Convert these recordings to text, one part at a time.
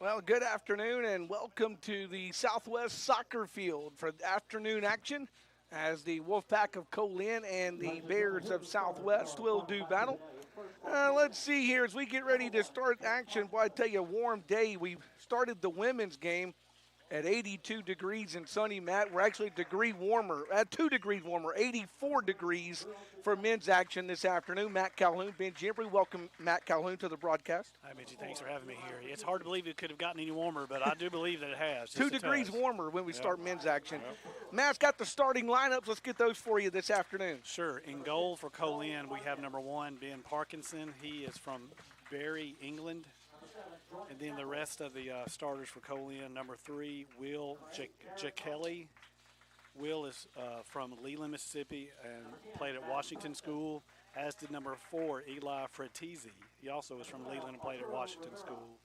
Well, good afternoon and welcome to the Southwest Soccer Field for afternoon action as the Wolfpack of Co-Lin and the Bears of Southwest will do battle. Let's see here as we get ready to start action. Boy, I tell you, a warm day. We started the women's game at 82 degrees and sunny, Matt. We're actually a degree warmer, 2 degrees warmer, 84 degrees for men's action this afternoon. Matt Calhoun, Ben Jimbry, welcome Matt Calhoun to the broadcast. Hi, Mitchie. Thanks for having me here. It's hard to believe it could have gotten any warmer, but I do believe that it has. 2 degrees has. warmer when we start men's action. Matt's got the starting lineups. Let's get those for you this afternoon. Sure. In goal for Co-Lin, we have number 1, Ben Parkinson. He is from Bury, England. And then the rest of the starters for Co-Lin, number 3, Will Jackelly. Will is from Leland, Mississippi, and played at Washington School, as did number 4, Eli Fratesi. He also is from Leland and played at Washington School.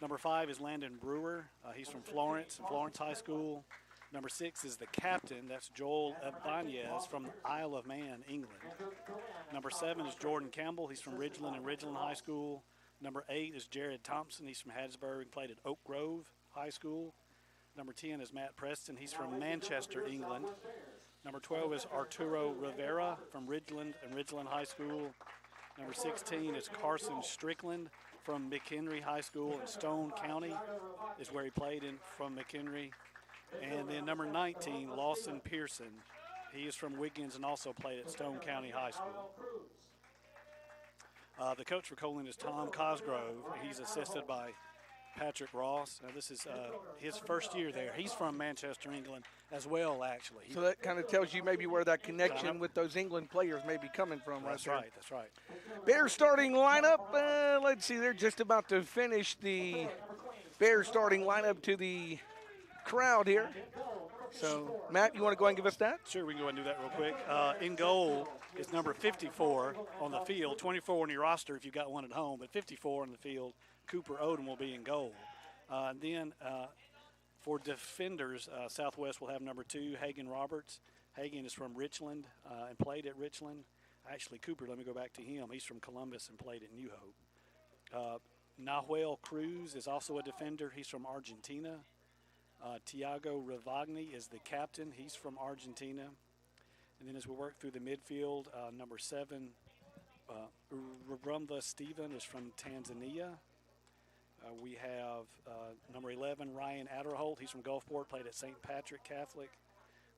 Number 5 is Landon Brewer. He's from Florence High School. Number 6 is the captain. That's Joel Ibanez from Isle of Man, England. Number 7 is Jordan Campbell. He's from Ridgeland and Ridgeland High School. Number 8 is Jared Thompson. He's from Hattiesburg and played at Oak Grove High School. Number 10 is Matt Preston. He's from Manchester, England. Number 12 is Arturo Rivera from Ridgeland and Ridgeland High School. Number 16 is Carson Strickland from McHenry High School in Stone County is where he played in from McHenry. And then number 19, Lawson Pearson. He is from Wiggins and also played at Stone County High School. The coach for Co-Lin is Tom Cosgrove. He's assisted by Patrick Ross. Now, this is his first year there. He's from Manchester, England as well, actually. So that kind of tells you maybe where that connection with those England players may be coming from. That's right. That's right. Bears starting lineup. Let's see. They're just about to finish the Bears starting lineup to the crowd here. So, Matt, you want to go ahead and give us that? Sure, we can go ahead and do that real quick. In goal is number 54 on the field, 24 on your roster if you've got one at home, but 54 on the field. Cooper Odom will be in goal. Then for defenders, Southwest will have number 2, Hagan Roberts. Hagan is from Richland and played at Richland. Actually, Cooper, let me go back to him. He's from Columbus and played at New Hope. Nahuel Cruz is also a defender. He's from Argentina. Tiago Ravagni is the captain. He's from Argentina. And then as we work through the midfield, number 7, Rumva Stephen is from Tanzania. We have number 11, Ryan Adderholt. He's from Gulfport, played at St. Patrick Catholic.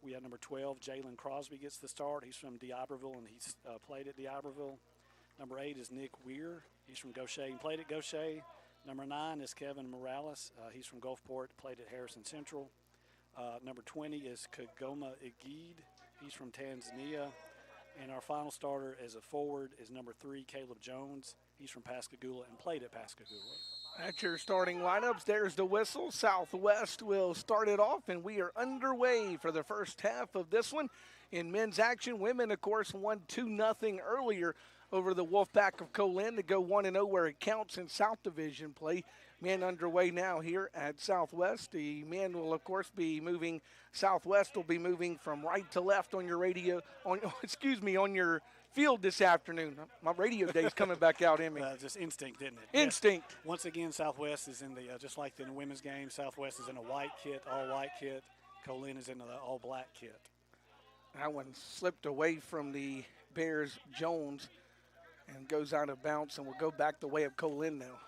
We have number 12, Jalen Crosby gets the start. He's from D'Iberville, and he's played at D'Iberville. Number 8 is Nick Weir. He's from Gaucher and played at Gaucher. Number 9 is Kevin Morales. He's from Gulfport, played at Harrison Central. Number 20 is Kagoma Igid. He's from Tanzania. And our final starter as a forward is number 3, Caleb Jones. He's from Pascagoula and played at Pascagoula. That's your starting lineups. There's the whistle. Southwest will start it off, and we are underway for the first half of this one. In men's action, women, of course, won 2-0 earlier over the Wolfpack of Co-Lin to go 1-0 where it counts in South Division play. Men underway now here at Southwest. The men will, of course, be moving. Southwest will be moving from right to left on your radio, on your field this afternoon. My radio day is coming back out in me. Just instinct, didn't it? Instinct. Yes. Once again, Southwest is in the, just like in the women's game, Southwest is in a white kit, all white kit. Co-Lin is in the all black kit. That one slipped away from the Bears' Jones and goes out of bounds, and will go back the way of Co-Lin now.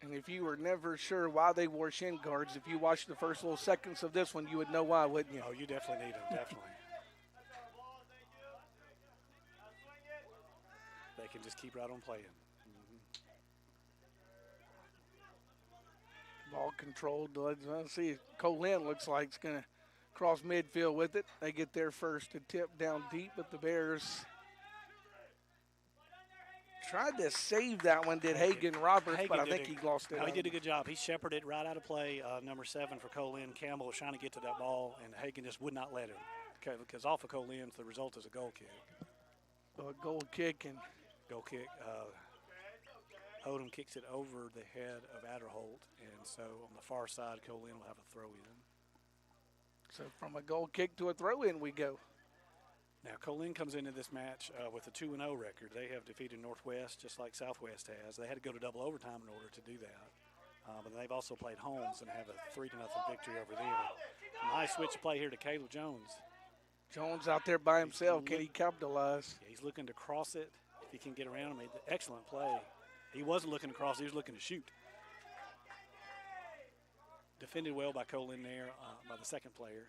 And if you were never sure why they wore shin guards, if you watched the first little seconds of this one, you would know why, wouldn't you? Oh, you definitely need them, definitely. They can just keep right on playing. Ball controlled. Let's see. Co-Lin looks like it's going to cross midfield with it. They get there first to tip down deep, but the Bears tried to save that one, did Hagan Roberts, but I think he lost it. No, he did a good job. He shepherded right out of play. Number 7 for Co-Lin, Campbell, was trying to get to that ball, and Hagan just would not let him. Okay, because off of Co-Lin, the result is a goal kick. A goal kick. Odom kicks it over the head of Adderholt, and so on the far side, Co-Lin will have a throw-in. So from a goal kick to a throw-in we go. Now, Co-Lin comes into this match with a 2-0 record. They have defeated Northwest just like Southwest has. They had to go to double overtime in order to do that. But they've also played Holmes and have a 3-0 victory over them. Nice switch of play here to Caleb Jones. Jones out there by himself. Can he capitalize? Yeah, he's looking to cross it. If he can get around him, made an excellent play. He wasn't looking to cross. He was looking to shoot. Defended well by Co-Lin there, by the second player.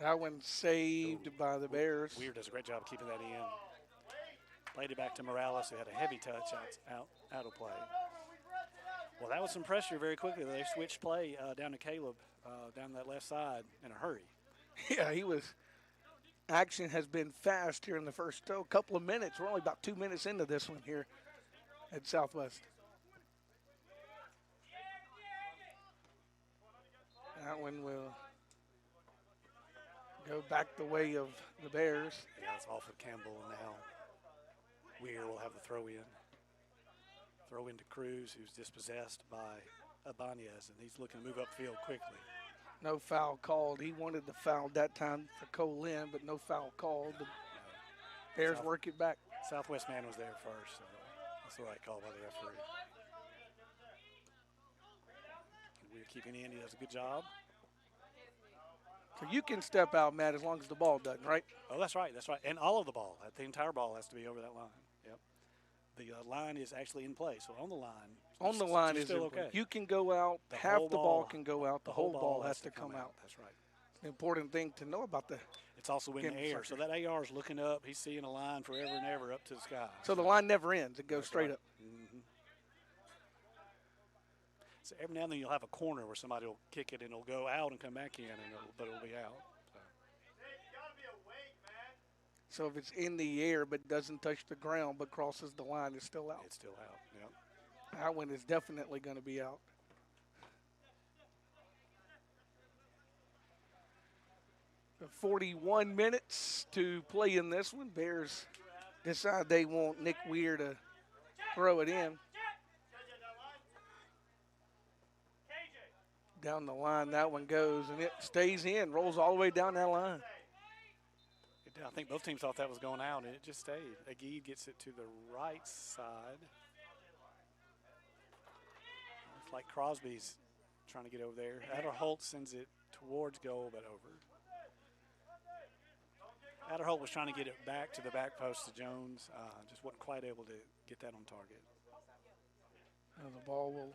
That one saved by the Bears. Weir does a great job of keeping that in. Played it back to Morales, who had a heavy touch out of play. Well, that was some pressure very quickly. They switched play down to Caleb down that left side in a hurry. Yeah, he was. Action has been fast here in the first couple of minutes. We're only about 2 minutes into this one here at Southwest. That one will go back the way of the Bears. Yeah, it's off of Campbell now. Weir will have the throw in. Throw into Cruz, who's dispossessed by Ibanez, and he's looking to move upfield quickly. No foul called. He wanted the foul that time for Co-Lin, but no foul called. The Bears work it back. Southwest man was there first, so that's the right call by the referee. We're keeping in. He does a good job. So you can step out, Matt, as long as the ball doesn't, right? Oh, that's right. That's right. And all of the ball. The entire ball has to be over that line. Yep. The line is actually in play, so on the line. On the line is still okay. You can go out. Half the ball can go out. The whole ball has to come out. That's right. It's an important thing to know about the. It's also in the air. So that AR is looking up. He's seeing a line forever and ever up to the sky. So the line never ends. It goes straight up. Mm-hmm. So every now and then you'll have a corner where somebody will kick it and it'll go out and come back in, but it'll be out. So if it's in the air but doesn't touch the ground but crosses the line, it's still out. It's still out, yep. That one is definitely going to be out. The 41 minutes to play in this one. Bears decide they want Nick Weir to throw it in. Down the line, that one goes, and it stays in, rolls all the way down that line. I think both teams thought that was going out, and it just stayed. Aguirre gets it to the right side. Looks like Crosby's trying to get over there. Adderholt sends it towards goal, but over. Adderholt was trying to get it back to the back post to Jones. Just wasn't quite able to get that on target. And the ball will.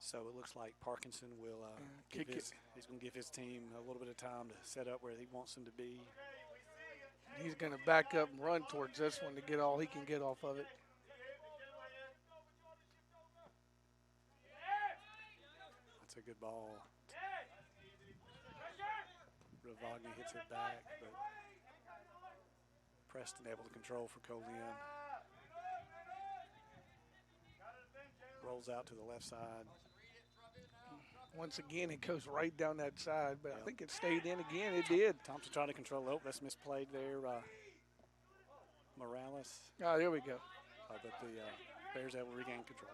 So it looks like Parkinson will he's going to give his team a little bit of time to set up where he wants them to be. He's going to back up and run towards this one to get all he can get off of it. That's a good ball. Ravagna hits it back, but Preston able to control for Co-Lin. Rolls out to the left side. Once again, it goes right down that side, but I think it stayed in again. It did. Thompson tried to control it. Oh, that's misplayed there. Morales. Oh, there we go. But the Bears able to regain control.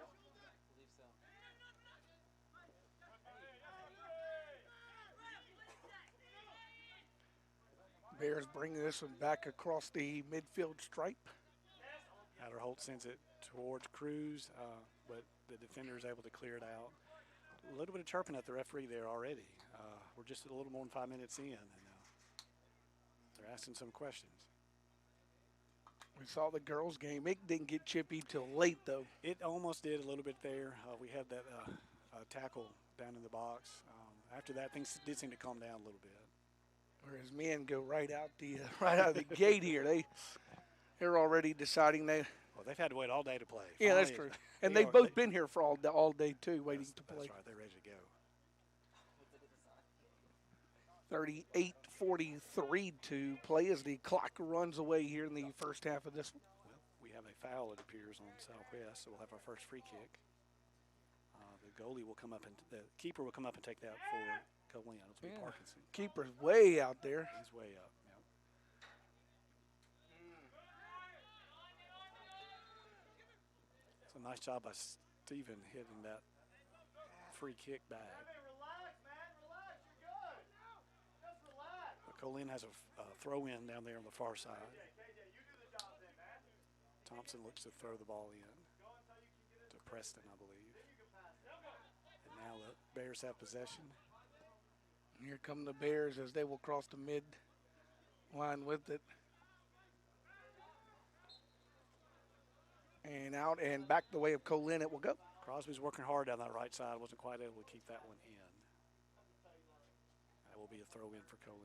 Bears bring this one back across the midfield stripe. Adderholt sends it towards Cruz, but the defender is able to clear it out. A little bit of chirping at the referee there already. We're just a little more than 5 minutes in, and they're asking some questions. We saw the girls' game. It didn't get chippy till late, though. It almost did a little bit there. We had that tackle down in the box. After that, things did seem to calm down a little bit. Whereas men go right out of the gate here. They're already deciding they. Well, they've had to wait all day to play. Yeah, Finally, that's true. And they've both been here for all day too, waiting to play. That's right. They're ready to go. 38:43 to play as the clock runs away here in the first half of this one. Well, we have a foul, it appears, on Southwest, so we'll have our first free kick. The goalie will come up and the keeper will come up and take that for Co-Lin. It'll be Parkinson. Keeper's way out there. He's way up. Yeah. It's a nice job by Steven hitting that free kick back. Co-Lin has a throw-in down there on the far side. Thompson looks to throw the ball in to Preston, I believe. And now the Bears have possession. Here come the Bears as they will cross the mid line with it. And out and back the way of Co-Lin it will go. Crosby's working hard down that right side. Wasn't quite able to keep that one in. That will be a throw in for Co-Lin.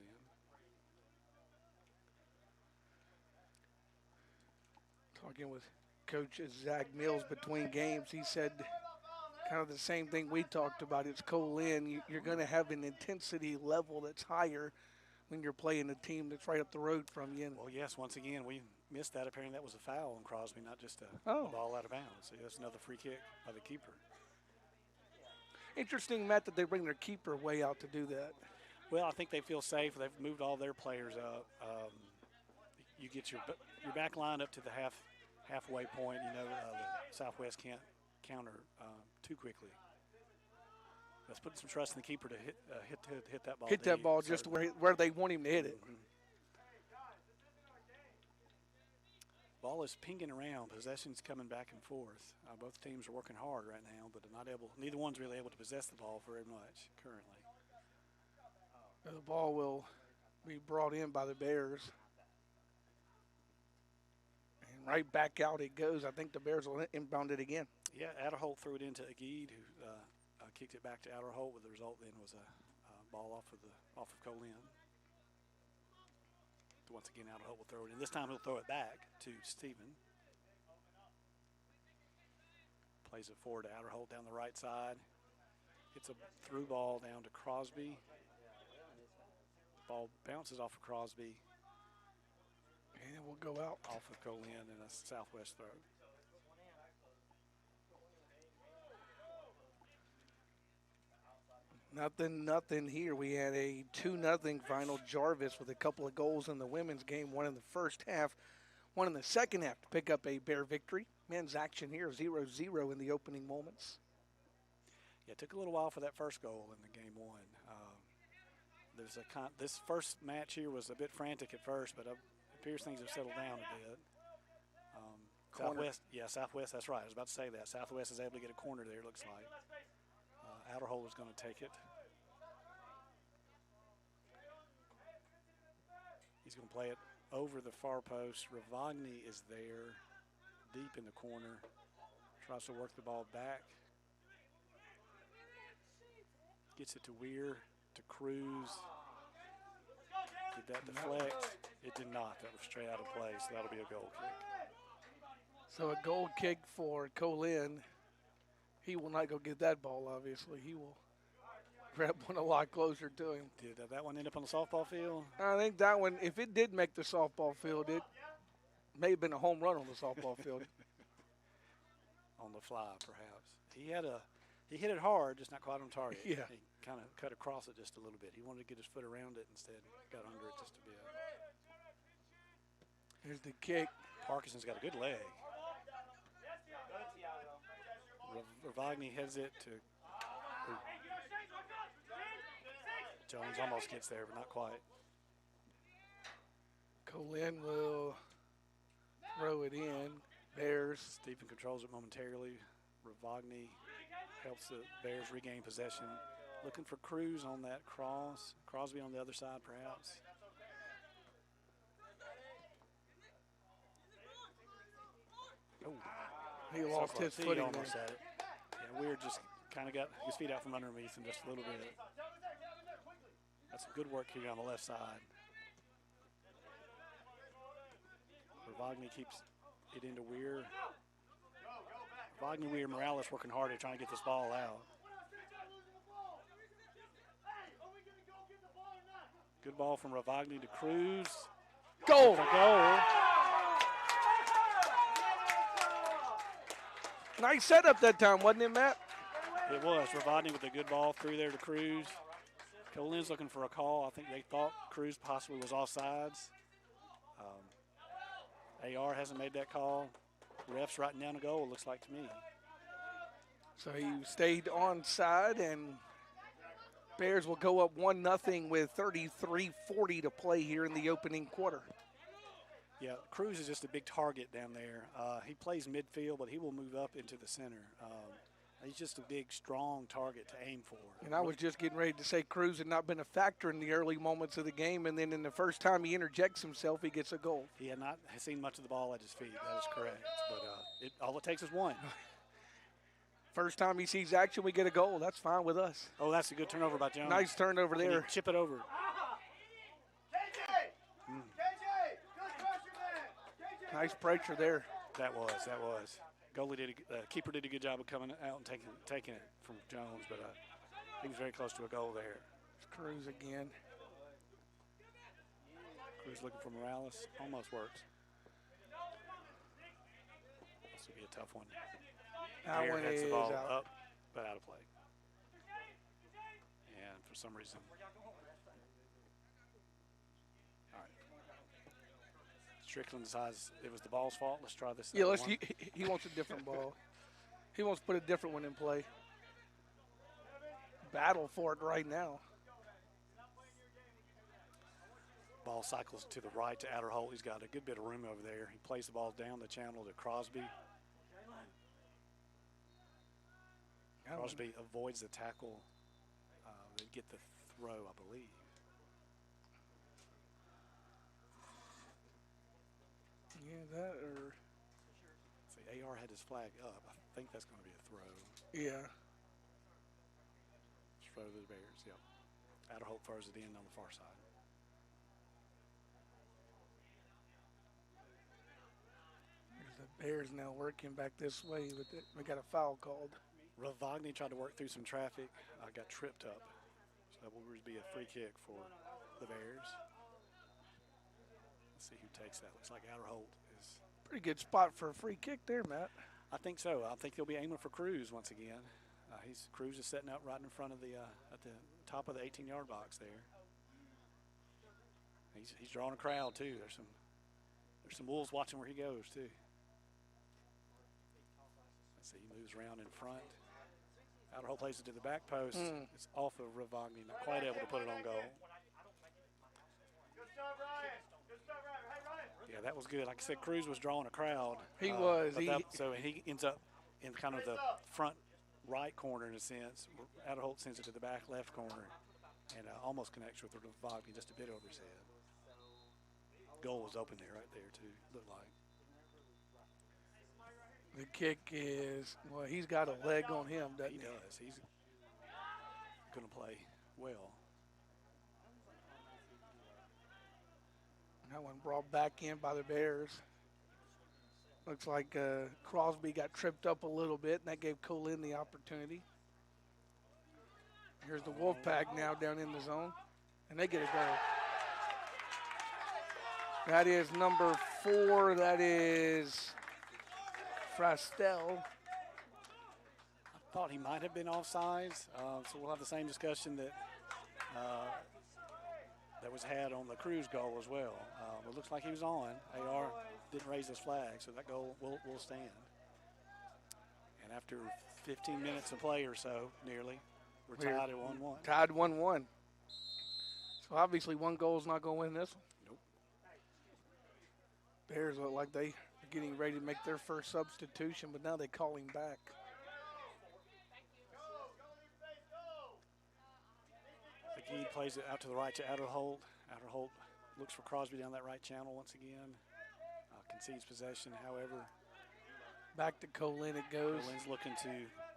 Talking with Coach Zach Mills between games, he said kind of the same thing we talked about. It's Co-Lin. You're going to have an intensity level that's higher when you're playing a team that's right up the road from you. Well, yes, once again, we missed that. Apparently that was a foul on Crosby, not just a ball out of bounds. So that's another free kick by the keeper. Interesting, Matt, that they bring their keeper way out to do that. Well, I think they feel safe. They've moved all their players up. You get your back line up to the halfway point. You know, the Southwest can't counter too quickly. Let's put some trust in the keeper to hit that ball. Hit that ball just where they want him to hit it. Mm-hmm. Ball is pinging around. Possession's coming back and forth. Both teams are working hard right now, but they're not able. Neither one's really able to possess the ball very much currently. The ball will be brought in by the Bears. And right back out it goes. I think the Bears will inbound it again. Yeah, Adderholt threw it into Agid, who kicked it back to Adderholt. With the result then was a ball off of Co-Lin. Once again, Adderholt will throw it in. This time he'll throw it back to Stephen. Plays it forward to Adderholt down the right side. Gets a through ball down to Crosby. Ball bounces off of Crosby. And it will go out. Off of Co-Lin and a Southwest throw. Nothing here. We had a 2-0 final. Jarvis with a couple of goals in the women's game, one in the first half, one in the second half to pick up a Bear victory. Men's action here 0-0 in the opening moments. Yeah, it took a little while for that first goal in the game one. This first match here was a bit frantic at first, but it appears things have settled down a bit. Southwest, that's right. I was about to say that. Southwest is able to get a corner there, it looks like. Adderholt is going to take it. He's going to play it over the far post. Ravagni is there, deep in the corner. Tries to work the ball back. Gets it to Weir, to Cruz. Did that deflect? It did not. That was straight out of play, so that'll be a goal kick. So a goal kick for Co-Lin. He will not go get that ball, obviously. He will grab one a lot closer to him. Did that one end up on the softball field? I think that one, if it did make the softball field, it may have been a home run on the softball field. On the fly, perhaps. He hit it hard, just not quite on target. Yeah. He kind of cut across it just a little bit. He wanted to get his foot around it, instead got under it just a bit. Here's the kick. Parkinson's got a good leg. Ravagni heads it to Jones. Almost gets there, but not quite. Co-Lin will throw it in. Bears. Stephen controls it momentarily. Ravagni helps the Bears regain possession. Looking for Cruz on that cross. Crosby on the other side, perhaps. Oh. He lost his footing. Almost at it. Yeah, Weir just kind of got his feet out from underneath him just a little bit. That's some good work here on the left side. Ravagni keeps it into Weir. Ravagni, Weir, Morales working hard at trying to get this ball out. Good ball from Ravagni to Cruz. Goal! Goal. Nice setup that time, wasn't it, Matt? It was. Ravagni with a good ball through there to Cruz. Co-Lin's looking for a call. I think they thought Cruz possibly was offsides. AR hasn't made that call. Ref's writing down a goal, it looks like to me. So he stayed onside, and Bears will go up 1-0 with 33:40 to play here in the opening quarter. Yeah, Cruz is just a big target down there. He plays midfield, but he will move up into the center. He's just a big, strong target to aim for. And I was just getting ready to say Cruz had not been a factor in the early moments of the game, and then in the first time he interjects himself, he gets a goal. He had not seen much of the ball at his feet. That is correct. But all it takes is one. First time he sees action, we get a goal. That's fine with us. Oh, that's a good turnover by Jones. Nice turnover there. Chip it over. Nice pressure there. That was. Goalie keeper did a good job of coming out and taking it from Jones, but he was very close to a goal there. It's Cruz again. Cruz looking for Morales. Almost works. This will be a tough one. That one is the ball out. Up, but out of play. And for some reason. All right. Strickland decides it was the ball's fault. Let's try this. Yeah, he wants a different ball. He wants to put a different one in play. Battle for it right now. Ball cycles to the right to outer hole. He's got a good bit of room over there. He plays the ball down the channel to Crosby. Crosby avoids the tackle. They get the throw, I believe. Yeah, that or. See, AR had his flag up. I think that's going to be a throw. Yeah. Throw to the Bears, yep. Outer Hope throws it in on the far side. There's the Bears now working back this way, but we got a foul called. Ravagni tried to work through some traffic. Got tripped up. So that will be a free kick for the Bears. Let's see who takes that. Looks like Outer Holt is. Pretty good spot for a free kick there, Matt. I think so. I think he'll be aiming for Cruz once again. Cruz is setting up right in front of at the top of the 18-yard box there. He's drawing a crowd too. There's some wolves watching where he goes too. Let's see, he moves around in front. Outer Hope plays it to the back post. It's off of Ravagni, not quite able to put it on goal. Yeah, that was good. Like I said, Cruz was drawing a crowd. He was. So he ends up in kind of the front right corner in a sense. Outer Holt sends it to the back left corner and almost connects with Ravagni just a bit over his head. Goal was open there, right there too, looked like. The kick is, well, he's got a leg on him, doesn't he? He does. He's going to play well. That one brought back in by the Bears. Looks like Crosby got tripped up a little bit, and that gave Co-Lin the opportunity. Here's the Wolfpack now down in the zone, and they get a goal. That is number 4. That is Frastel. I thought he might have been offsides, so we'll have the same discussion that was had on the Cruz goal as well. It looks like he was on. AR didn't raise his flag, so that goal will stand. And after 15 minutes of play or so, nearly, we're tied at 1-1. Tied 1-1. So obviously one goal is not going to win this one. Nope. Bears look like they are getting ready to make their first substitution, but now they call him back. McGee plays it out to the right to Outer Holt. Outer Holt looks for Crosby down that right channel once again. Concedes possession, however. Back to Co-Lin it goes. Co-Lin's looking to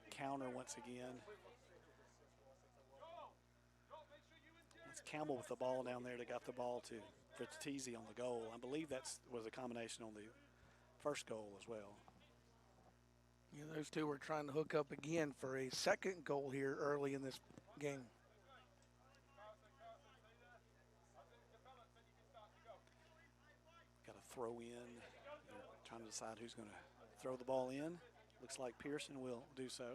counter once again. It's Campbell with the ball down there. They got the ball to Fritzese on the goal. I believe that was a combination on the first goal as well. Yeah, those two were trying to hook up again for a second goal here early in this game. Got a throw in. They're trying to decide who's going to throw the ball in. Looks like Pearson will do so.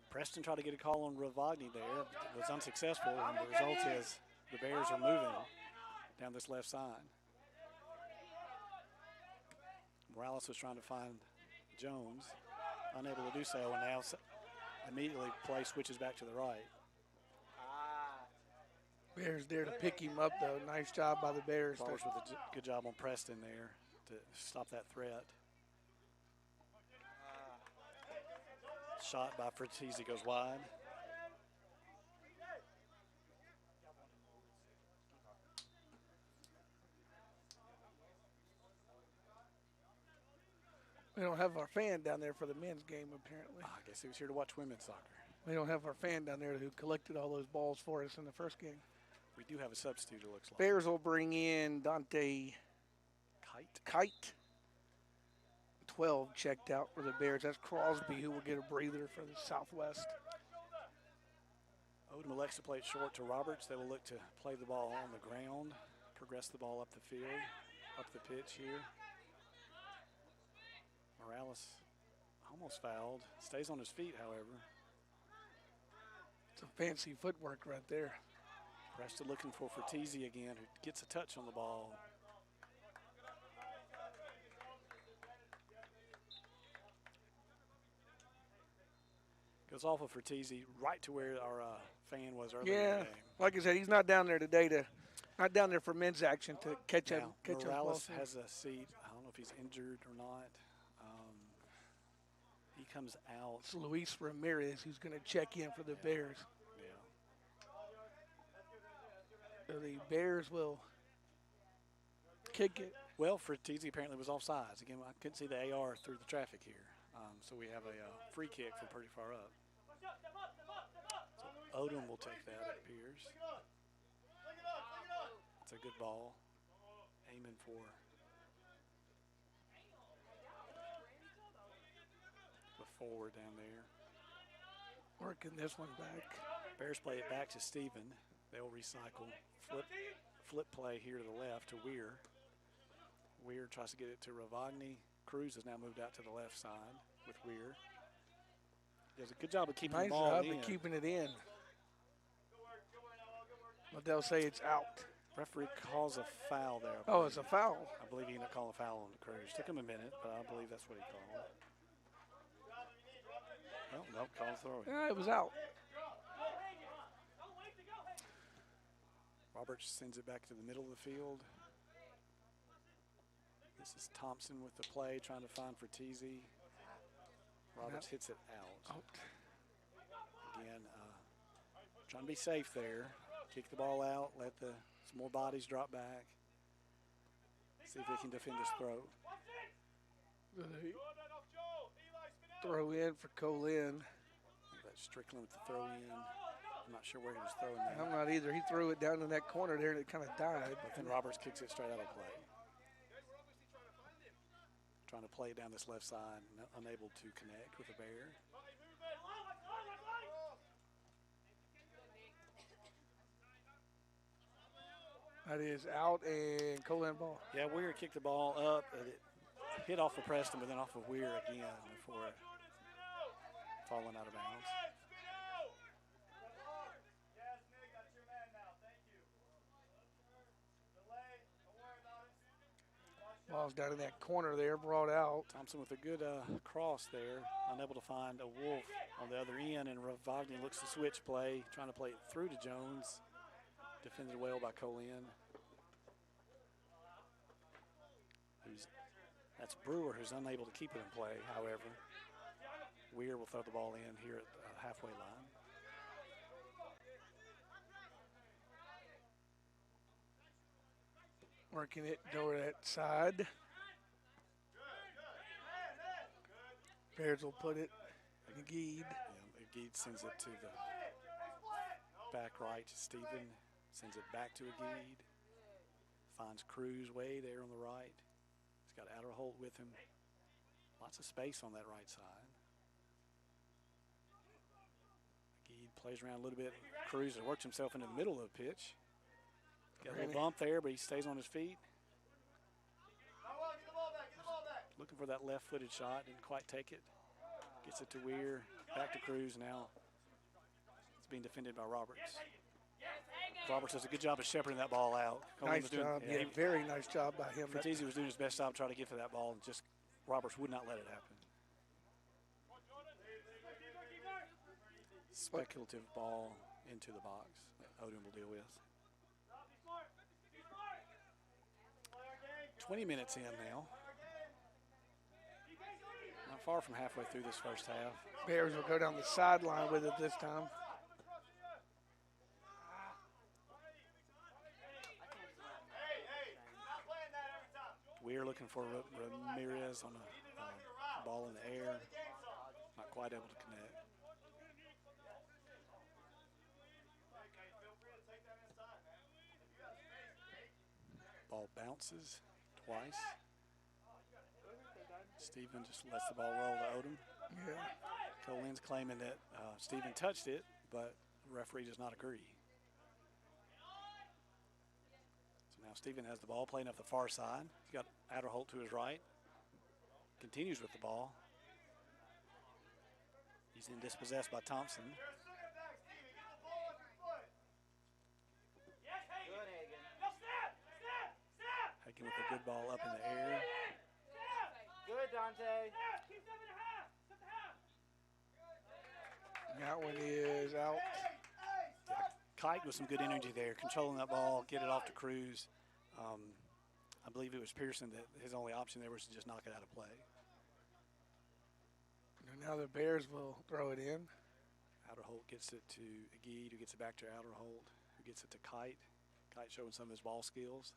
Preston tried to get a call on Ravagni there. It was unsuccessful, and the result is the Bears are moving down this left side. Morales was trying to find Jones, unable to do so, and now immediately play switches back to the right. Bears there to pick him up, though. Nice job by the Bears. Ballers with a good job on Preston there to stop that threat. Shot by Fertizzi goes wide. We don't have our fan down there for the men's game, apparently. I guess he was here to watch women's soccer. We don't have our fan down there who collected all those balls for us in the first game. We do have a substitute, it looks like. Bears will bring in Dante Kite. 12 checked out for the Bears. That's Crosby, who will get a breather for the Southwest. Odom elects to play it short to Roberts. They will look to play the ball on the ground, progress the ball up the field, up the pitch here. Morales almost fouled. Stays on his feet, however. Some fancy footwork right there. Preston looking for Fertizzi again, who gets a touch on the ball. Goes off of Fertizzi right to where our fan was earlier in the game. Like I said, he's not down there today not down there for men's action to catch up. Morales has a seat. I don't know if he's injured or not. He comes out. It's Luis Ramirez who's going to check in for the Bears. So the Bears will kick it. Well, Fertizzi apparently was offsides. Again, I couldn't see the AR through the traffic here. So we have a free kick from pretty far up. So Odom will take that, it appears. It's a good ball. Aiming for the forward down there. Working this one back. Bears play it back to Steven. They'll recycle. Flip play here to the left to Weir. Weir tries to get it to Ravagni. Cruz has now moved out to the left side with Weir. Does a good job of keeping the ball in. Nice job of keeping it in. But they'll say it's out. Referee calls a foul there. Oh, it's a foul. I believe he ended up calling a foul on the Cruz. Took him a minute, but I believe that's what he called. Oh, no, call a throw. Yeah, it was out. Roberts sends it back to the middle of the field. This is Thompson with the play, trying to find Fertizzi. Roberts hits it out. Again, trying to be safe there. Kick the ball out, let some more bodies drop back. See if they can defend this throw. Throw in for Co-Lin. That's Strickland with the throw in. I'm not sure where he was throwing that. I'm not either. He threw it down in that corner there and it kind of died. But then Roberts kicks it straight out of play. Trying to play it down this left side, unable to connect with the Bear. That is out and Co-Lin ball. Yeah, Weir kicked the ball up. It hit off of Preston, but then off of Weir again before falling out of bounds. Ball's down in that corner there, brought out. Thompson with a good cross there, unable to find a Wolf on the other end, and Ravagni looks to switch play, trying to play it through to Jones. Defended well by Co-Lin. That's Brewer, who's unable to keep it in play, however. Weir will throw the ball in here at the halfway line. Working it over that side. Bears will put it. Agid. Yeah, Agid sends it to the back right to Steven. Sends it back to Agid. Finds Cruz way there on the right. He's got Adderholt with him. Lots of space on that right side. Agid plays around a little bit. Cruz has worked himself into the middle of the pitch. Got a little bump there, but he stays on his feet. Looking for that left-footed shot, didn't quite take it. Gets it to Weir, back to Cruz now. It's being defended by Roberts. Roberts does a good job of shepherding that ball out. Nice job, very nice job by him. Fertizzi was doing his best job trying to get to that ball and just Roberts would not let it happen. Speculative ball into the box that Odom will deal with. 20 minutes in now. Not far from halfway through this first half. Bears will go down the sideline with it this time. We're looking for Ramirez on a ball in the air. Not quite able to connect. Ball bounces twice. Stephen just lets the ball roll to Odom. Yeah. Co-Lin's claiming that Stephen touched it, but the referee does not agree. So now Stephen has the ball playing up the far side. He's got Adderholt to his right. Continues with the ball. He's then dispossessed by Thompson. Hagen with a good ball up in the air. Good, Dante. That one is out. Yeah, Kite with some good energy there, controlling that ball, get it off to Cruz. I believe it was Pearson that his only option there was to just knock it out of play. And now the Bears will throw it in. Adderholt gets it to Agid, who gets it back to Adderholt, who gets it to Kite. Kite showing some of his ball skills.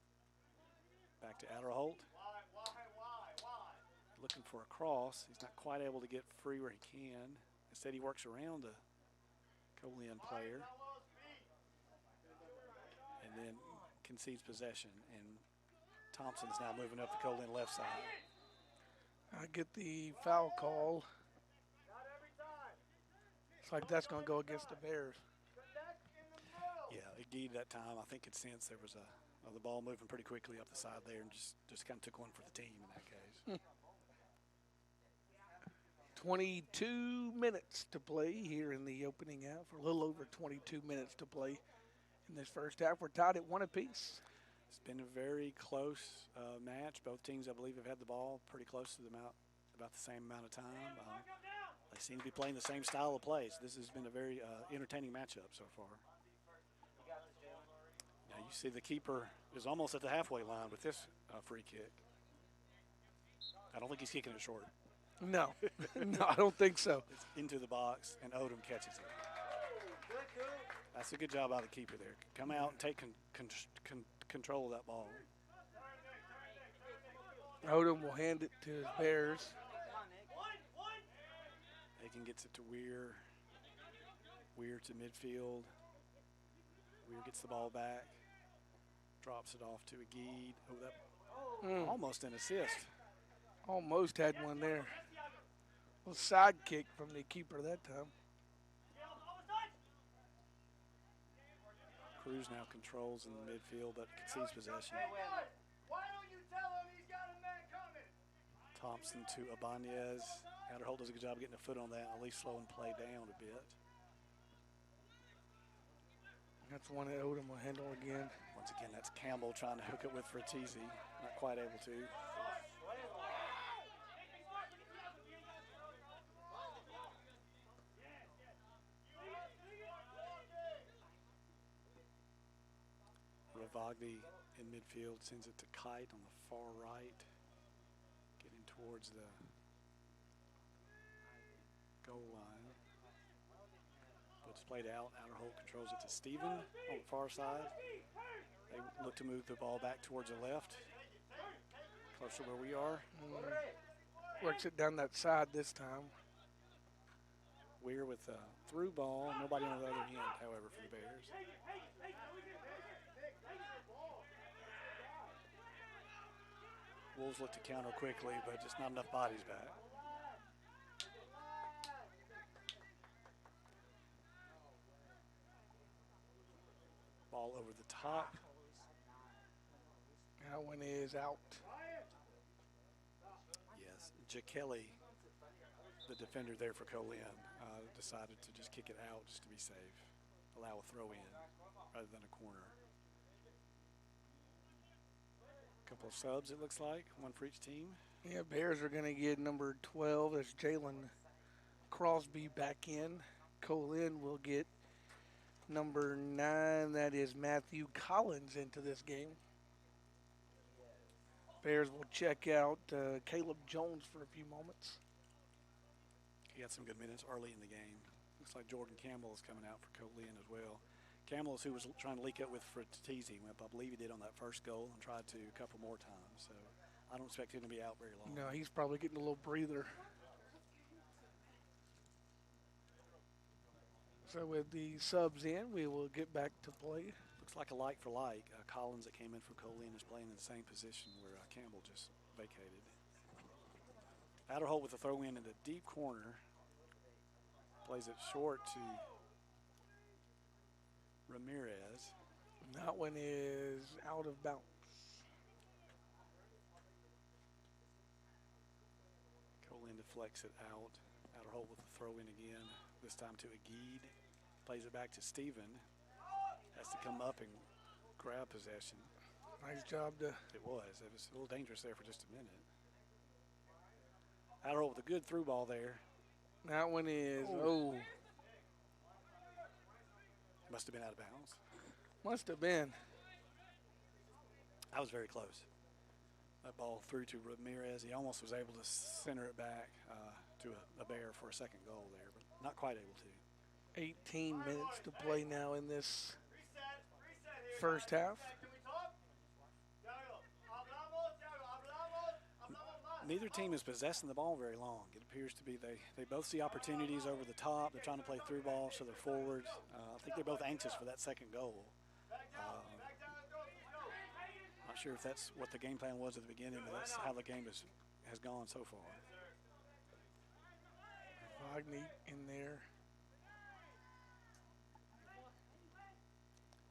Back to Adderholt. Looking for a cross. He's not quite able to get free where he can. Instead, he works around the Co-Lin player and then concedes possession. And Thompson's now moving up the Co-Lin left side. I get the foul call. Looks like that's going to go against the Bears. Yeah, Agid that time, I think, could sense there was the ball moving pretty quickly up the side there and just kind of took one for the team in that case. 22 minutes to play here in the opening half, or a little over 22 minutes to play in this first half. We're tied at 1 apiece. It's been a very close match. Both teams, I believe, have had the ball pretty close to them about the same amount of time. They seem to be playing the same style of play. So this has been a very entertaining matchup so far. Now you see the keeper is almost at the halfway line with this free kick. I don't think he's kicking it short. No, no, I don't think so. It's into the box, and Odom catches it. That's a good job by the keeper there. Come out and take control of that ball. Odom will hand it to his Bears. Hagen gets it to Weir. Weir to midfield. Weir gets the ball back. Drops it off to Agid. Oh, that almost an assist. Almost had one there. A little side kick from the keeper that time. Cruz now controls in the midfield, but concedes possession. Why don't you tell him he's got a man coming? Thompson to Ibanez. Adderholt does a good job of getting a foot on that, at least slowing play down a bit. That's one that Odom will handle again. Once again, that's Campbell trying to hook it with Fratesi. Not quite able to. Ravagdi in midfield sends it to Kite on the far right, getting towards the goal line. But it's played out. Adderholt controls it to Stephen on the far side. They look to move the ball back towards the left, close to where we are. Works it down that side this time. Weir with a through ball. Nobody on the other end, however, for the Bears. Wolves look to counter quickly, but just not enough bodies back. Ball over the top. That one is out. Yes, Kelly, the defender there for Co-Lin, decided to just kick it out just to be safe. Allow a throw in rather than a corner. Couple of subs, it looks like, one for each team. Yeah, Bears are going to get number 12. That's Jalen Crosby back in. Co-Lin will get number 9. That is Matthew Collins into this game. Bears will check out Caleb Jones for a few moments. He had some good minutes early in the game. Looks like Jordan Campbell is coming out for Co-Lin as well. Campbell is who was trying to leak up with Fratese. I believe he did on that first goal and tried to a couple more times. So I don't expect him to be out very long. No, he's probably getting a little breather. So with the subs in, we will get back to play. Looks like a like for like. Collins that came in from Co-Lin is playing in the same position where Campbell just vacated. Batterholt with a throw in the deep corner. Plays it short to Ramirez. That one is out of bounds. Co-Lin deflects it out. Batterholt with a throw in again. This time to Agid. Plays it back to Steven. Has to come up and grab possession. Nice job to. It was a little dangerous there for just a minute. Batterholt with a good through ball there. That one is, Must have been out of bounds. Must have been. That was very close. That ball through to Ramirez. He almost was able to center it back to a Bear for a second goal there, but not quite able to. 18 minutes to play now in this first half. Neither team is possessing the ball very long. It appears to be they both see opportunities over the top. They're trying to play through ball, so they're forwards. I think they're both anxious for that second goal. Not sure if that's what the game plan was at the beginning, but that's how the game has gone so far. Wagner in there.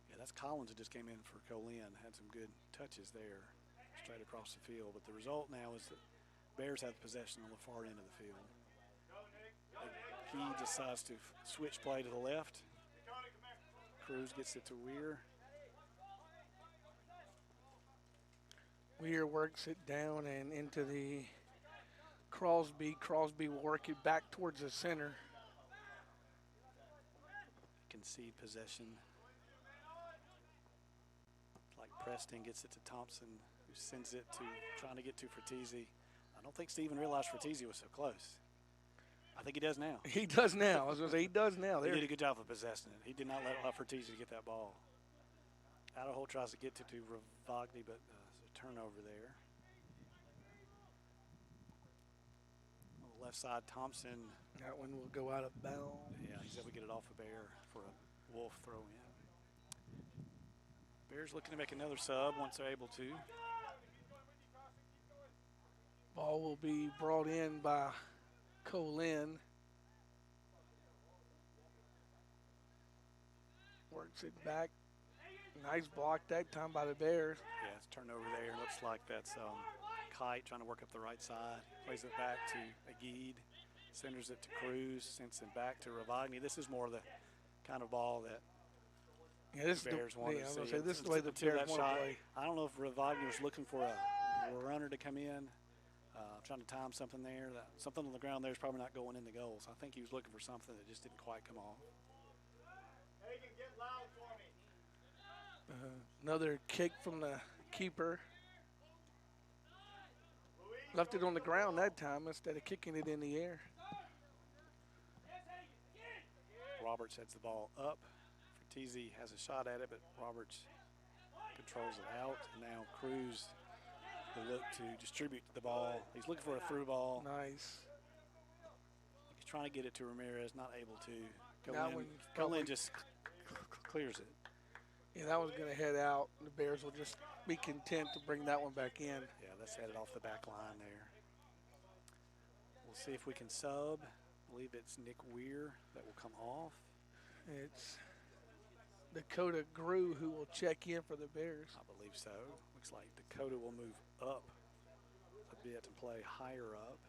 Yeah, that's Collins that just came in for Co-Lin. Had some good touches there straight across the field. But the result now is that Bears have possession on the far end of the field. He decides to switch play to the left. Cruz gets it to Weir. Weir works it down and into the Crosby. Crosby will work it back towards the center. Concede possession. Like Preston gets it to Thompson, who sends it to trying to get to Fratese. I don't think Steven realized Fratese was so close. I think he does now. He does now. I was going to say he does now. He did a good job of possessing it. He did not allow Fratese to get that ball. Batterholt tries to get to Ravagni, but there's a turnover there. On the left side, Thompson. That one will go out of bounds. Yeah, he's able to get it off a Bear for a Wolf throw in. Bears looking to make another sub once they're able to. Ball will be brought in by Co-Lin. Works it back. Nice block that time by the Bears. Yeah, it's turned over there. Looks like that's Kite trying to work up the right side. Plays it back to Agid. Centers it to Cruz. Sends it back to Ravagni. This is more of the kind of ball that Bears want to see. This is the way the Bears want to play. I don't know if Ravagni was looking for a runner to come in. Trying to time something there. Something on the ground there is probably not going in the goals. I think he was looking for something that just didn't quite come off. Another kick from the keeper. Left it on the ground that time instead of kicking it in the air. Roberts heads the ball up. Fratese has a shot at it, but Roberts controls it out. And now Cruz will look to distribute the ball. He's looking for a through ball. Nice. He's trying to get it to Ramirez, not able to. Co-Lin just clears it. Yeah, that one's going to head out. The Bears will just be content to bring that one back in. Yeah, that's headed off the back line there. We'll see if we can sub. I believe it's Nick Weir that will come off. It's Dakota Grew who will check in for the Bears. I believe so. Looks like Dakota will move up a bit and play higher up.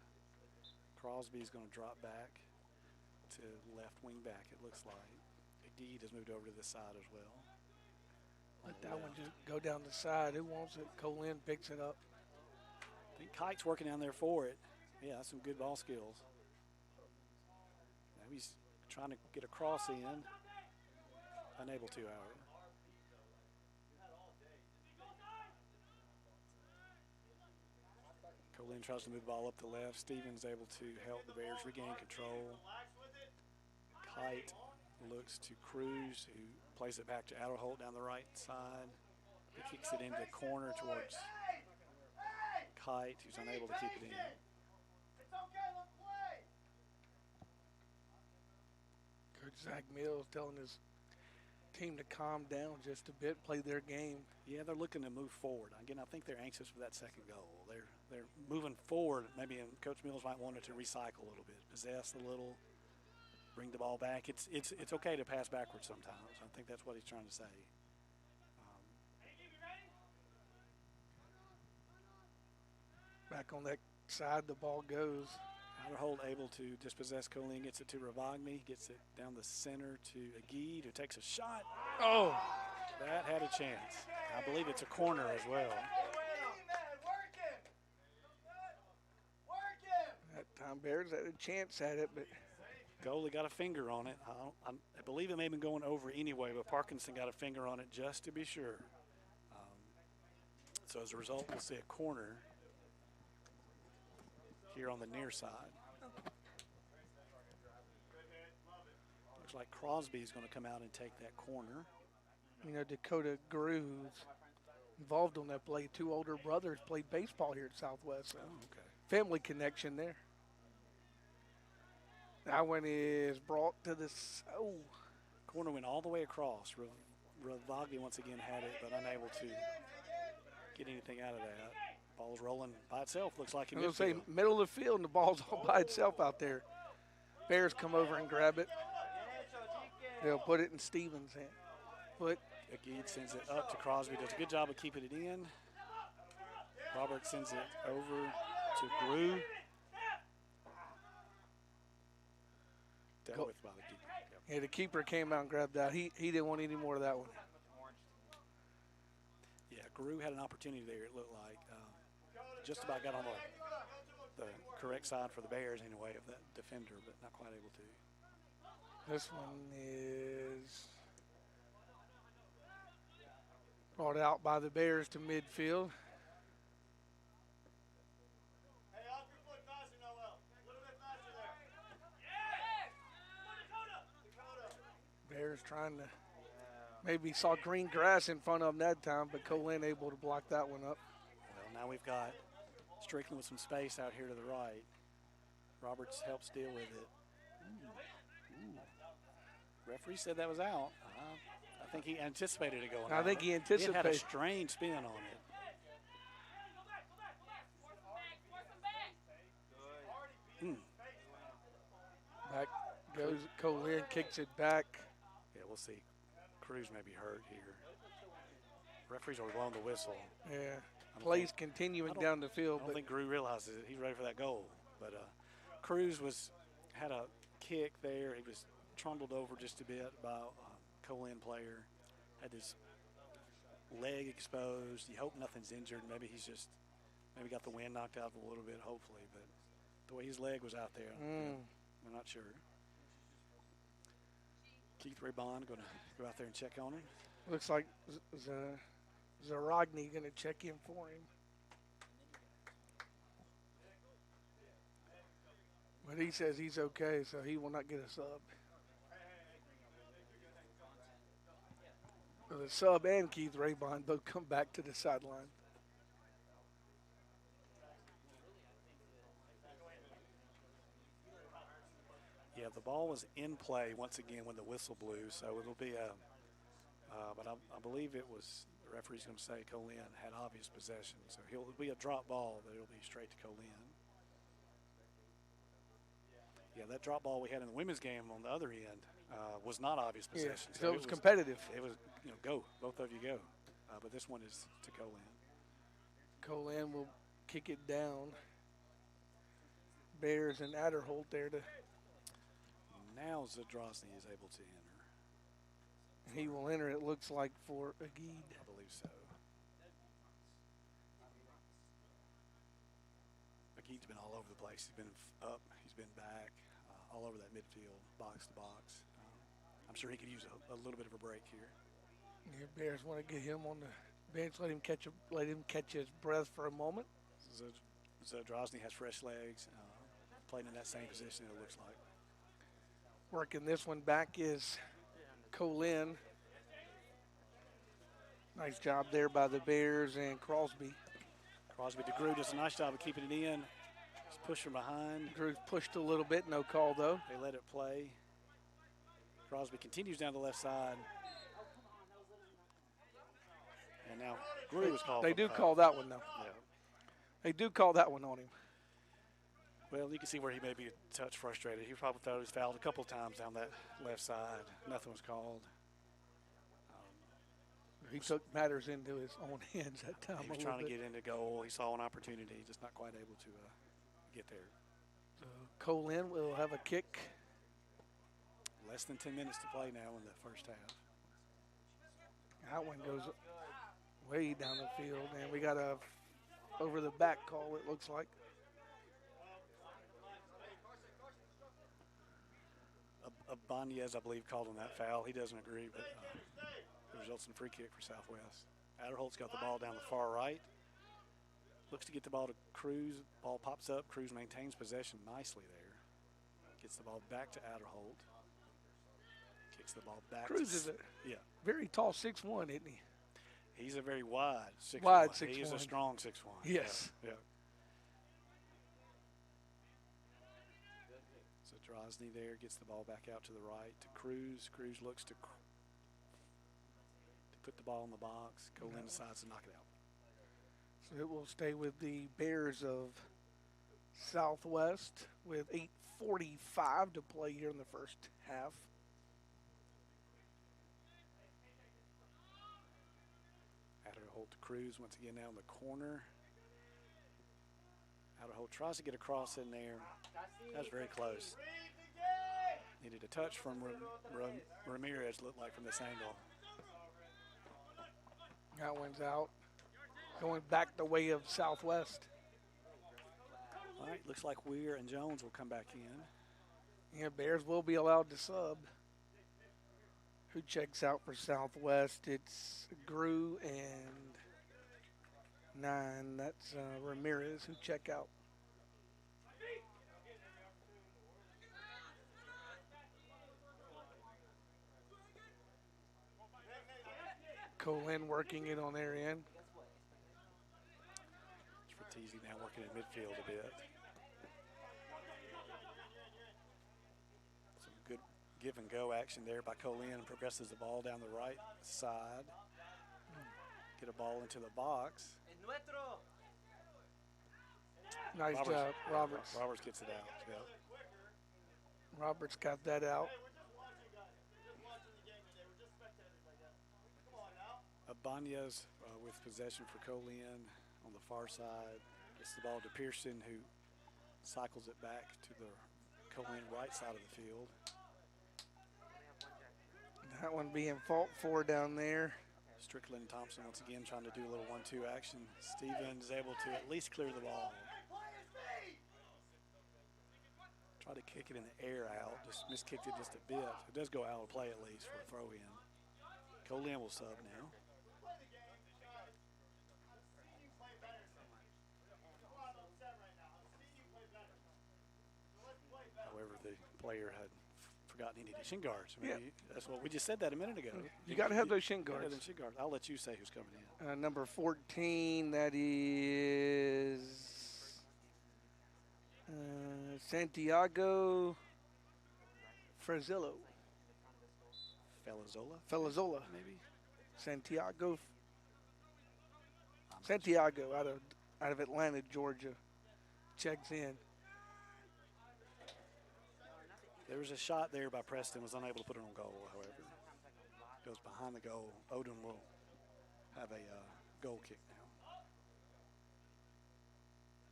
Crosby's going to drop back to left wing back, it looks like. Agid has moved over to this side as well. Let that one just go down the side. Who wants it? Co-Lin picks it up. think Kite's working down there for it. Yeah, that's some good ball skills. Now he's trying to get a cross in. Unable to, however. Co-Lin tries to move the ball up the left. Stevens able to help the Bears regain control. Kite looks to Cruz, who plays it back to Adderholt down the right side. He kicks it into the corner towards Kite, who's unable to keep it in. Coach Zach Mills telling his team to calm down just a bit, play their game. Yeah, they're looking to move forward. Again, I think they're anxious for that second goal. They're moving forward. Maybe Coach Mills might want it to recycle a little bit, possess a little, bring the ball back. It's okay to pass backwards sometimes. I think that's what he's trying to say. Back on that side, the ball goes. Adderholt able to dispossess Co-Lin, gets it to Ravagni, gets it down the center to Agid, who takes a shot. Oh, that had a chance. I believe it's a corner as well. That time Bears had a chance at it, but goalie got a finger on it. I believe it may have been going over anyway, but Parkinson got a finger on it just to be sure. So as a result, we'll see a corner here on the near side. Looks like Crosby's going to come out and take that corner. You know, Dakota Grew, who's involved on that play. Two older brothers played baseball here at Southwest. So okay. Family connection there. That one is brought to this. Oh, corner went all the way across. Ravagni once again had it, but unable to get anything out of that. Ball's rolling by itself, looks like. I was going to say middle of the field, and the ball's all by itself out there. Bears come over and grab it. They'll put it in Stevens' hand. Agid sends it up to Crosby, does a good job of keeping it in. Robert sends it over to Grew. Dealt with by the keeper. Yep. Yeah, the keeper came out and grabbed that. He didn't want any more of that one. Yeah, Grew had an opportunity there, it looked like. Just about got on the correct side for the Bears anyway of that defender, but not quite able to. This one is brought out by the Bears to midfield. Hey, off your foot faster, Noel. A little bit faster there. Bears trying to, maybe saw green grass in front of them that time, but Co-Lin able to block that one up. Well, now we've got Strickland with some space out here to the right. Roberts helps deal with it. Ooh. Referee said that was out. I think he anticipated it going out. I think he anticipated. It had a strange spin on it. Back goes Co-Lin, kicks it back. Yeah, we'll see. Cruz may be hurt here. Referee's already blown the whistle. Yeah, plays continuing down the field. I don't think Grew realizes it. He's ready for that goal. But Cruz had a kick there. He was trundled over just a bit by a Co-Lin player. Had his leg exposed. You hope nothing's injured. Maybe he's just got the wind knocked out of him a little bit, hopefully. But the way his leg was out there, I'm not sure. Keith Raybon going to go out there and check on him. Looks like Zarogny going to check in for him. But he says he's okay, so he will not get a sub. So the sub and Keith Raybon both come back to the sideline. Yeah, the ball was in play once again when the whistle blew, so it'll be a but I believe it was, the referee's going to say Co-Lin had obvious possession, so it'll be a drop ball, but it'll be straight to Co-Lin. Yeah, that drop ball we had in the women's game on the other end was not obvious possession. Yeah, so it was competitive. It was, go, both of you go. But this one is to Co-Lin. Co-Lin will kick it down. Bears and Adderholt there to. Now Zadrosny is able to enter. He will enter, it looks like, for Agid. I believe so. He's been all over the place. He's been up, he's been back, all over that midfield, box to box. I'm sure he could use a little bit of a break here. Yeah, Bears want to get him on the bench, let him catch his breath for a moment. Drozny has fresh legs, playing in that same position, it looks like. Working this one back is Co-Lin. Nice job there by the Bears and Crosby. Crosby to Drew does a nice job of keeping it in. Just push from behind. Drew's pushed a little bit, no call though. They let it play. Crosby continues down the left side. And now Drew was called. They do call that one though. Yeah. They do call that one on him. Well, you can see where he may be a touch frustrated. He probably thought he was fouled a couple of times down that left side. Nothing was called. He took matters into his own hands that time. He was trying to get into goal. He saw an opportunity, just not quite able to get there. So Co-Lin will have a kick. Less than 10 minutes to play now in the first half. That one goes way down the field, and we got a over the back call, it looks like. Banez, I believe, called on that foul. He doesn't agree, but it results in a free kick for Southwest. Adderholt's got the ball down the far right. Looks to get the ball to Cruz. Ball pops up. Cruz maintains possession nicely there. Gets the ball back to Adderholt. Kicks the ball back. Cruz is a very tall 6'1", isn't he? He's a very wide 6'1". Wide 6'1". He's a strong 6'1". Yes. Yeah. So Drozny there gets the ball back out to the right to Cruz. Cruz looks to put the ball in the box. Co-Lin decides to knock it out. So it will stay with the Bears of Southwest with 8:45 to play here in the first half. Adderholt to Cruz once again now in the corner. Adderholt tries to get a cross in there. That was very close. Needed a touch from Ramirez, looked like, from this angle. That one's out. Going back the way of Southwest. All right, looks like Weir and Jones will come back in. Yeah, Bears will be allowed to sub. Who checks out for Southwest? It's Grew and 9. That's Ramirez who check out. Co-Lin working it on their end. Teasy now working in midfield a bit. Some good give and go action there by Co-Lin. Progresses the ball down the right side. Get a ball into the box. Nice job, Roberts. Roberts gets it out. Yep. Roberts got that out. Banez with possession for Co-Lin on the far side. Gets the ball to Pearson, who cycles it back to the Co-Lin right side of the field. That one being fought for down there. Strickland and Thompson once again trying to do a little 1-2 action. Stevens is able to at least clear the ball. Try to kick it in the air out, just miskicked it just a bit. It does go out of play at least for a throw in. Co-Lin will sub now. However, the player had forgotten he needed shin guards. I mean, that's what we just said that a minute ago. You got to have those shin guards. Shin guards. I'll let you say who's coming in. Number 14, that is Santiago Frazillo. Felizzola, maybe. Santiago out of Atlanta, Georgia, checks in. There was a shot there by Preston, was unable to put it on goal, however. Goes behind the goal. Odom will have a goal kick now.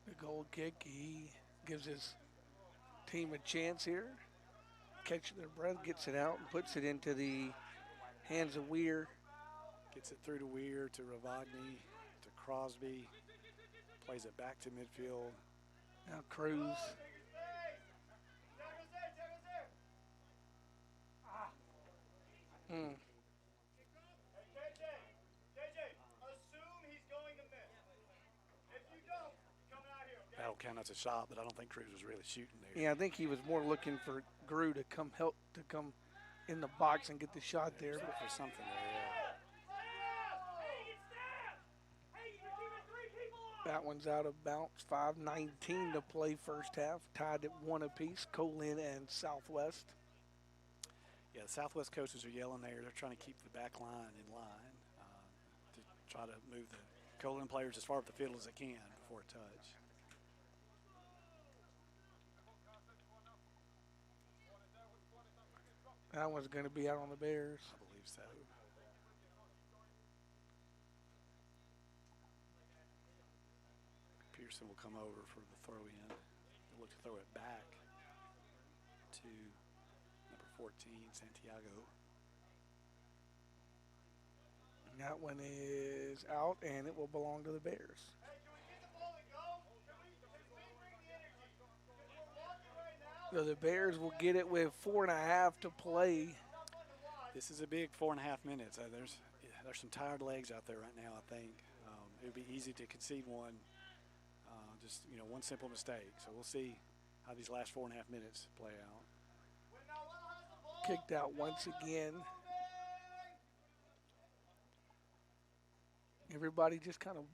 The goal kick, he gives his team a chance here. Catches their breath, gets it out, and puts it into the hands of Weir. Gets it through to Weir, to Ravagni, to Crosby. Plays it back to midfield. Now Cruz. Hmm. That'll count as a shot, but I don't think Cruz was really shooting there. Yeah, I think he was more looking for Grew to come in the box and get the shot there. For something there, yeah. That one's out of bounds. 5:19 to play first half. Tied at 1 apiece. Co-Lin and Southwest. Yeah, the Southwest coaches are yelling there. They're trying to keep the back line in line to try to move the Co-Lin players as far up the field as they can before a touch. That one's going to be out on the Bears. I believe so. Pearson will come over for the throw in. They'll look to throw it back to number 14, Santiago. And that one is out, and it will belong to the Bears. So the Bears will get it with 4.5 to play. This is a big 4.5 minutes. There's some tired legs out there right now, I think. It would be easy to concede one, just one simple mistake. So we'll see how these last 4.5 minutes play out. Kicked out once again. Everybody just kind of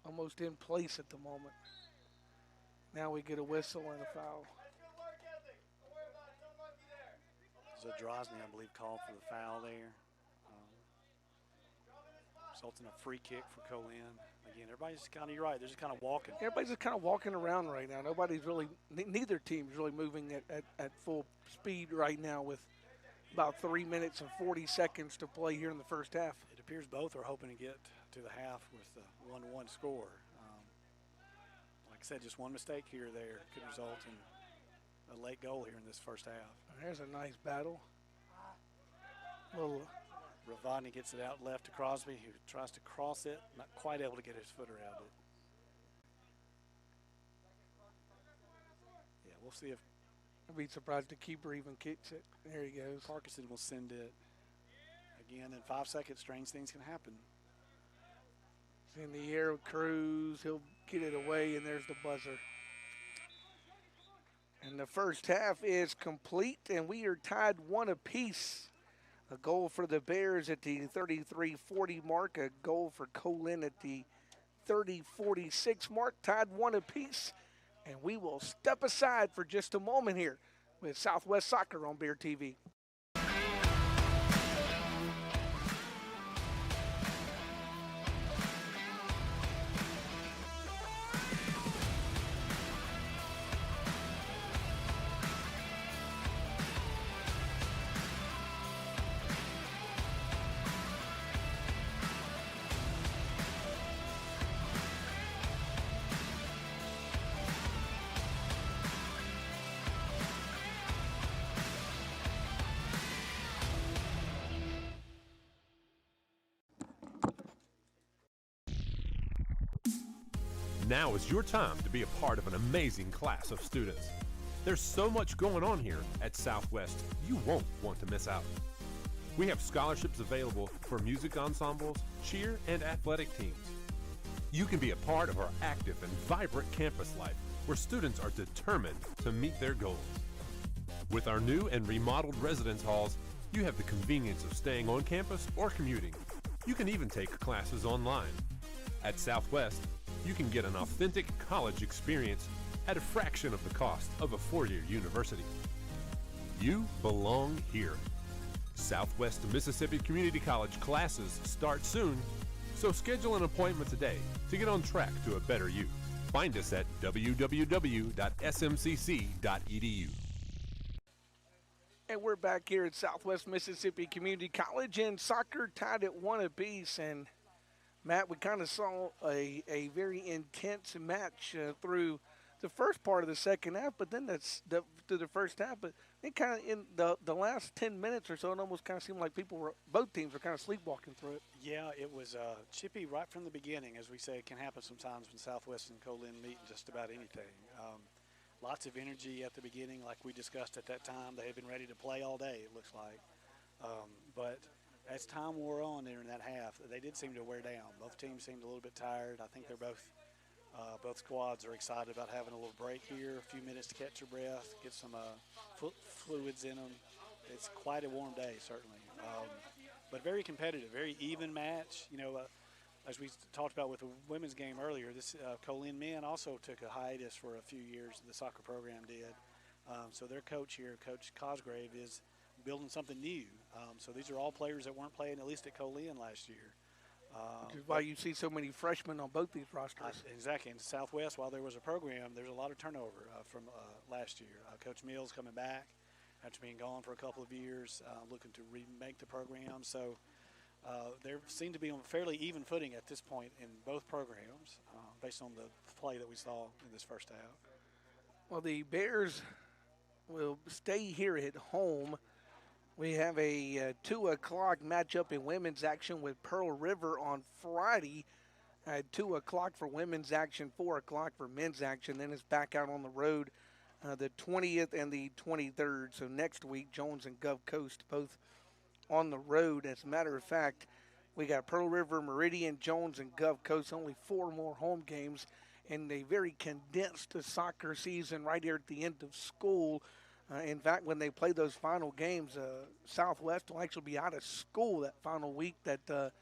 almost in place at the moment. Now we get a whistle and a foul. Zadrozny, I believe, called for the foul there. Results in a free kick for Co-Lin. Again, everybody's kind of, you're right, they're just kind of walking. Everybody's just kind of walking around right now. Nobody's really, neither team's really moving at full speed right now with about 3 minutes and 40 seconds to play here in the first half. It appears both are hoping to get to the half with the 1-1 score. Like I said, just one mistake here or there could result in a late goal here in this first half. There's a nice battle. Little Ravani gets it out left to Crosby, who tries to cross it, not quite able to get his foot around it. Yeah, we'll see if I'd be surprised if the keeper even kicks it. There he goes. Parkinson will send it. Again, in 5 seconds, strange things can happen. It's in the air with Cruz. He'll get it away, and there's the buzzer. And the first half is complete, and we are tied 1 apiece. A goal for the Bears at the 33-40 mark, a goal for Co-Lin at the 30-46 mark, tied 1 apiece. And we will step aside for just a moment here with Southwest Soccer on Bear TV. Now is your time to be a part of an amazing class of students. There's so much going on here at Southwest, you won't want to miss out. We have scholarships available for music ensembles, cheer, and athletic teams. You can be a part of our active and vibrant campus life where students are determined to meet their goals. With our new and remodeled residence halls, you have the convenience of staying on campus or commuting. You can even take classes online. At Southwest, you can get an authentic college experience at a fraction of the cost of a four-year university. You belong here. Southwest Mississippi Community College classes start soon, so schedule an appointment today to get on track to a better you. Find us at www.smcc.edu. And we're back here at Southwest Mississippi Community College, and soccer tied at 1 apiece. And Matt, we kind of saw a very intense match through the first part of the second half, but then that's to the first half. But it kind of in the last 10 minutes or so, it almost kind of seemed like both teams were kind of sleepwalking through it. Yeah, it was chippy right from the beginning. As we say, it can happen sometimes when Southwest and Co-Lin meet in just about anything. Lots of energy at the beginning, like we discussed at that time. They had been ready to play all day, it looks like. But as time wore on there in that half, they did seem to wear down. Both teams seemed a little bit tired. I think they're both squads are excited about having a little break here, a few minutes to catch your breath, get some fluids in them. It's quite a warm day, certainly. But very competitive, very even match. As we talked about with the women's game earlier, this Co-Lin men also took a hiatus for a few years. The soccer program did. So their coach here, Coach Cosgrave, is building something new. So these are all players that weren't playing at least at Co-Lin last year. Which is why you see so many freshmen on both these rosters. Exactly. In Southwest, while there was a program, there's a lot of turnover from last year. Coach Mills coming back after being gone for a couple of years, looking to remake the program. So they seem to be on fairly even footing at this point in both programs based on the play that we saw in this first half. Well, the Bears will stay here at home. We have a 2 o'clock matchup in women's action with Pearl River on Friday at 2 o'clock for women's action, 4 o'clock for men's action. Then it's back out on the road the 20th and the 23rd. So next week, Jones and Gulf Coast both on the road. As a matter of fact, we got Pearl River, Meridian, Jones, and Gulf Coast, only 4 more home games in a very condensed soccer season right here at the end of school. In fact, when they play those final games, Southwest will actually be out of school that final week that the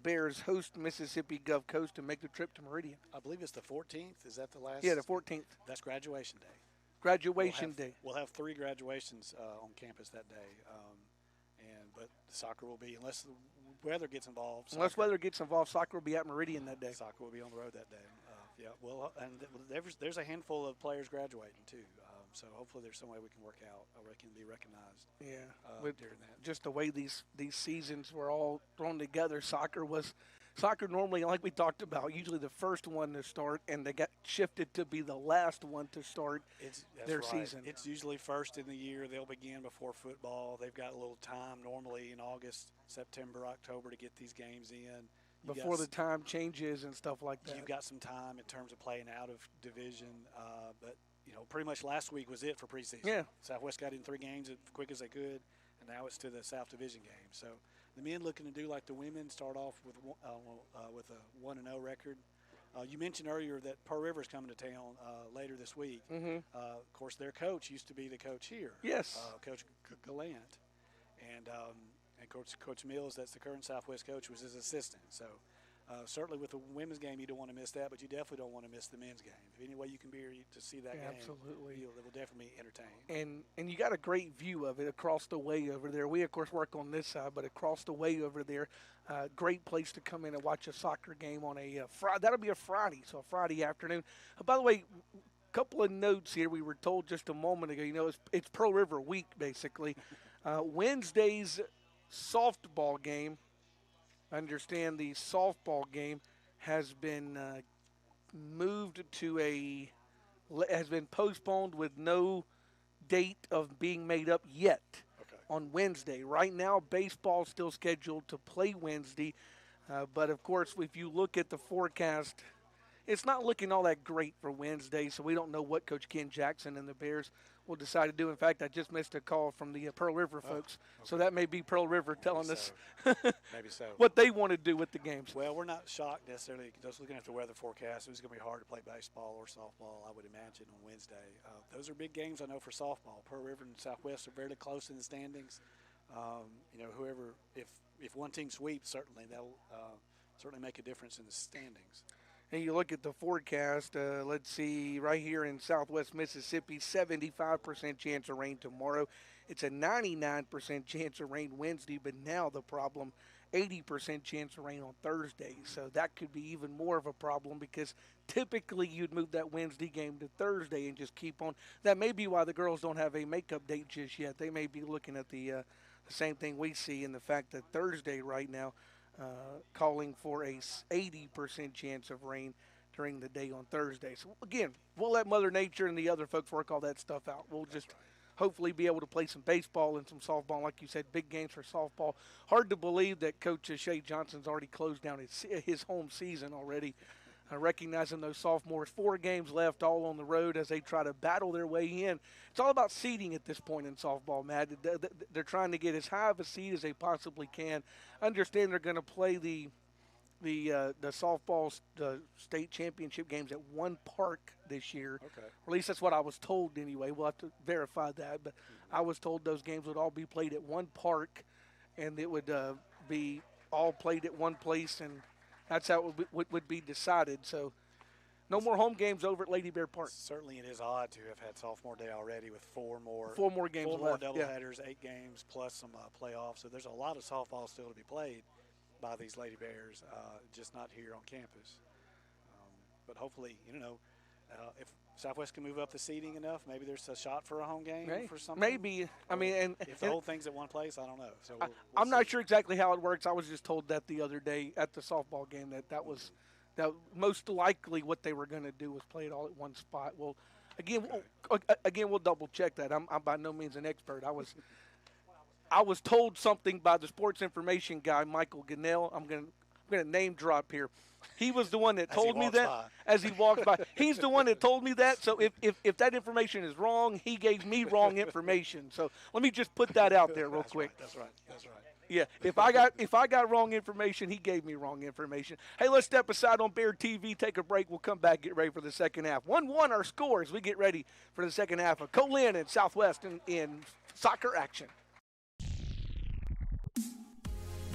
Bears host Mississippi Gulf Coast and make the trip to Meridian. I believe it's the 14th. Is that the last? Yeah, the 14th. That's graduation day. Graduation day. We'll have 3 graduations on campus that day. But soccer will be, unless the weather gets involved. Unless weather gets involved, soccer will be at Meridian that day. Soccer will be on the road that day. Yeah, well, and there's a handful of players graduating too. So hopefully there's some way we can work out or it can be recognized. Yeah, during that. Just the way these seasons were all thrown together, soccer normally, like we talked about, usually the first one to start, and they got shifted to be the last one to start their season. It's usually first in the year. They'll begin before football. They've got a little time normally in August, September, October to get these games in. Before the time changes and stuff like that. You've got some time in terms of playing out of division, but pretty much last week was it for preseason. Yeah. Southwest got in 3 games as quick as they could, and now it's to the South Division game. So the men looking to do like the women, start off with a 1-0 record. You mentioned earlier that Pearl River is coming to town later this week. Mm-hmm. Of course, their coach used to be the coach here. Yes. Coach Gallant. And Coach Mills, that's the current Southwest coach, was his assistant. So certainly with the women's game, you don't want to miss that, but you definitely don't want to miss the men's game. If any way you can be here to see that game, absolutely, it will definitely be entertaining. And you got a great view of it across the way over there. We, of course, work on this side, but across the way over there, great place to come in and watch a soccer game on a Friday. That'll be a Friday, so a Friday afternoon. By the way, a couple of notes here. We were told just a moment ago, it's Pearl River week, basically. Wednesday's softball game, understand the softball game has been has been postponed with no date of being made up yet. On Wednesday. Right now, baseball's still scheduled to play Wednesday, but of course, if you look at the forecast, it's not looking all that great for Wednesday, so we don't know what Coach Ken Jackson and the Bears will decide to do. In fact, I just missed a call from the Pearl River folks, so that may be Pearl River telling us maybe so. what they want to do with the games. Well, we're not shocked necessarily. Just looking at the weather forecast, it was going to be hard to play baseball or softball, I would imagine, on Wednesday. Those are big games, I know, for softball. Pearl River and Southwest are very close in the standings. Whoever, if one team sweeps, certainly that'll certainly make a difference in the standings. And you look at the forecast, let's see, right here in southwest Mississippi, 75% chance of rain tomorrow. It's a 99% chance of rain Wednesday, but now the problem, 80% chance of rain on Thursday. So that could be even more of a problem because typically you'd move that Wednesday game to Thursday and just keep on. That may be why the girls don't have a makeup date just yet. They may be looking at the same thing we see in the fact that Thursday right now, calling for a 80% chance of rain during the day on Thursday. So, again, we'll let Mother Nature and the other folks work all that stuff out. We'll just hopefully be able to play some baseball and some softball. Like you said, big games for softball. Hard to believe that Coach Shea Johnson's already closed down his home season already. Recognizing those sophomores, 4 games left, all on the road as they try to battle their way in. It's all about seeding at this point in softball, Matt. They're trying to get as high of a seed as they possibly can. Understand they're going to play the softball state championship games at one park this year. Okay. Or at least that's what I was told anyway. We'll have to verify that. But I was told those games would all be played at one park, and it would be all played at one place, and that's how it would be decided. So no more home games over at Lady Bear Park. Certainly it is odd to have had sophomore day already with 4 more games four left. more doubleheaders, 8 games, plus some playoffs. So there's a lot of softball still to be played by these Lady Bears, just not here on campus. But hopefully, if Southwest can move up the seeding enough, maybe there's a shot for a home game for something. Maybe. I mean, and if the whole thing's at one place, I don't know. So I'm not sure exactly how it works. I was just told that the other day at the softball game that most likely what they were going to do was play it all at one spot. Well, again, we'll double check that. I'm by no means an expert. I was told something by the sports information guy, Michael Gunnell. I'm going to name drop here. He was the one that told me that as he walked by. He's the one that told me that. So if that information is wrong, he gave me wrong information. So let me just put that out there real quick. That's right. Yeah, if I got wrong information, he gave me wrong information. Hey, let's step aside on Bear TV, take a break. We'll come back, get ready for the second half. 1-1 our score as we get ready for the second half of Co-Lin and Southwest in soccer action.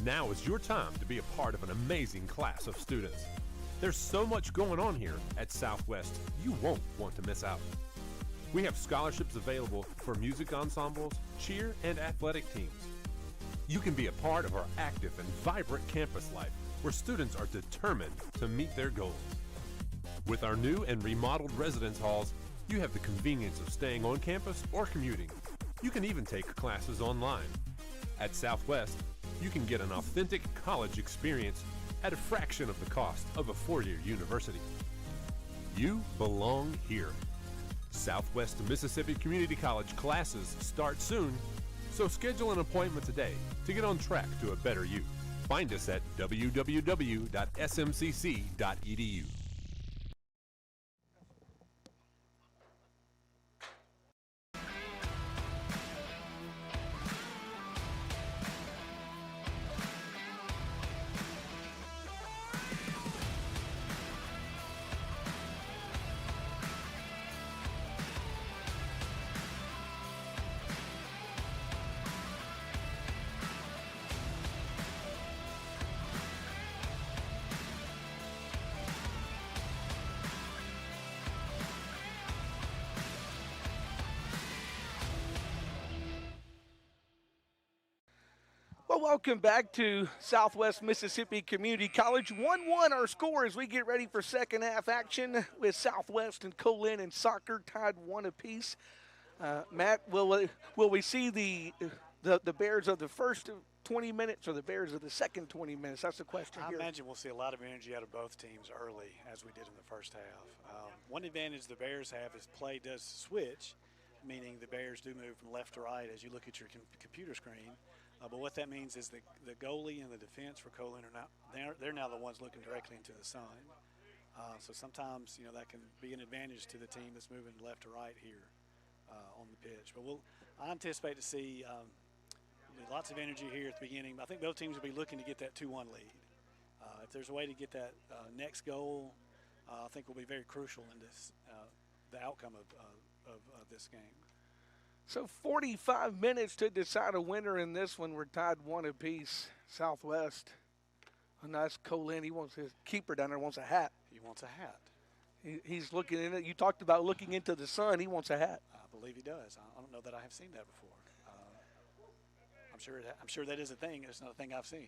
Now is your time to be a part of an amazing class of students. There's so much going on here at Southwest, you won't want to miss out. We have scholarships available for music ensembles, cheer, and athletic teams. You can be a part of our active and vibrant campus life where students are determined to meet their goals. With our new and remodeled residence halls, you have the convenience of staying on campus or commuting. You can even take classes online. At Southwest, you can get an authentic college experience at a fraction of the cost of a 4-year university. You belong here. Southwest Mississippi Community College classes start soon, so schedule an appointment today to get on track to a better you. Find us at www.smcc.edu. Well, welcome back to Southwest Mississippi Community College. 1-1 our score as we get ready for second half action with Southwest and Co-Lin and soccer tied 1 apiece. Matt, will we see the Bears of the first 20 minutes or the Bears of the second 20 minutes? That's the question here. I imagine we'll see a lot of energy out of both teams early, as we did in the first half. One advantage the Bears have is play does switch, meaning the Bears do move from left to right as you look at your computer screen. But what that means is the goalie and the defense for Co-Lin they're now the ones looking directly into the sun. So sometimes that can be an advantage to the team that's moving left to right here on the pitch. But I anticipate to see lots of energy here at the beginning. I think both teams will be looking to get that 2-1 lead. If there's a way to get that next goal, I think will be very crucial in this the outcome of this game. So 45 minutes to decide a winner in this one. We're tied 1 apiece. Southwest. A nice Co-Lin. He wants his keeper down there wants a hat. He wants a hat. He's looking in it. You talked about looking into the sun. He wants a hat. I believe he does. I don't know that I have seen that before. I'm sure that is a thing. It's not a thing I've seen.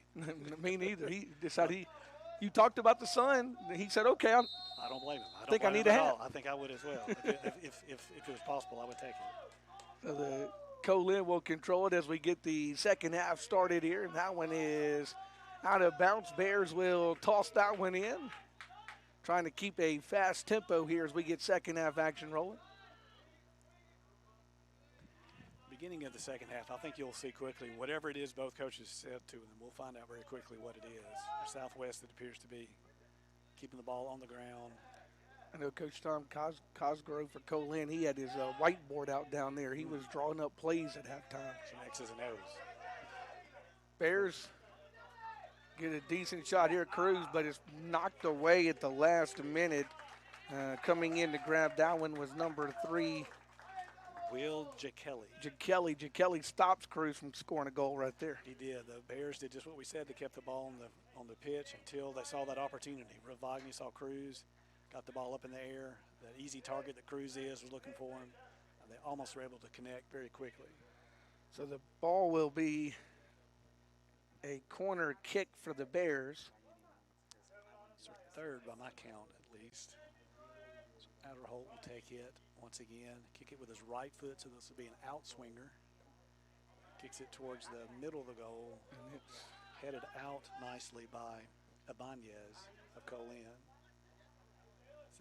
Me neither. He decided you talked about the sun. He said, "Okay, I don't blame him. I think I need a hat. I think I would as well. if it was possible, I would take it." So the Co-Lin will control it as we get the second half started here. And that one is out of bounds. Bears will toss that one in. trying to keep a fast tempo here as we get second half action rolling. Beginning of the second half, I think you'll see quickly whatever it is both coaches said to them. We'll find out very quickly what it is. For Southwest, it appears to be keeping the ball on the ground. I know Coach Tom Cosgrove for Co-Lin, he had his whiteboard out down there. He was drawing up plays at halftime. Some X's and O's. Bears get a decent shot here, Cruz, but it's knocked away at the last minute. Coming in to grab that one was number 3, Will Jakelli. Jakelli stops Cruz from scoring a goal right there. He did. The Bears did just what we said. They kept the ball on the pitch until they saw that opportunity. Ravagni saw Cruz, got the ball up in the air. That easy target that Cruz was looking for him. And they almost were able to connect very quickly. So the ball will be a corner kick for the Bears. It's their third by my count, at least. So Adderholt will take it once again. Kick it with his right foot, so this will be an outswinger. Kicks it towards the middle of the goal. And it's headed out nicely by Ibanez of Co-Lin.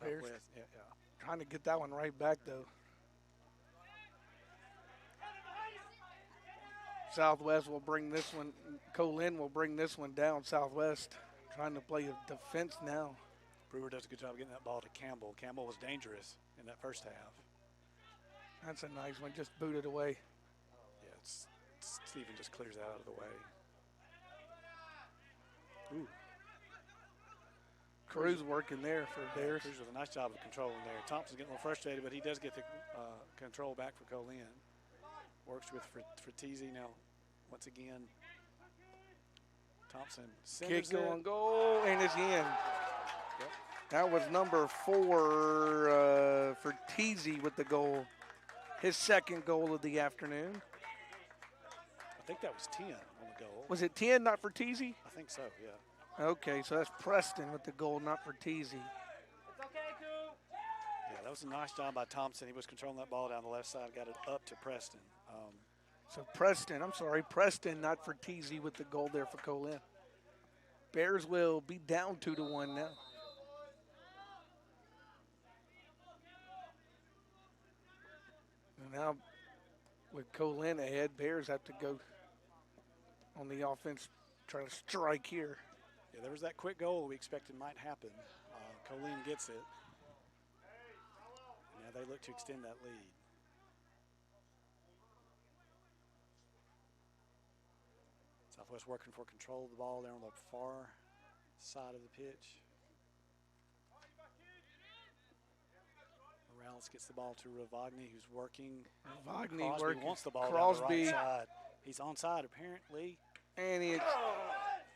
Bears yeah. trying to get that one right back, though. Southwest will bring this one, Co-Lin will bring this one down. Southwest trying to play a defense now. Brewer does a good job getting that ball to Campbell. Campbell was dangerous in that first half. That's a nice one, just booted away. Yeah, Stephen just clears that out of the way. Ooh. Cruz working there for Bears. Cruz does a nice job of controlling there. Thompson's getting a little frustrated, but he does get the control back for Co-Lin. Works with Fratesi now. Once again, Thompson kick on goal, and it's in. Yep. That was number 4 for Teasy with the goal. His second goal of the afternoon. I think that was 10 on the goal. Was it 10, not for Teasy? I think so, yeah. Okay, so that's Preston with the goal, not for Teasy. It's okay, Coop. Yeah, that was a nice job by Thompson. He was controlling that ball down the left side, got it up to Preston. So Preston, not for Teasy with the goal there for Co-Lin. Bears will be down 2-1 now. And now with Co-Lin ahead, Bears have to go on the offense, try to strike here. Yeah, there was that quick goal we expected might happen. Co-Lin gets it. Now they look to extend that lead. Southwest working for control of the ball there on the far side of the pitch. Morales gets the ball to Ravagni, who's working. Ravagni Crosby wants the ball Crosby. down the right side. He's onside apparently. And it's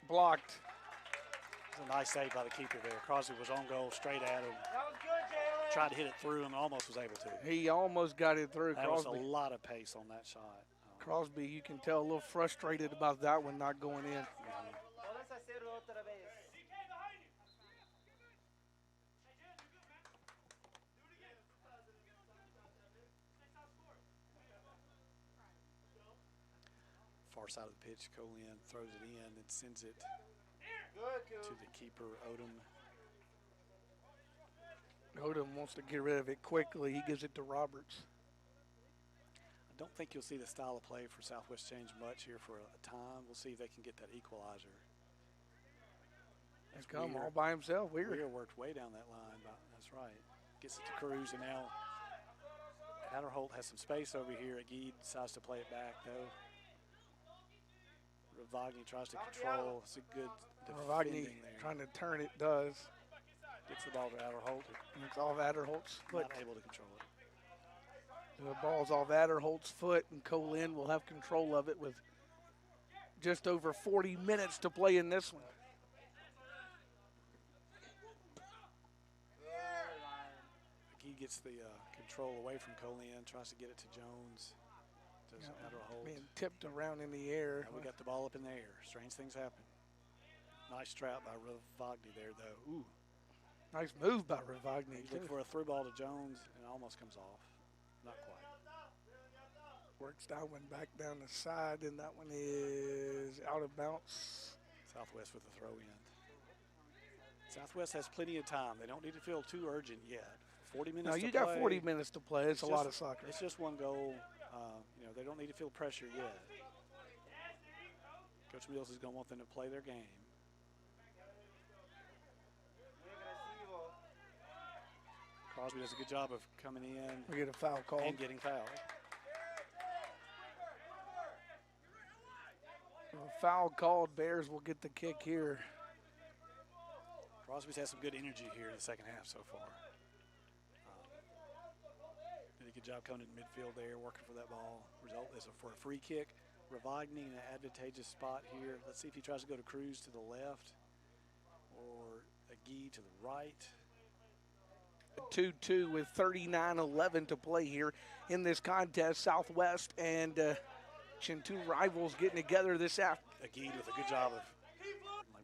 blocked. It's a nice save by the keeper there. Crosby was on goal, straight at him. That was good, Jalen. Tried to hit it through him and almost was able to. He almost got it through. That Crosby. was a lot of pace on that shot. Crosby, you can tell a little frustrated about that one not going in. Vamos a hacerlo otra vez. Far side of the pitch, Co-Lin throws it in and sends it Good, to Coop. the keeper, Odom. Odom wants to get rid of it quickly. He gives it to Roberts. I don't think you'll see the style of play for Southwest change much here for a time. We'll see if they can get that equalizer. He's come all by himself. Weird. Weir worked way down that line. That's right. Gets it to Cruz, and now Adderholt has some space over here. Agee decides to play it back, though. Ravagni tries to control. It's a good defending Ravagni there. trying to turn it, does. Gets the ball to Adderholt. And it's off Adderholt's foot. Not able to control it. The ball's off Adderholt's foot, and Co-Lin will have control of it with just over 40 minutes to play in this one. Agee gets the control away from Co-Lin, tries to get it to Jones. Does Adderholt. Being tipped around in the air. Now we got the ball up in the air. Strange things happen. Nice trap by Ravagni there, though. Ooh. Nice move by Ravagni. He's looking for a through ball to Jones, and it almost comes off. Not quite. Works that one back down the side, and that one is out of bounds. Southwest with the throw in. Southwest has plenty of time. They don't need to feel too urgent yet. 40 minutes No, to you play. got 40 minutes to play. It's a lot of soccer. It's just one goal. They don't need to feel pressure yet. Coach Mills is going to want them to play their game. Crosby does a good job of coming in. We get a foul call. And getting fouled. A foul called. Bears will get the kick here. Crosby's had some good energy here in the second half so far. Did a good job coming in midfield there, working for that ball. Result is for a free kick. Ravagni in an advantageous spot here. Let's see if he tries to go to Cruz to the left or Agee to the right. 2-2 with 39-11 to play here in this contest. Southwest and two rivals getting together this afternoon. Agee with a good job of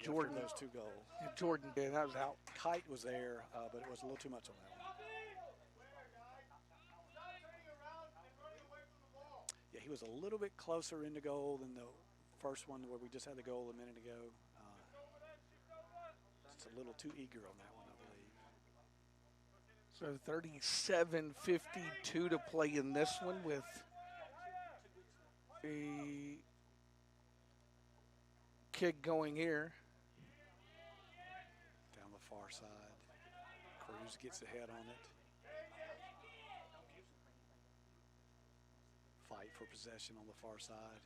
Jordan. Those two goals. Jordan, yeah, that was out. Kite was there, but it was a little too much on that one. Yeah, he was a little bit closer into goal than the first one where we just had the goal a minute ago. Just a little too eager on that one, I believe. So 37-52 to play in this one with a kick going here. Down the far side. Cruz gets ahead on it. Fight for possession on the far side.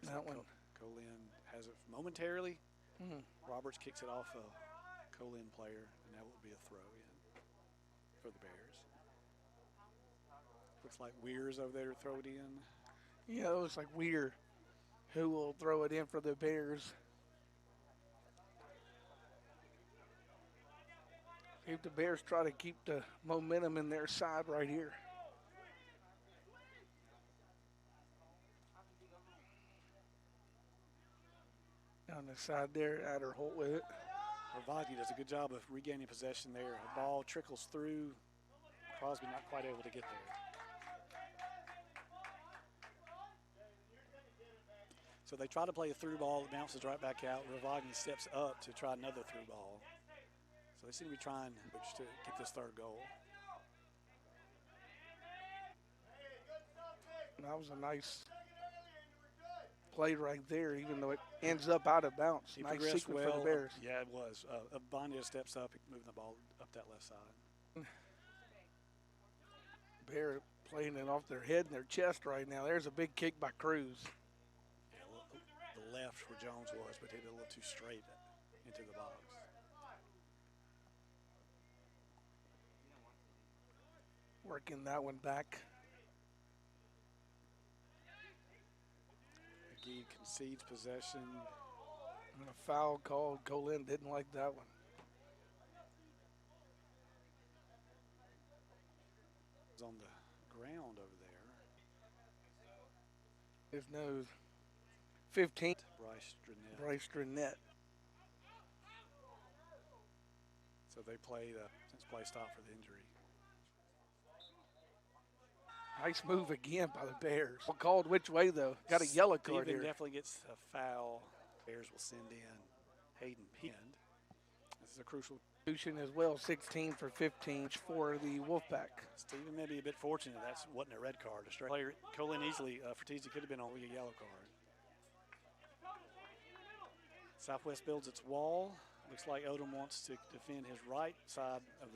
That one. Co-Lin has it momentarily. Roberts kicks it off a Co-Lin player, and that will be a throw in for the Bears. Looks like Weir's over there to throw it in. Yeah, it looks like Weir who will throw it in for the Bears. If the Bears try to keep the momentum in their side right here. Down the side there, Adderholt with it. Ravagni does a good job of regaining possession there. The ball trickles through. Crosby not quite able to get there. So they try to play a through ball that bounces right back out. Ravagni steps up to try another through ball. So they seem to be trying to get this third goal. That was a nice play right there, even though it ends up out of bounds. He nice progressed sequence well. for the Bears. Yeah, it was. Bondia steps up, moving the ball up that left side. Bear playing it off their head and their chest right now. There's a big kick by Cruz. Yeah, the left where Jones was, but hit it a little too straight into the box. Working that one back. McGee concedes possession. And a foul called. Co-Lin didn't like that one. It's on the ground over there. There's no 15. Bryce Drenette. Drenette. So they play since play stop for the injury. Nice move again by the Bears. Called which way, though? Got a yellow card Steven here. definitely gets a foul. Bears will send in Hayden Pind. This is a crucial. As well, 16 for 15 for the Wolfpack. Steven may be a bit fortunate. That wasn't a red card. A straight player, Co-Lin easily, Fertizzi could have been only a yellow card. Southwest builds its wall. Looks like Odom wants to defend his right side of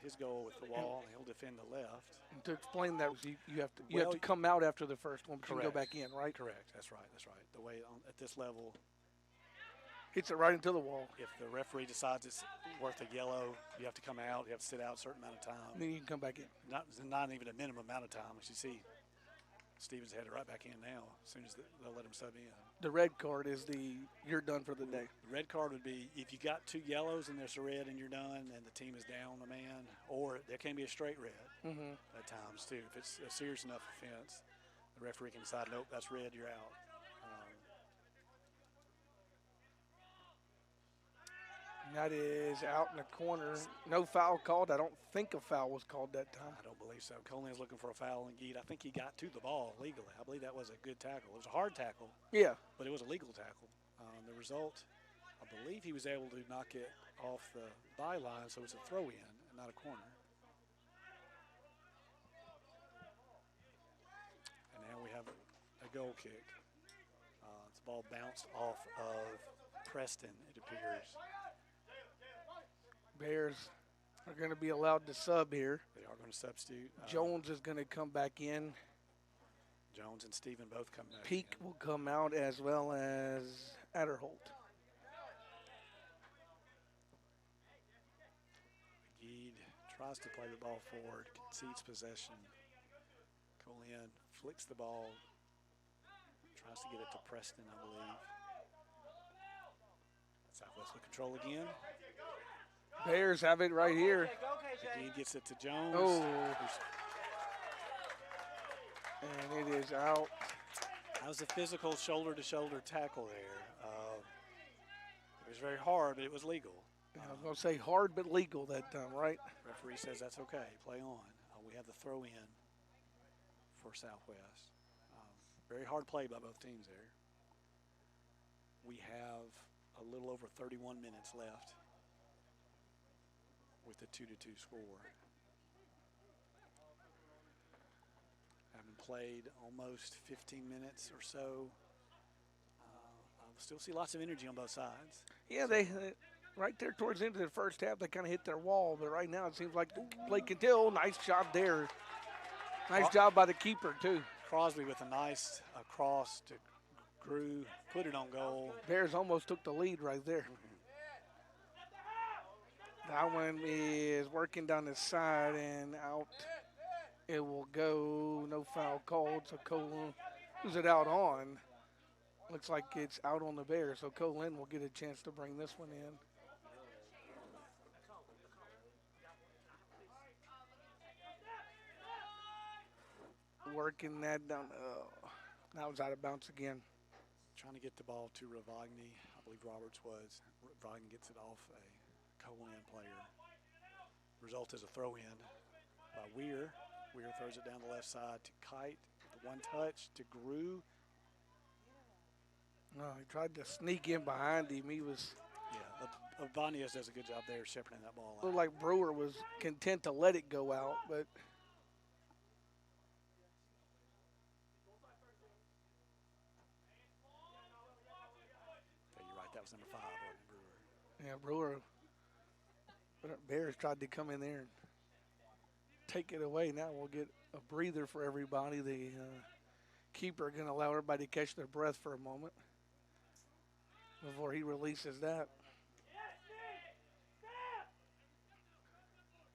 his goal with the wall. He'll defend the left. And to explain that, you have to come out after the first one, but you can go back in, right? Correct. That's right. The way at this level, hits it right into the wall. if the referee decides it's worth a yellow, you have to come out. You have to sit out a certain amount of time. And then you can come back in. Not even a minimum amount of time. As you see, Stevens headed right back in now as soon as they'll let him sub in. The red card is you're done for the day. The red card would be if you got two yellows and there's a red and you're done and the team is down a man, or there can be a straight red at times too. If it's a serious enough offense, the referee can decide, nope, that's red, you're out. And that is out in the corner. No foul called. I don't think a foul was called that time. I don't believe so. Co-Lin's looking for a foul on Geet. I think he got to the ball legally. I believe that was a good tackle. It was a hard tackle. Yeah. But it was a legal tackle. The result I believe he was able to knock it off the byline, so it's a throw in and not a corner. And now we have a goal kick. The ball bounced off of Preston, it appears. Bears are going to be allowed to sub here. They are going to substitute. Jones is going to come back in. Jones and Stephen both come back. Peak will come out as well as Adderholt. Geed tries to play the ball forward, concedes possession. Co-Lin flicks the ball, tries to get it to Preston, I believe. Southwest with control again. Bears have it right here. Geed gets it to Jones. Oh. And it is out. That was a physical shoulder-to-shoulder tackle there. It was very hard, but it was legal. I was going to say hard but legal that time, right? Referee says that's okay. Play on. We have the throw in for Southwest. Very hard play by both teams there. We have a little over 31 minutes left with the 2-2 score. Having played almost 15 minutes or so, I still see lots of energy on both sides. Yeah, they right there towards the end of the first half, they kind of hit their wall, but right now it seems like the play can tell. Nice shot there. Nice job by the keeper, too. Crosby with a nice cross to Grew, put it on goal. Bears almost took the lead right there. That one is working down the side and out. It will go. No foul called, so Co-Lin, who's it out on? Looks like it's out on the Bears, so Co-Lin will get a chance to bring this one in. Working that down. That was out of bounds again. Trying to get the ball to Ravagni. I believe Roberts was. Ravagni gets it off a Co-Lin player. Result is a throw in by Weir. Weir throws it down the left side to Kite. The one touch to Grew. No, he tried to sneak in behind him. He was. Yeah, Vanias does a good job there shepherding that ball out. Looked like Brewer was content to let it go out, but. That was number 5, wasn't Brewer. Yeah, Brewer. Bears tried to come in there and take it away. Now we'll get a breather for everybody. The keeper going to allow everybody to catch their breath for a moment before he releases that.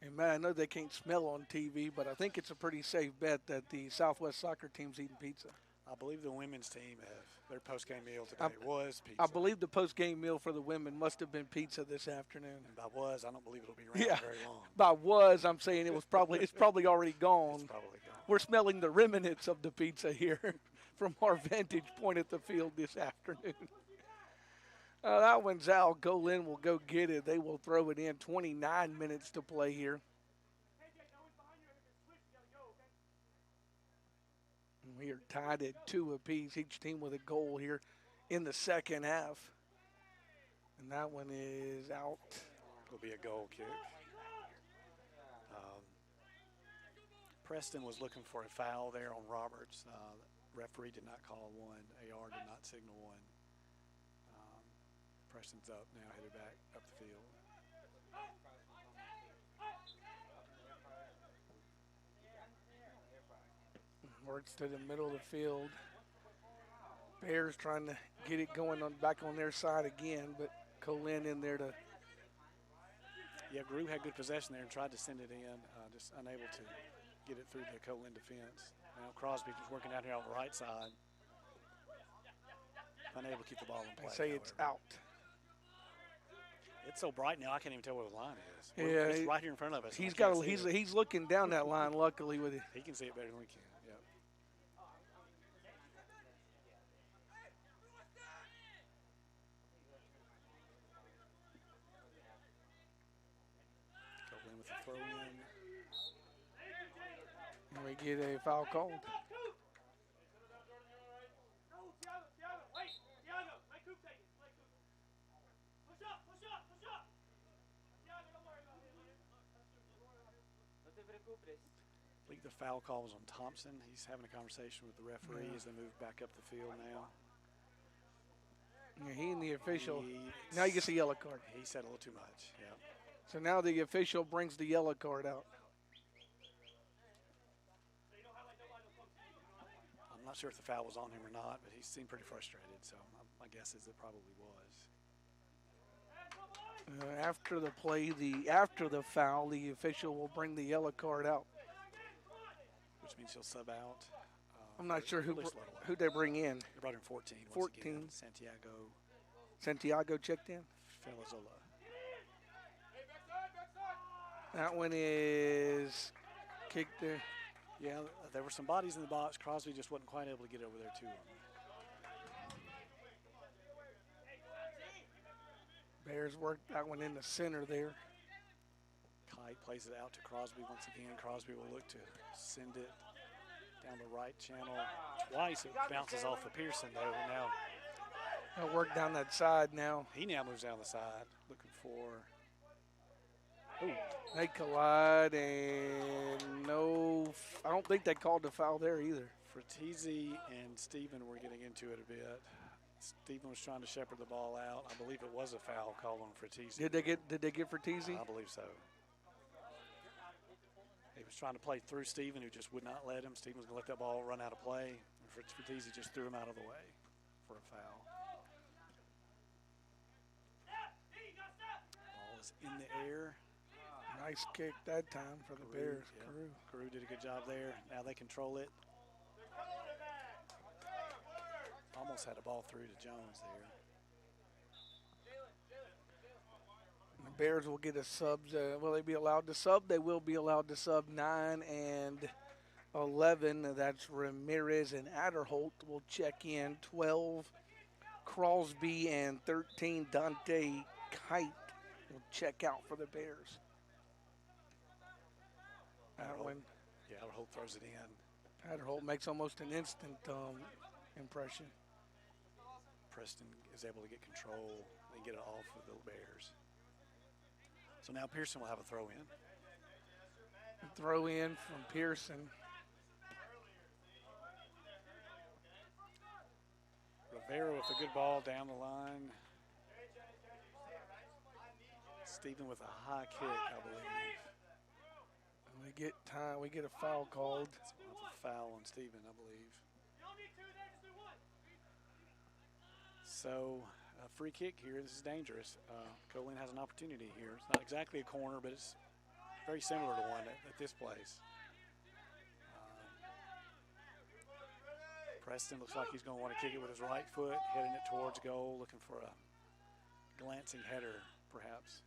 And, man, I know they can't smell on TV, but I think it's a pretty safe bet that the Southwest soccer team's eating pizza. I believe the women's team, their post-game meal today was pizza. I believe the post-game meal for the women must have been pizza this afternoon. And by was, I don't believe it'll be around very long. By was, I'm saying it's probably already gone. It's probably gone. We're smelling the remnants of the pizza here from our vantage point at the field this afternoon. That one's out. Co-Lin will go get it. They will throw it in. 29 minutes to play here. We are tied at 2 apiece, each team with a goal here in the second half. And that one is out. It'll be a goal kick. Preston was looking for a foul there on Roberts. Referee did not call one. AR did not signal one. Preston's up now, headed back up the field. Works to the middle of the field. Bears trying to get it going back on their side again, but Co-Lin in there to. Yeah, Grew had good possession there and tried to send it in, just unable to get it through the Co-Lin defense. Now Crosby just working out here on the right side. Unable to keep the ball in play. They say it's out. It's so bright now I can't even tell where the line is. Yeah, it's right here in front of us. He's looking down that line. Luckily, with it. He can see it better than we can. Yep. Co-Lin with the throw in. And we get a foul called. I believe the foul call was on Thompson. He's having a conversation with the referee as they move back up the field now. Yeah, he and the official. Now he gets a yellow card. He said a little too much, yeah. So now the official brings the yellow card out. I'm not sure if the foul was on him or not, but he seemed pretty frustrated, so my guess is it probably was. After the play, after the foul, the official will bring the yellow card out. Which means he'll sub out. I'm not sure who they bring in. They brought in 14. 14. Santiago. Santiago checked in. Felazola. That one is kicked there. Yeah, there were some bodies in the box. Crosby just wasn't quite able to get over there to him. Bears worked that one in the center there. Kite plays it out to Crosby once again. Crosby will look to send it down the right channel. Twice it bounces off of Pearson, though. Now They'll work down that side now. he now moves down the side, looking for. Ooh. They collide, and no, I don't think they called the foul there either. Fratesi and Stephen were getting into it a bit. Stephen was trying to shepherd the ball out. I believe it was a foul called on Fratesi. Did they get Fratesi? I believe so. He was trying to play through Stephen, who just would not let him. Stephen was going to let that ball run out of play. And Fratesi just threw him out of the way for a foul. Ball is in the air. Nice kick that time for the Bears. Yeah. Carew did a good job there. Now they control it. Almost had a ball through to Jones there. The Bears will get a sub. Will they be allowed to sub? They will be allowed to sub 9 and 11. That's Ramirez and Adderholt will check in. 12, Crosby, and 13, Dante Kite will check out for the Bears. That one. Yeah, Adderholt throws it in. Adderholt makes almost an instant impression. Preston is able to get control and get it off of the Bears. So now Pearson will have a throw in. Throw in from Pearson. Rivera with a good ball down the line. Stephen with a high kick, I believe. And we get time. We get a foul called. So we'll have a foul on Stephen, I believe. So a free kick here. This is dangerous. Co-Lin has an opportunity here. It's not exactly a corner, but it's very similar to one at this place. Preston looks like he's going to want to kick it with his right foot, heading it towards goal, looking for a glancing header, perhaps.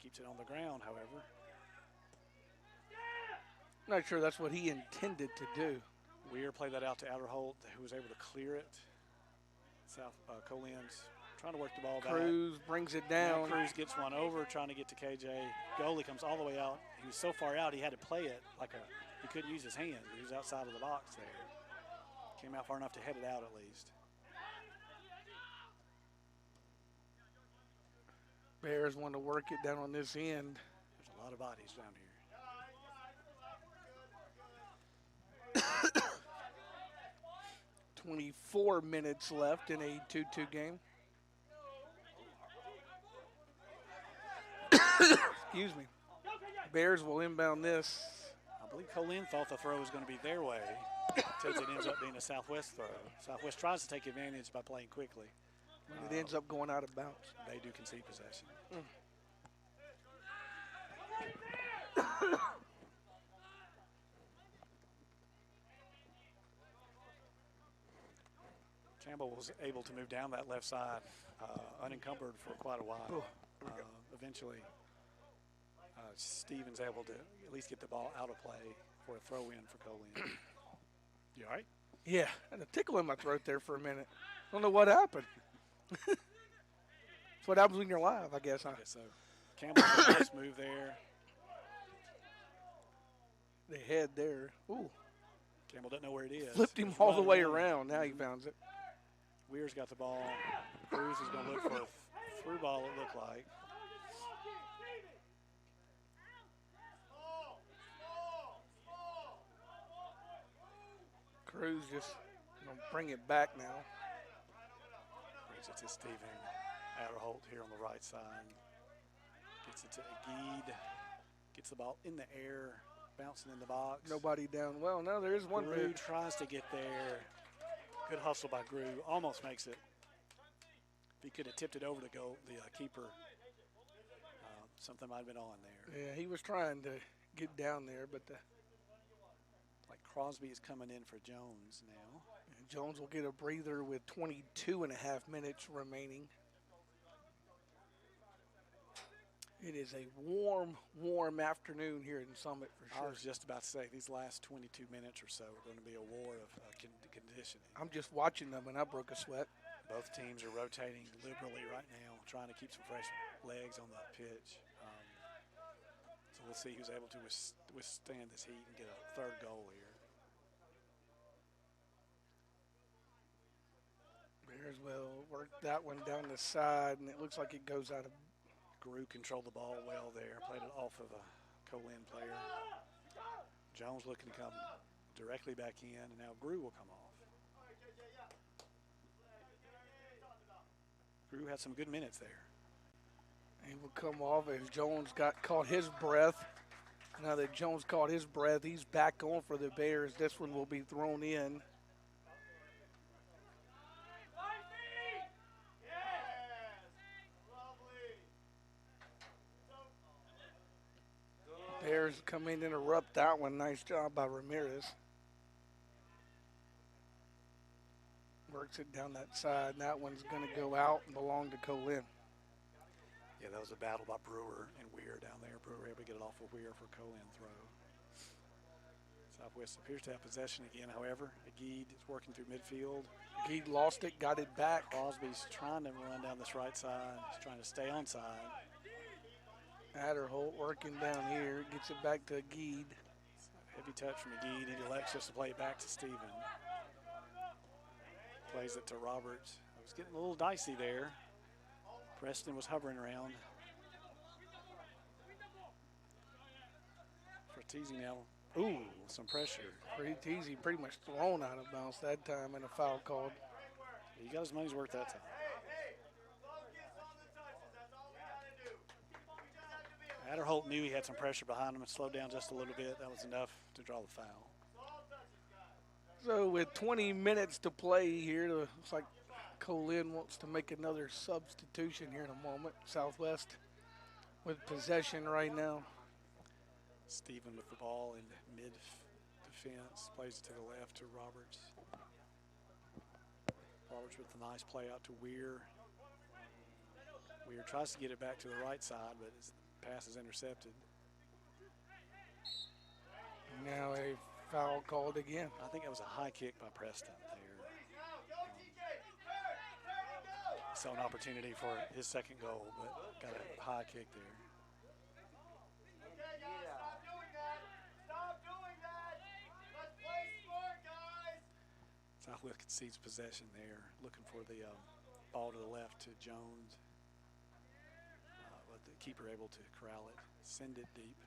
Keeps it on the ground, however. Not sure that's what he intended to do. Weir played that out to Adderholt, who was able to clear it. Co-Lin's trying to work the ball back. Cruz brings it down. Now Cruz gets one over, trying to get to KJ. Goalie comes all the way out. He was so far out, he had to play it like he couldn't use his hand. He was outside of the box there. Came out far enough to head it out at least. Bears want to work it down on this end. There's a lot of bodies down here. 24 minutes left in a 2-2 game. Excuse me. Bears will inbound this. I believe Co-Lin thought the throw was going to be their way until it ends up being a Southwest throw. Southwest tries to take advantage by playing quickly. It ends up going out of bounds. They do concede possession. Campbell was able to move down that left side unencumbered for quite a while. Eventually, Stevens able to at least get the ball out of play for a throw-in for Co-Lin. You all right? Yeah, I had a tickle in my throat there for a minute. Don't know what happened. That's what happens when you're live, I guess, huh? I guess so. Campbell with a nice move there. The head there. Ooh. Campbell doesn't know where it is. Flipped him all the way around. Now he found it. Weir's got the ball. Cruz is going to look for through ball, it looked like. Cruz just gonna bring it back now. Brings it to Steven Adderholt here on the right side. Gets it to Agid. Gets the ball in the air, bouncing in the box. Nobody down. Well, no, there is one. Grew tries to get there. Good hustle by Grew. Almost makes it. If he could have tipped it over to go, the keeper, something might have been on there. Yeah, he was trying to get down there, but like Crosby is coming in for Jones now. and Jones will get a breather with 22 and a half minutes remaining. It is a warm, warm afternoon here in Summit for I sure. was just about to say, these last 22 minutes or so are going to be a war of conditioning. I'm just watching them and I broke a sweat. Both teams are rotating liberally right now, trying to keep some fresh legs on the pitch. So we'll see who's able to withstand this heat and get a third goal here. Bears will work that one down the side, and it looks like it goes out of. Grew controlled the ball well there, played it off of a Co-Lin player. Jones looking to come directly back in, and now Grew will come off. Grew had some good minutes there. He will come off as Jones caught his breath. Now that Jones caught his breath, he's back on for the Bears. This one will be thrown in. Bears come in and interrupt that one. Nice job by Ramirez. Works it down that side. And that one's going to go out and belong to Co-Lin. Yeah, that was a battle by Brewer and Weir down there. Brewer able to get it off of Weir for a Co-Lin throw. Southwest appears to have possession again, however. Agid is working through midfield. Agid lost it, got it back. Crosby's trying to run down this right side. He's trying to stay on side. Adderholt working down here, gets it back to Agid. Heavy touch from Agid. He elects just to play it back to Steven. Plays it to Roberts. It was getting a little dicey there. Preston was hovering around. Fratesi now. Ooh, some pressure. Easy, pretty much thrown out of bounds that time and a foul called. He got his money's worth that time. Adderholt knew he had some pressure behind him and slowed down just a little bit. That was enough to draw the foul. So with 20 minutes to play here, looks like Co-Lin wants to make another substitution here in a moment. Southwest with possession right now. Steven with the ball in mid defense, plays it to the left to Roberts. Roberts with a nice play out to Weir. Weir tries to get it back to the right side, but his pass is intercepted. Now a foul called again. I think that was a high kick by Preston there. Saw an opportunity for his second goal, but got a high kick there. Southwest concedes possession there, looking for the ball to the left to Jones. But the keeper able to corral it, send it deep.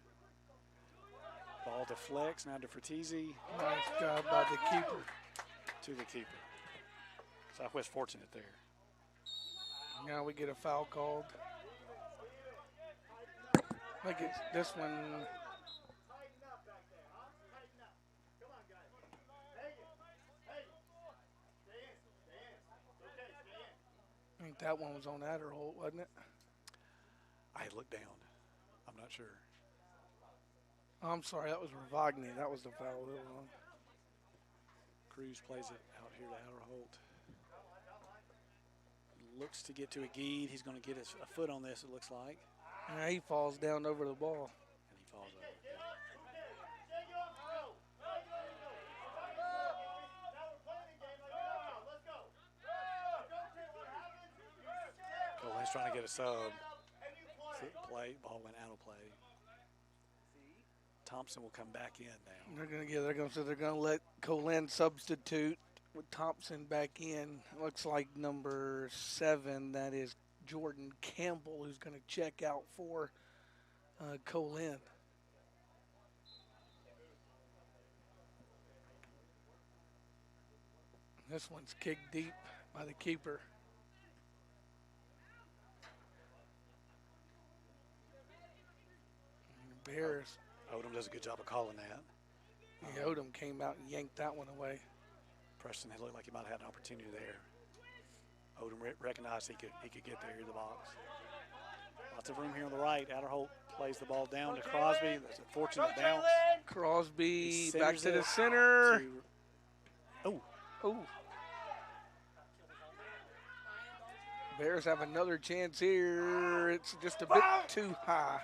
Ball deflects, now to Fratesi. Nice job by the keeper. To the keeper. Southwest fortunate there. Now we get a foul called. I think it's this one. I think that one was on Adderholt, wasn't it? I looked down. I'm not sure. I'm sorry, that was Ravagni. That was the foul. Cruz plays it out here to Adderholt. Looks to get to Agid. He's going to get a foot on this, it looks like. Yeah, he falls down over the ball. And he falls over. Co-Lin's trying to get a sub. Play, ball went out of play. Thompson will come back in now. They're gonna let Co-Lin substitute with Thompson back in. Looks like number 7. That is Jordan Campbell, who's going to check out for Co-Lin. This one's kicked deep by the keeper. And the Bears. Odom does a good job of calling that. Yeah, Odom came out and yanked that one away. Preston had looked like he might have had an opportunity there. Odom recognized he could get there in the box. Lots of room here on the right. Adderholt plays the ball down to Crosby. That's a fortunate bounce. Crosby back to the center. Oh. Bears have another chance here. It's just a bit too high.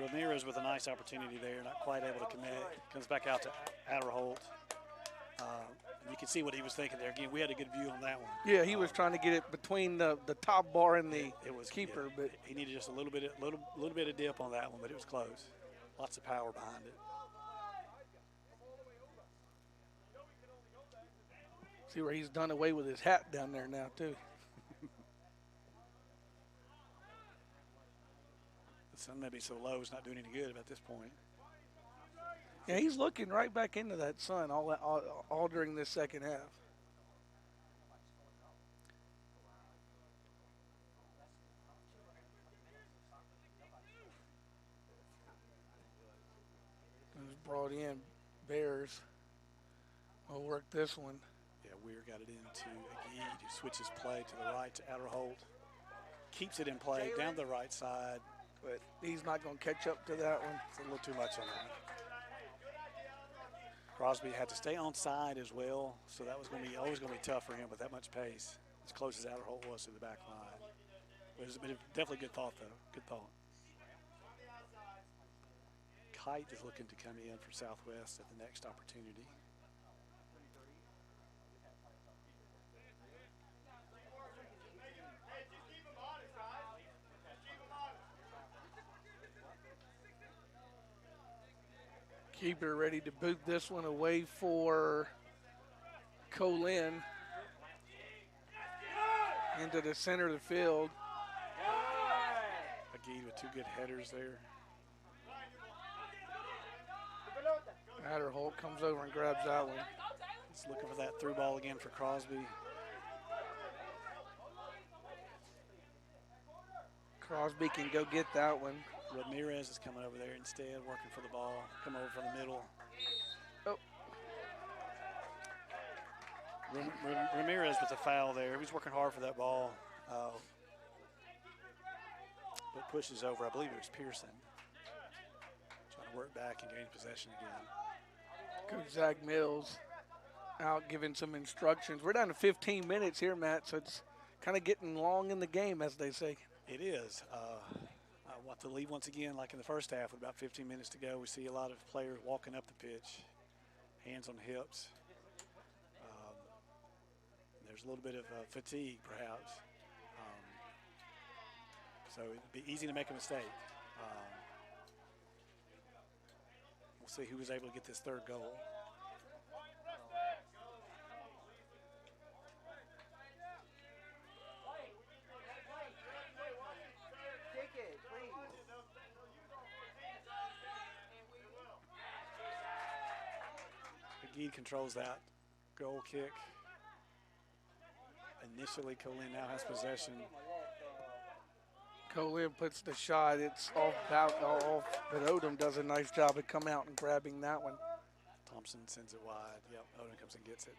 Ramirez with a nice opportunity there, not quite able to connect. Comes back out to Adderholt. And you can see what he was thinking there. Again, we had a good view on that one. Yeah, he was trying to get it between the top bar and the keeper, but he needed just a little bit of dip on that one, but it was close. Lots of power behind it. See where he's done away with his hat down there now too. The sun may be so low, it's not doing any good at this point. Yeah, he's looking right back into that sun all during this second half. It was brought in. Bears will work this one. Yeah, Weir got it into Agee, who switches play to the right to Adderholt. Keeps it in play down the right side. But he's not going to catch up to that one. It's a little too much on that. Crosby had to stay on side as well, so that was always going to be tough for him with that much pace, as close as Adderholt was to the back line. It was definitely good thought, though. Good thought. Kite is looking to come in for Southwest at the next opportunity. Keeper ready to boot this one away for Co-Lin into the center of the field. Agee with two good headers there. Adderholt comes over and grabs that one. He's looking for that through ball again for Crosby. Crosby can go get that one. Ramirez is coming over there instead, working for the ball. Come over from the middle. Oh. Ramirez with a foul there. He's working hard for that ball. But pushes over, I believe it was Pearson. Trying to work back and gain possession again. Coach Zach Mills out giving some instructions. We're down to 15 minutes here, Matt, so it's kind of getting long in the game, as they say. It is. I want to leave once again, like in the first half, with about 15 minutes to go. We see a lot of players walking up the pitch, hands on hips. There's a little bit of fatigue, perhaps. So it'd be easy to make a mistake. We'll see who was able to get this third goal. Agee controls that goal kick. Initially, Co-Lin now has possession. Co-Lin puts the shot. It's off, but Odom does a nice job of coming out and grabbing that one. Thompson sends it wide. Yep, Odom comes and gets it.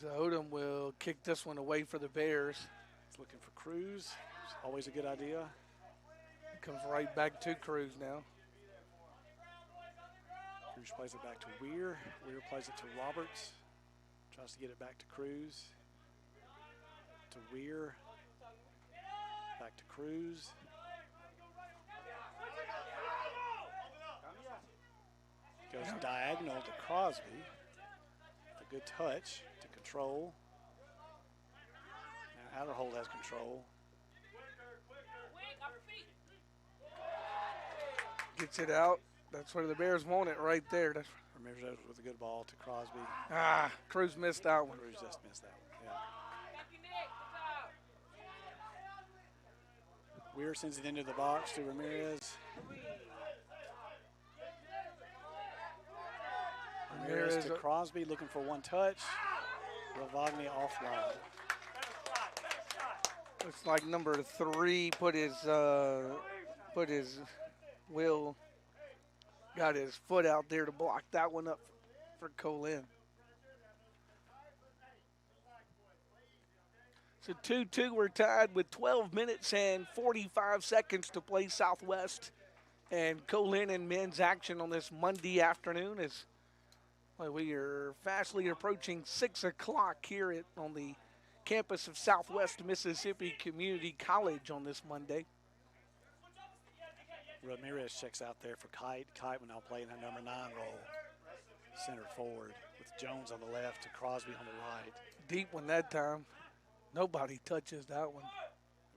So Odom will kick this one away for the Bears. He's looking for Cruz. It's always a good idea. Comes right back to Cruz now. Cruz plays it back to Weir. Weir plays it to Roberts. Tries to get it back to Cruz. To Weir. Back to Cruz. Goes diagonal to Crosby. A good touch to control. Now Adderholt has control. Gets it out. That's where the Bears want it right there. Ramirez with a good ball to Crosby. Cruz missed that one. Cruz just missed that one, yeah. Weir sends it into the box to Ramirez. Ramirez to Crosby, looking for one touch. Ravagni offline. Looks like number 3 got his foot out there to block that one up for Co-Lin. So 2-2, we're tied with 12 minutes and 45 seconds to play Southwest and Co-Lin in men's action on this Monday afternoon as we are fastly approaching 6 o'clock here on the campus of Southwest Mississippi Community College on this Monday. Ramirez checks out there for Kite. Kite will now play in that number 9 role, center forward, with Jones on the left and Crosby on the right. Deep one that time. Nobody touches that one.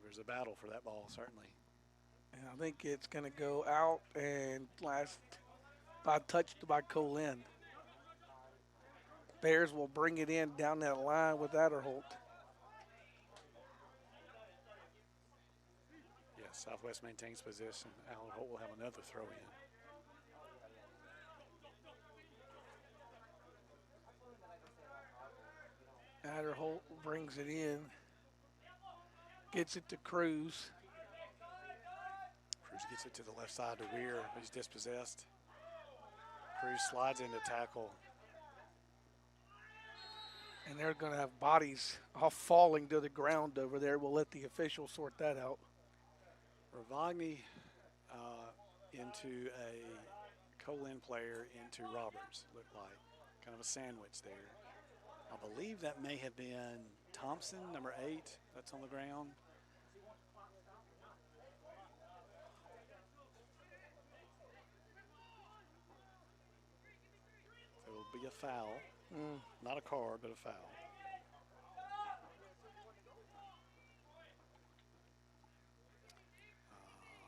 There's a battle for that ball, certainly. And I think it's going to go out and touched by Co-Lin. Bears will bring it in down that line with Adderholt. Yes, Southwest maintains possession. Allen Holt will have another throw in. Adderholt brings it in, gets it to Cruz. Cruz gets it to the left side to Weir. He's dispossessed. Cruz slides into tackle. And they're going to have bodies all falling to the ground over there. We'll let the officials sort that out. Ravagni into a Co-Lin player into Roberts, looked like. Kind of a sandwich there. I believe that may have been Thompson, number 8, that's on the ground. So it'll be a foul. Not a card, but a foul.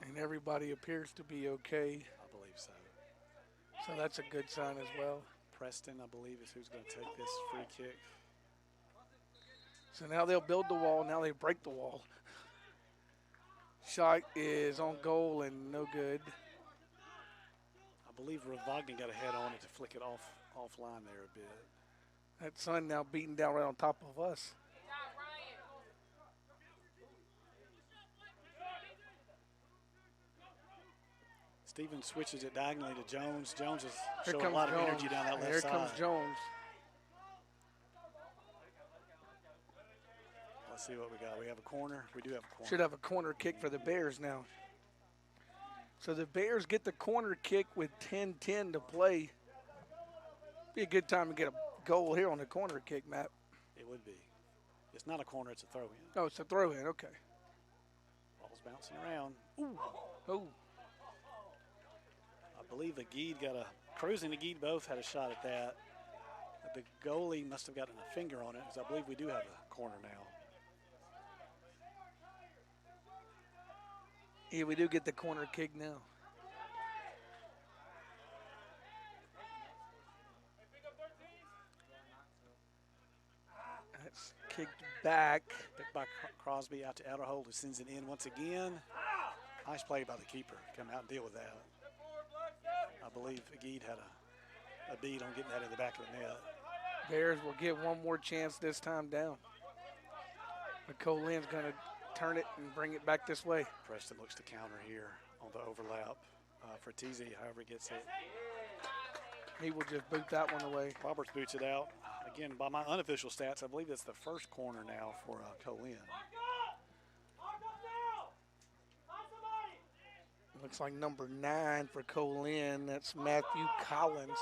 And everybody appears to be okay. I believe so. So that's a good sign as well. Preston, I believe, is who's going to take this free kick. So now they'll build the wall. Now they break the wall. Shot is on goal and no good. I believe Ravagni got a head on it to flick it offline there a bit. That sun now beating down right on top of us. Stevens switches it diagonally to Jones. Jones is showing a lot of energy down that left side. Here comes Jones. Let's see what we got. We have a corner. We do have a corner. Should have a corner kick for the Bears now. So the Bears get the corner kick with 10:10 to play. Be a good time to get a goal here on the corner kick, Matt. It would be. It's not a corner, it's a throw-in. Oh, it's a throw-in, okay. Ball's bouncing around. Ooh. Oh. I believe Cruz and Aguirre both had a shot at that. The goalie must have gotten a finger on it, because I believe we do have a corner now. Yeah, we do get the corner kick now. That's kicked back. Picked by Crosby out to Adderholt, who sends it in once again. Nice play by the keeper. Come out and deal with that. I believe Aguirre had a beat on getting that in the back of the net. Bears will get one more chance this time down. But Co-Lin's going to turn it and bring it back this way. Preston looks to counter here on the overlap. Fertizzi, however, gets it. He will just boot that one away. Roberts boots it out. Again, by my unofficial stats, I believe that's the first corner now for Co-Lin. Looks like number 9 for Co-Lin. That's Matthew Collins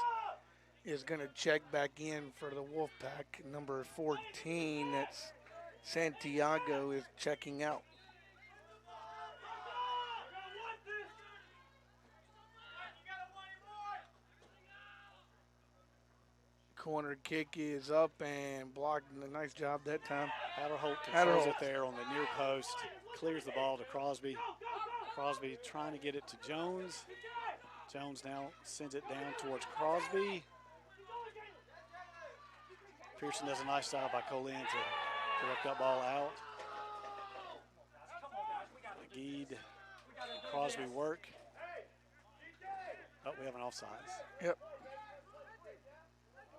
is going to check back in for the Wolfpack. Number 14, that's Santiago, is checking out. Corner kick is up and blocked. A nice job that time. Adderholt controls it there on the near post. Clears the ball to Crosby. Crosby trying to get it to Jones. Jones now sends it down towards Crosby. Pearson does a nice job by Co-Lin to work that ball out. Geed, Crosby work. Oh, we have an offsides. Yep.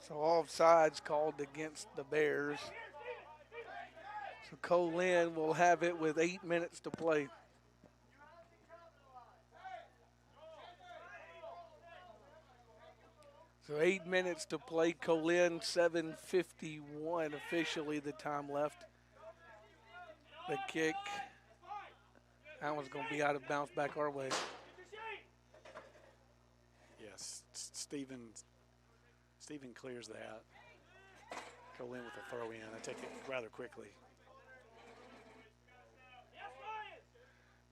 So offsides called against the Bears. So Co-Lin will have it with 8 minutes to play. So 8 minutes to play. Co-Lin 7:51 officially the time left. The kick. That one's going to be out of bounds back our way. Yes, Stephen clears that. Co-Lin with a throw in. I take it rather quickly.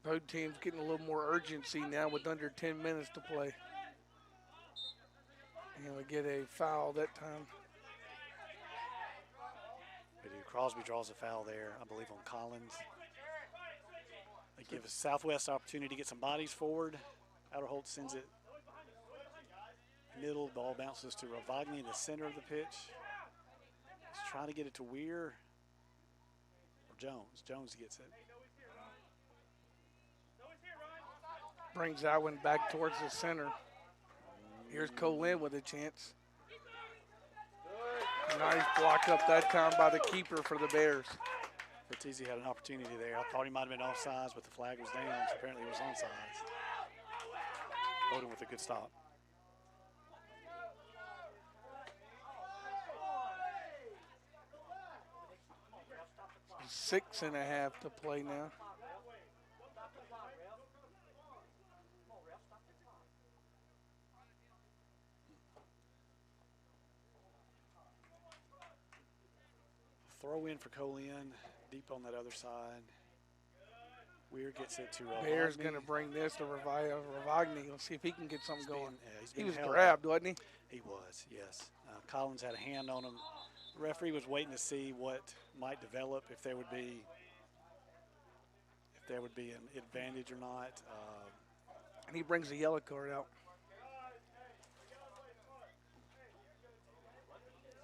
Both teams getting a little more urgency now with under 10 minutes to play. And we get a foul that time. We do. Crosby draws a foul there, I believe, on Collins. They give us Southwest opportunity to get some bodies forward. Outerholt sends it middle. Ball bounces to Ravagni in the center of the pitch. He's trying to get it to Weir. Or Jones. Jones gets it. Brings that one back towards the center. Here's Co-Lin with a chance. Nice block up that time by the keeper for the Bears. Bertizzi had an opportunity there. I thought he might have been offsides, but the flag was down, so apparently he was onside. Odom with a good stop. Six and a half to play now. Throw in for Co-Lin, deep on that other side. Weir gets it to Ravagni. Bears going to bring this to Ravagni. Let's see if he can get something going. He was grabbed, wasn't he? He was, yes. Collins had a hand on him. The referee was waiting to see what might develop, if there would be an advantage or not. And he brings the yellow card out.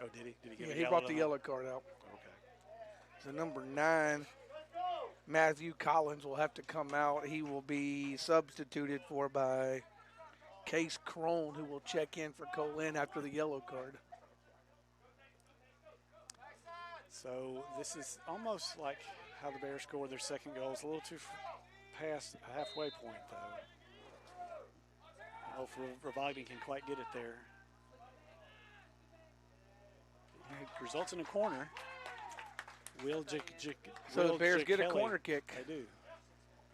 Oh, did he? Did he get he brought the yellow card out. Okay. So number 9, Matthew Collins will have to come out. He will be substituted for by Case Crone, who will check in for Co-Lin after the yellow card. So this is almost like how the Bears scored their second goal. It's a little too past the halfway point, though. Hopefully Ravagni can quite get it there. It results in a corner. So the Bears get a corner kick. They do.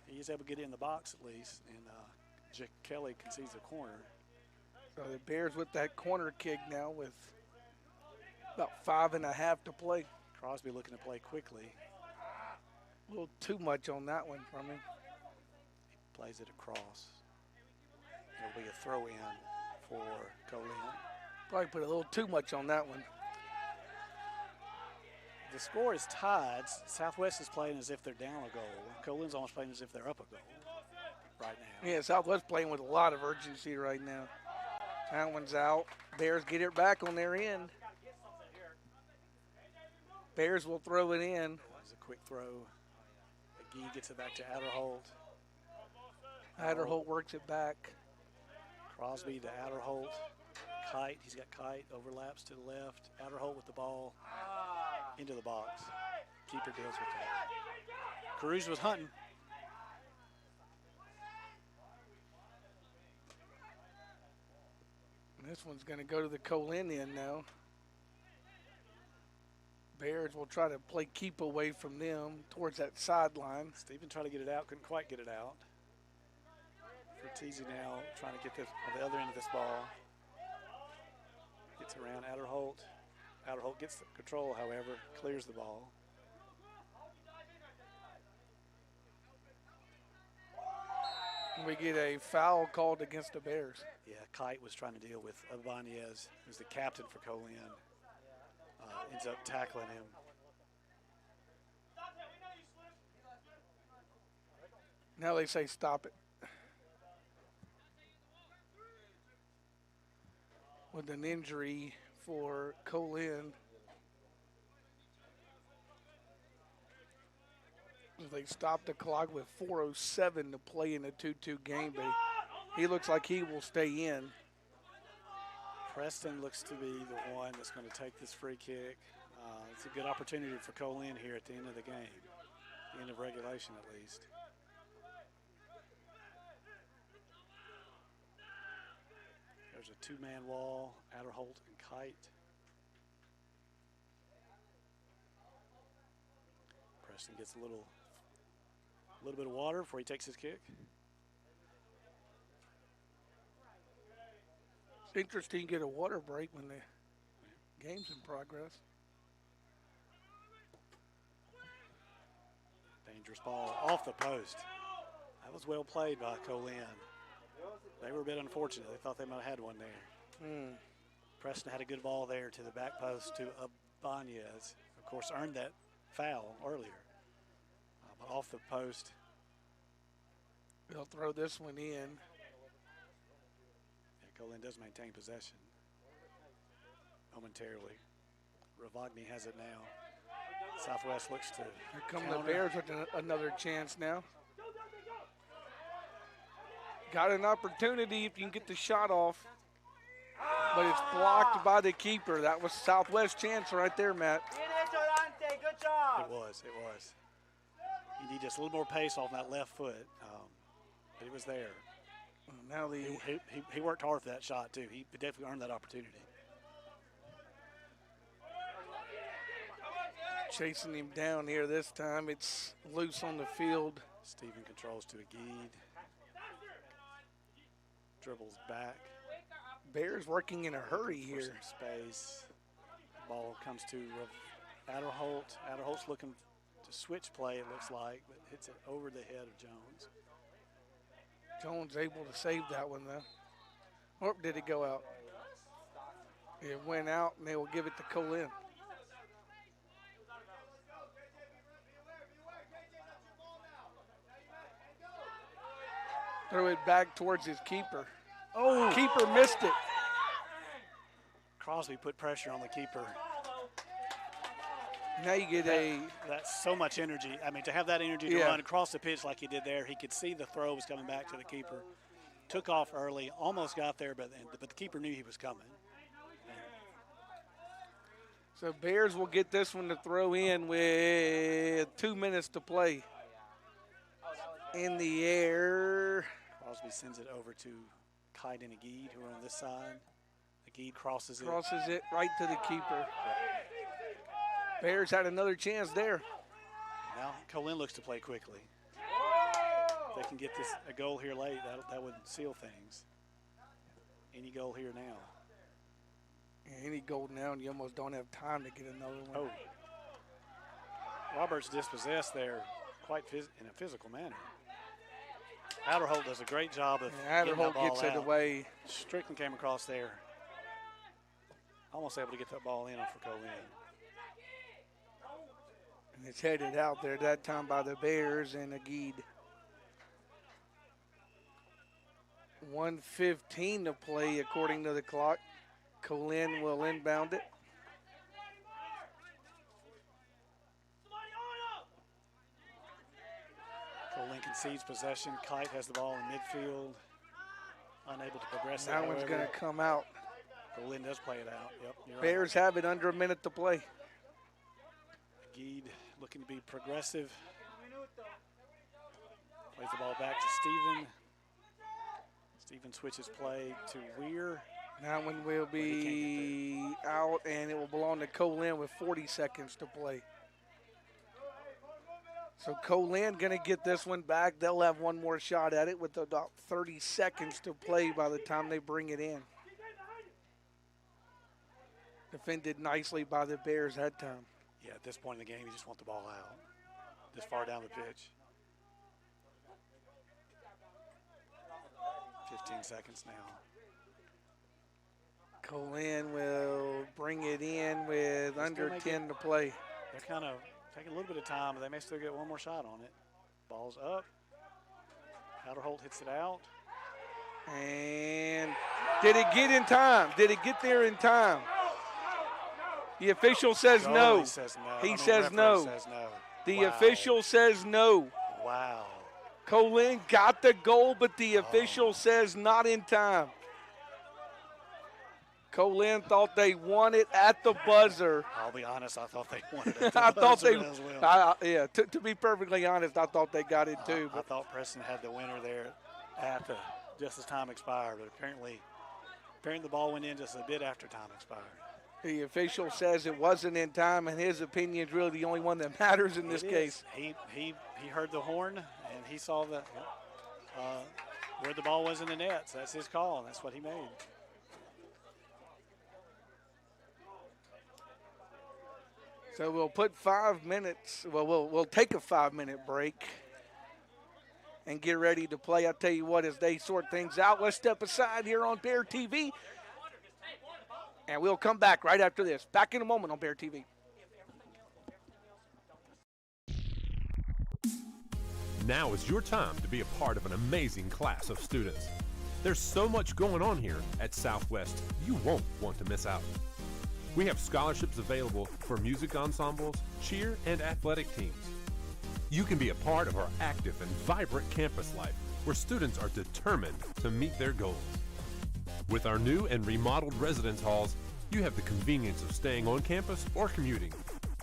He is able to get it in the box at least, and Kelly concedes a corner. So the Bears with that corner kick now with about 5.5 to play. Crosby looking to play quickly. A little too much on that one from him. He plays it across. It'll be a throw in for Co-Lin. Probably put a little too much on that one. The score is tied. Southwest is playing as if they're down a goal. Co-Lin's almost playing as if they're up a goal right now. Yeah, Southwest playing with a lot of urgency right now. That one's out. Bears get it back on their end. Bears will throw it in. That's a quick throw. McGee gets it back to Outerholt. Outerholt works it back. Crosby to Outerholt. Kite, he's got Kite, overlaps to the left. Outerholt with the ball into the box. Keeper deals with that. Cruz was hunting. And this one's going to go to the Co-Lin end now. Bears will try to play keep away from them towards that sideline. Stephen tried to get it out, couldn't quite get it out. Bertizzi now trying to get this on the other end of this ball. Gets around Outerholt. Outerholt gets the control, however, clears the ball. We get a foul called against the Bears. Yeah, Kite was trying to deal with Ibanez, who's the captain for Co-Lin. Ends up tackling him. Now they say stop it. With an injury for Co-Lin. They stopped the clock with 4:07 to play in a 2-2 game, but he looks like he will stay in. Preston looks to be the one that's going to take this free kick. It's a good opportunity for Co-Lin here at the end of the game, the end of regulation at least. There's a two-man wall, Adderholt and Kite. Preston gets a little bit of water before he takes his kick. It's interesting to get a water break when the game's in progress. Dangerous ball off the post. That was well played by Co-Lin. They were a bit unfortunate. They thought they might have had one there. Preston had a good ball there to the back post to Abanez. Of course, earned that foul earlier. But off the post. They'll throw this one in. Yeah, Co-Lin does maintain possession momentarily. Ravagni has it now. Southwest looks to Here come counter. the Bears with another chance now. Got an opportunity if you can get the shot off, but it's blocked by the keeper. That was Southwest chance right there, Matt. Good job. It was. You need just a little more pace off that left foot, but it was there. Now He worked hard for that shot, too. He definitely earned that opportunity. chasing him down here this time. It's loose on the field. Stephen controls to Agid. Dribbles back. Bears working in a hurry For here. some space. Ball comes to Adderholt. Adderholt's looking to switch play, it looks like, but hits it over the head of Jones. Jones able to save that one, though. Or did it go out? It went out, and they will give it to Co-Lin. Throw it back towards his keeper. Oh, keeper missed it. Crosby put pressure on the keeper. Now you get That's so much energy. I mean, to have that energy to run across the pitch like he did there, he could see the throw was coming back to the keeper. Took off early, almost got there, but the keeper knew he was coming. So Bears will get this one to throw in with 2 minutes to play. In the air. Crosby sends it over to Kite and Agid, who are on this side. Agid crosses it. Crosses it right to the keeper. Bears had another chance there. Now Co-Lin looks to play quickly. If they can get a goal here late, that would seal things. Any goal here now. Any goal now, and you almost don't have time to get another one. Oh. Roberts dispossessed there quite in a physical manner. Adderholt does a great job of getting that ball gets out. it away. Strickland came across there. Almost able to get that ball in for Co-Lin. And it's headed out there that time by the Bears and Agid. 1:15 to play according to the clock. Co-Lin will inbound it. Co-Lin concedes possession. Kite has the ball in midfield. Unable to progress it. That one's going to come out. Co-Lin does play it out. Yep, you're right. Bears have it under a minute to play. Agid looking to be progressive. Plays the ball back to Stephen. Stephen switches play to Weir. That one will be out, and it will belong to Co-Lin with 40 seconds to play. So Co-Lin going to get this one back. They'll have one more shot at it with about 30 seconds to play by the time they bring it in. Defended nicely by the Bears that time. Yeah, at this point in the game, you just want the ball out. This far down the pitch. 15 seconds now. Co-Lin will bring it in with under 10 to play. They're kind of taking a little bit of time, but they may still get one more shot on it. Ball's up. Adderholt hits it out. And did it get in time? Did it get there in time? The official says no. Says no. He says no. Says no. The official says no. Wow. Co-Lin got the goal, but the official says not in time. Co-Lin thought they won it at the buzzer. I'll be honest, I thought they wanted it. I thought they, as well. to be perfectly honest, I thought they got it too. I thought Preston had the winner there at just as time expired, but apparently the ball went in just a bit after time expired. The official says it wasn't in time, and his opinion is really the only one that matters in this case. He heard the horn, and he saw where the ball was in the net. So that's his call, and that's what he made. So we'll put 5 minutes. Well, we'll take a 5-minute break and get ready to play. I'll tell you what, as they sort things out, let's step aside here on Bear TV, and we'll come back right after this. Back in a moment on Bear TV. Now is your time to be a part of an amazing class of students. There's so much going on here at Southwest, you won't want to miss out. We have scholarships available for music ensembles, cheer, and athletic teams. You can be a part of our active and vibrant campus life where students are determined to meet their goals. With our new and remodeled residence halls, you have the convenience of staying on campus or commuting.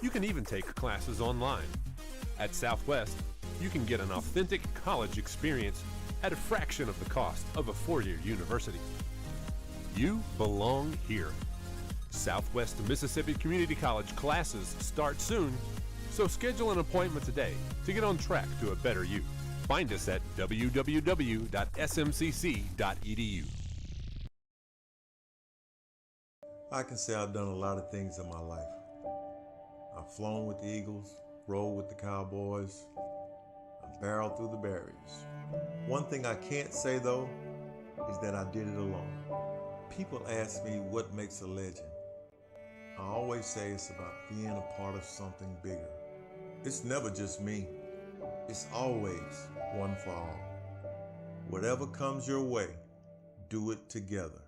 You can even take classes online. At Southwest, you can get an authentic college experience at a fraction of the cost of a four-year university. You belong here. Southwest Mississippi Community College classes start soon, so schedule an appointment today to get on track to a better you. Find us at www.smcc.edu. I can say I've done a lot of things in my life. I've flown with the Eagles, rode with the Cowboys, I've barreled through the barriers. One thing I can't say though is that I did it alone. People ask me what makes a legend. I always say it's about being a part of something bigger. It's never just me. It's always one for all. Whatever comes your way, do it together.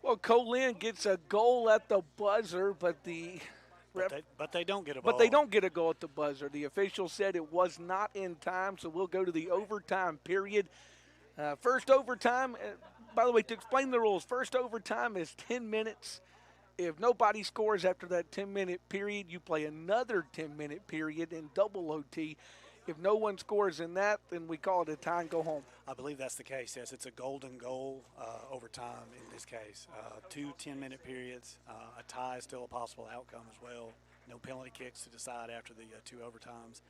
Well, Co-Lin gets a goal at the buzzer, but But they don't get a ball. But they don't get a goal at the buzzer. The official said it was not in time, so we'll go to the overtime period. First overtime, by the way, to explain the rules, first overtime is 10 minutes. If nobody scores after that 10-minute period, you play another 10-minute period in double OT. If no one scores in that, then we call it a tie and go home. I believe that's the case, yes. It's a golden goal overtime in this case. 2 10-minute periods. A tie is still a possible outcome as well. No penalty kicks to decide after the 2 overtimes.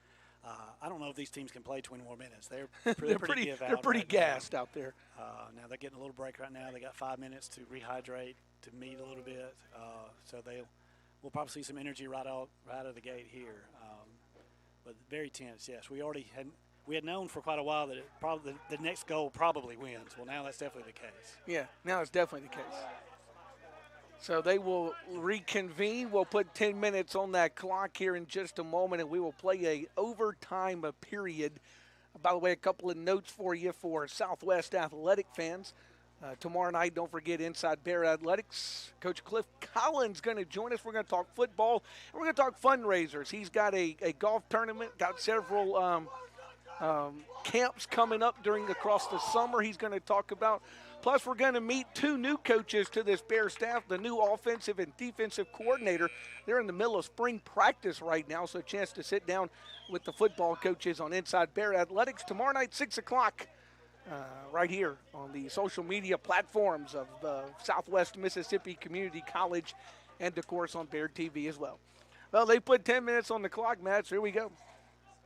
I don't know if these teams can play 20 more minutes. They're pretty give out. They're pretty right gassed now. out there. Now they're getting a little break right now. They got 5 minutes to rehydrate, to meet a little bit. So we'll probably see some energy right out of the gate here. But very tense, yes. We had known for quite a while that the next goal probably wins. Well, now that's definitely the case. Yeah, now it's definitely the case. So they will reconvene. We'll put 10 minutes on that clock here in just a moment, and we will play a overtime period. By the way, a couple of notes for you for Southwest Athletic fans. Tomorrow night, don't forget Inside Bear Athletics. Coach Cliff Collins going to join us. We're going to talk football, and we're going to talk fundraisers. He's got a golf tournament, got several camps coming up across the summer he's going to talk about. Plus, we're going to meet 2 new coaches to this Bear staff, the new offensive and defensive coordinator. They're in the middle of spring practice right now, so a chance to sit down with the football coaches on Inside Bear Athletics. Tomorrow night, 6 o'clock. Right here on the social media platforms of Southwest Mississippi Community College and, of course, on Bear TV as well. Well, they put 10 minutes on the clock, Matt, so here we go.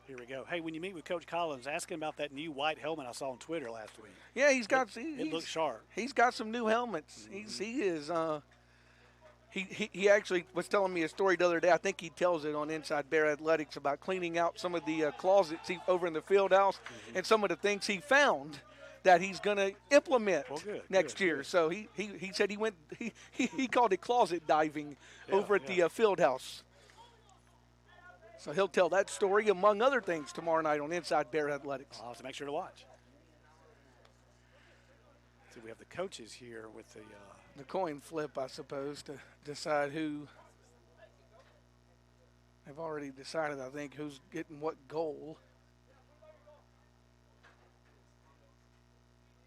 Here we go. Hey, when you meet with Coach Collins, ask him about that new white helmet I saw on Twitter last week. Yeah, he's got. It looks sharp. He's got some new helmets. Mm-hmm. He actually was telling me a story the other day. I think he tells it on Inside Bear Athletics about cleaning out some of the closets over in the field house and some of the things he found that he's going to implement next year. So he said he called it closet diving over at the field house. So he'll tell that story, among other things, tomorrow night on Inside Bear Athletics. I'll have to make sure to watch. So we have the coaches here with the coin flip, I suppose, to decide who. They've already decided, I think, who's getting what goal.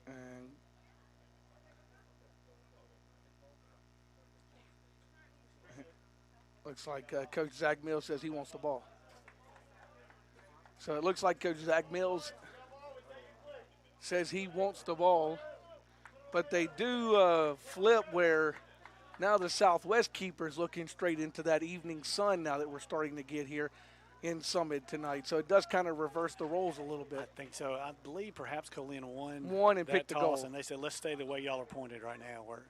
And looks like Coach Zach Mills says he wants the ball. So it looks like Coach Zach Mills says he wants the ball. But they do flip where now the Southwest keeper is looking straight into that evening sun now that we're starting to get here in Summit tonight. So it does kind of reverse the roles a little bit. I think so. I believe perhaps Co-Lin won and picked the goal. And they said, let's stay the way y'all are pointed right now, where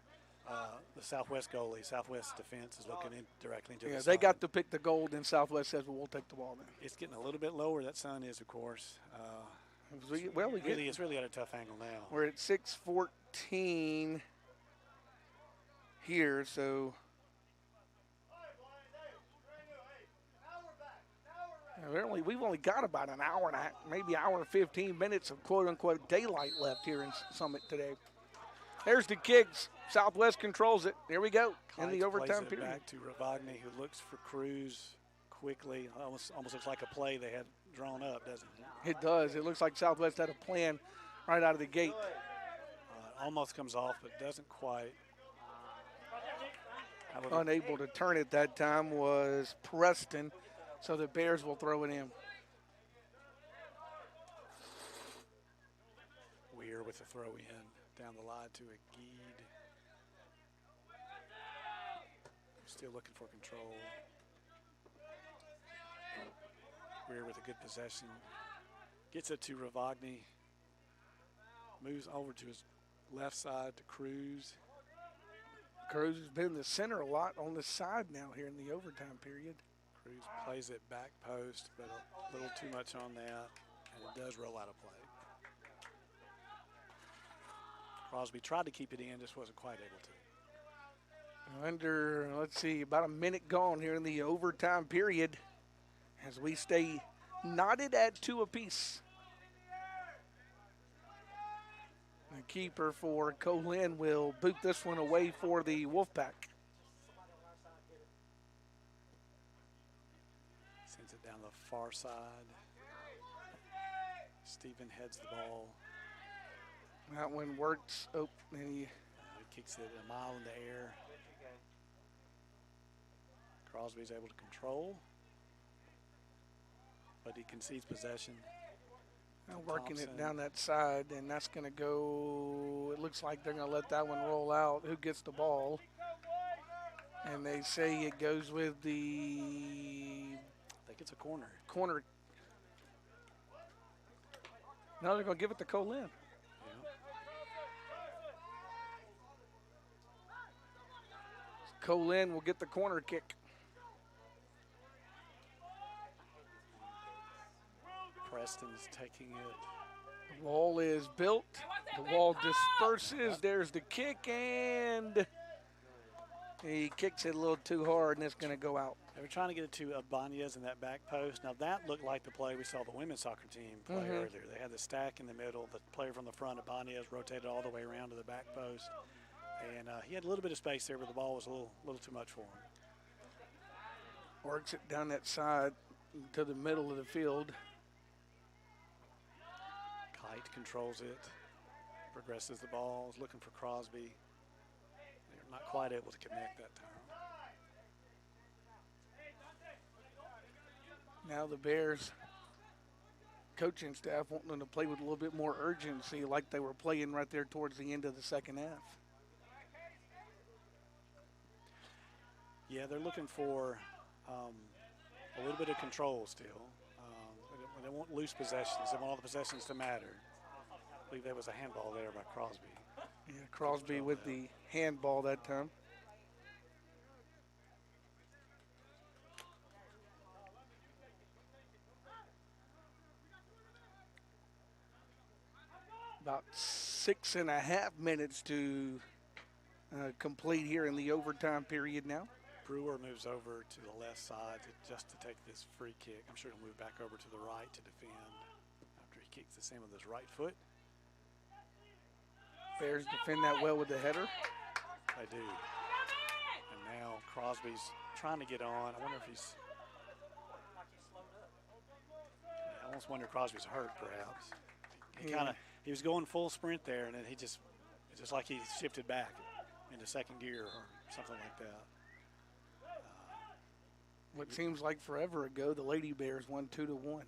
the Southwest goalie, Southwest defense is looking directly into the sun. Yeah, they got to pick the goal, and Southwest says, well, we'll take the ball then. It's getting a little bit lower, that sun is, of course. It's really at a tough angle now. We're at 6:14 here, so we've only got about an hour and a half, maybe hour and 15 minutes of quote-unquote daylight left here in Summit today. There's the kicks. Southwest controls it. There we go in the overtime period. Back to Ravagni, who looks for Cruz quickly. Almost looks like a play they had drawn up, doesn't it? It does. It looks like Southwest had a plan right out of the gate. Almost comes off, but doesn't quite. Unable to turn it that time was Preston, so the Bears will throw it in. Weir with the throw in down the line to a Geed. Still looking for control. Weir with a good possession. Gets it to Ravagni. Moves over to his left side to Cruz. Cruz has been in the center a lot on the side now here in the overtime period. Cruz plays it back post, but a little too much on that, and it does roll out of play. Crosby tried to keep it in, just wasn't quite able to. Under, let's see, about a minute gone here in the overtime period as we stay knotted at 2 apiece. The keeper for Co-Lin will boot this one away for the Wolfpack. Sends it down the far side. Stephen heads the ball. That one works. Oh, and he kicks it a mile in the air. Crosby's able to control, but he concedes possession. Working it down that side, and that's going to go, it looks like they're going to let that one roll out. Who gets the ball? And they say it goes with the... I think it's a corner. Corner. No, they're going to give it to Co-Lin. Yeah. Co-Lin will get the corner kick. Preston's taking it. The wall is built. The wall disperses. There's the kick, and he kicks it a little too hard, and it's going to go out. They were trying to get it to Ibanez in that back post. Now, that looked like the play we saw the women's soccer team play earlier. They had the stack in the middle. The player from the front, Ibanez, rotated all the way around to the back post. And he had a little bit of space there, but the ball was a little too much for him. Works it down that side to the middle of the field. Kite controls it, progresses the ball, is looking for Crosby. They're not quite able to connect that time. Now the Bears coaching staff wanting them to play with a little bit more urgency like they were playing right there towards the end of the second half. Yeah, they're looking for a little bit of control still. They want loose possessions. They want all the possessions to matter. I believe there was a handball there by Crosby. Yeah, Crosby with the handball that time. About 6.5 minutes to complete here in the overtime period now. Brewer moves over to the left side just to take this free kick. I'm sure he'll move back over to the right to defend after he kicks the same with his right foot. Bears defend that well with the header. They do. And now Crosby's trying to get on. I wonder if he's. I almost wonder if Crosby's hurt, perhaps. He was going full sprint there, and then it's just like he shifted back into second gear or something like that. What seems like forever ago, the Lady Bears won 2-1.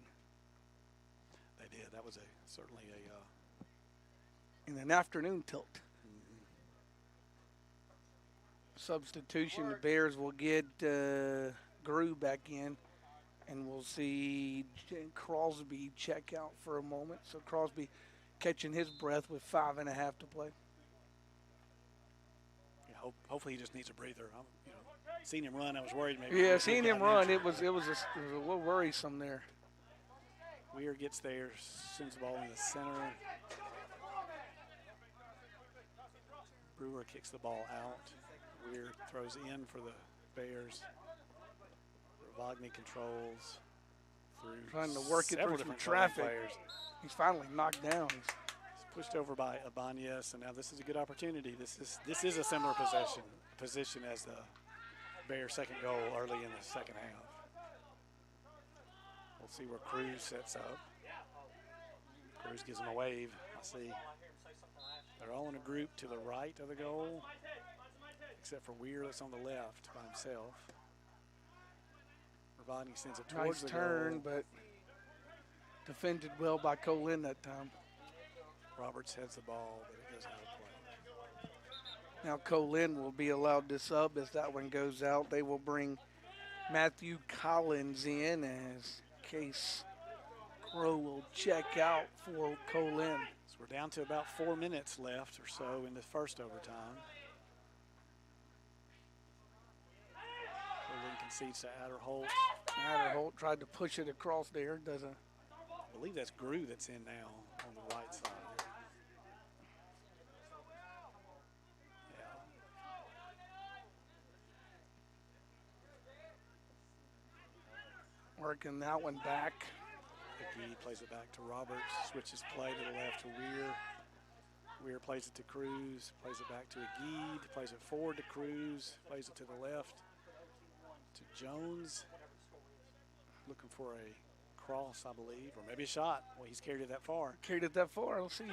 They did. That was certainly in an afternoon tilt. Substitution, the Bears will get Grew back in, and we'll see Crosby check out for a moment. So Crosby catching his breath with 5.5 to play. Yeah, hopefully he just needs a breather. Seeing him run, I was worried maybe. Yeah, seeing him run, it was a little worrisome there. Weir gets there, sends the ball in the center. Brewer kicks the ball out. Weir throws in for the Bears. Ravagni controls through. Trying to work it through some traffic. He's finally knocked down. He's pushed over by Ibanez, and now this is a good opportunity. This is a similar position as the Bears' second goal early in the second half. We'll see where Cruz sets up. Cruz gives him a wave. I see. They're all in a group to the right of the goal, except for Weir that's on the left by himself. Ravagni sends it towards the turn, goal. but defended well by Co-Lin that time. Roberts heads the ball, but it goes out of play. Now Co-Lin will be allowed to sub as that one goes out. They will bring Matthew Collins in as Case Crow will check out for Co-Lin. So we're down to about 4 minutes left or so in the first overtime. Co-Lin concedes to Adderholt. Adderholt tried to push it across there. Doesn't. I believe that's Grew that's in now on the right side. Working that one back. McGee plays it back to Roberts, switches play to the left to Weir. Weir plays it to Cruz, plays it back to Agee, plays it forward to Cruz, plays it to the left to Jones. Looking for a cross, I believe, or maybe a shot. Well, he's carried it that far. Carried it that far. Let's see.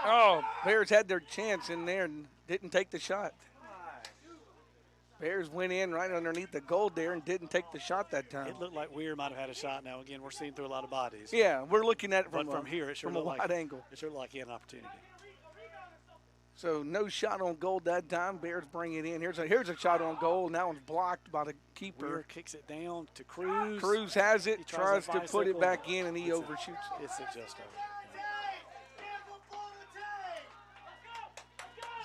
Oh, Bears had their chance in there and didn't take the shot. Bears went in right underneath the goal there and didn't take the shot that time. It looked like Weir might have had a shot. Now, again, we're seeing through a lot of bodies. Yeah, we're looking at it from here. It sure from a wide angle. It sure looked like he had an opportunity. So no shot on goal that time. Bears bring it in. Here's a shot on goal, and that one's blocked by the keeper. Weir kicks it down to Cruz. Cruz has it, tries to put it back in, and he overshoots it. It's just over.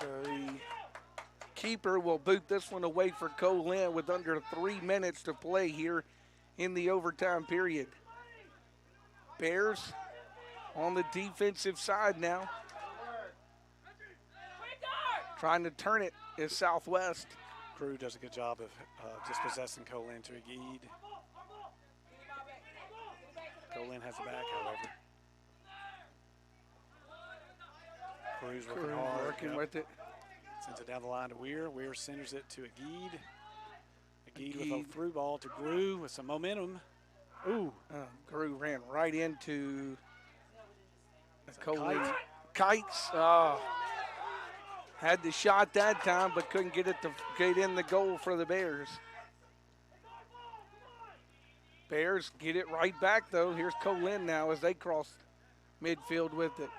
So the keeper will boot this one away for Co-Lin with under 3 minutes to play here in the overtime period. Bears on the defensive side now. Trying to turn it is Southwest. Crew does a good job of just possessing Co-Lin to Agee. Co-Lin has the back, however. Cruz working hard. Working with it. Sends it down the line to Weir. Weir centers it to Agee. Agee with a through ball to Grew with some momentum. Ooh. Grew ran right into Co-Lin. Kites. Had the shot that time, but couldn't get it to get in the goal for the Bears. Bears get it right back, though. Here's Co-Lin now as they cross midfield with it.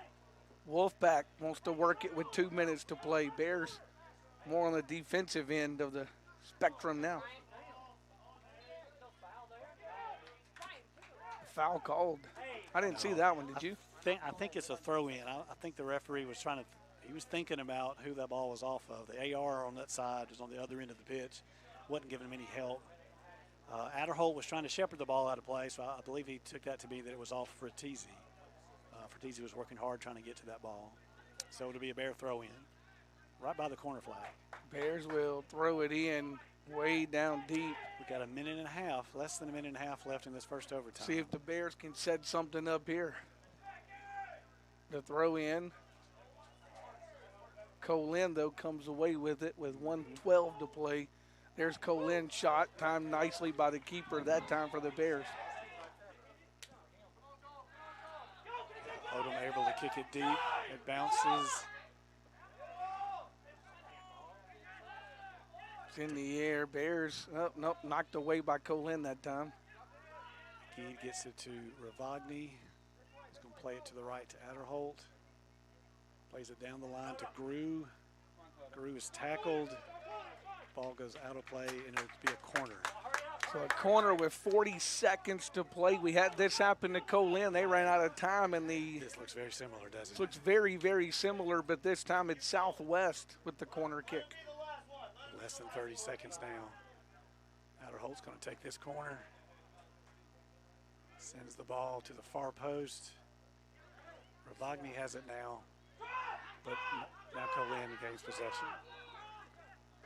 Wolfpack wants to work it with 2 minutes to play. Bears more on the defensive end of the spectrum now. foul called. I didn't see that one, did you? I think it's a throw-in. I think the referee was he was thinking about who that ball was off of. The AR on that side was on the other end of the pitch. Wasn't giving him any help. Adderholt was trying to shepherd the ball out of play, so I believe he took that to be that it was off Fratese. Fratese was working hard trying to get to that ball. So it'll be a Bear throw-in right by the corner flag. Bears will throw it in way down deep. We got a minute and a half, less than a minute and a half left in this first overtime. See if the Bears can set something up here. The throw in. Co-Lin, though, comes away with it with 1:12 to play. There's Co-Lin shot, timed nicely by the keeper that time for the Bears. Odom able to kick it deep. It bounces. It's in the air. Bears, oh, nope, knocked away by Co-Lin that time. He gets it to Ravagni. He's going to play it to the right to Adderholt. Plays it down the line to Grew. Grew is tackled. Ball goes out of play, and it'll be a corner. So a corner with 40 seconds to play. We had this happen to Co-Lin. They ran out of time, and This looks very similar, doesn't it? looks very, very similar, but this time it's Southwest with the corner kick. Less than 30 seconds now. Adderholt's going to take this corner. Sends the ball to the far post. Ravagni has it now, but now Co-Lin gains possession.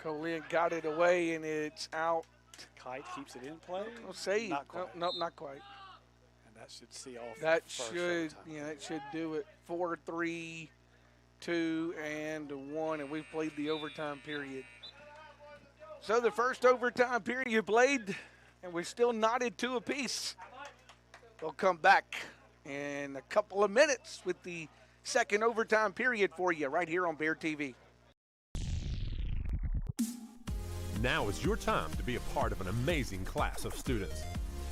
Co-Lin got it away, and it's out. Kite keeps it in play. I'll say, Not quite. nope, not quite. And that should see off. That the first should, overtime. yeah, that should do it. 4, 3, 2, and 1, and we've played the overtime period. So the first overtime period played, and we're still knotted 2 apiece. They'll come back in a couple of minutes with the second overtime period for you right here on Bear TV. Now is your time to be a part of an amazing class of students.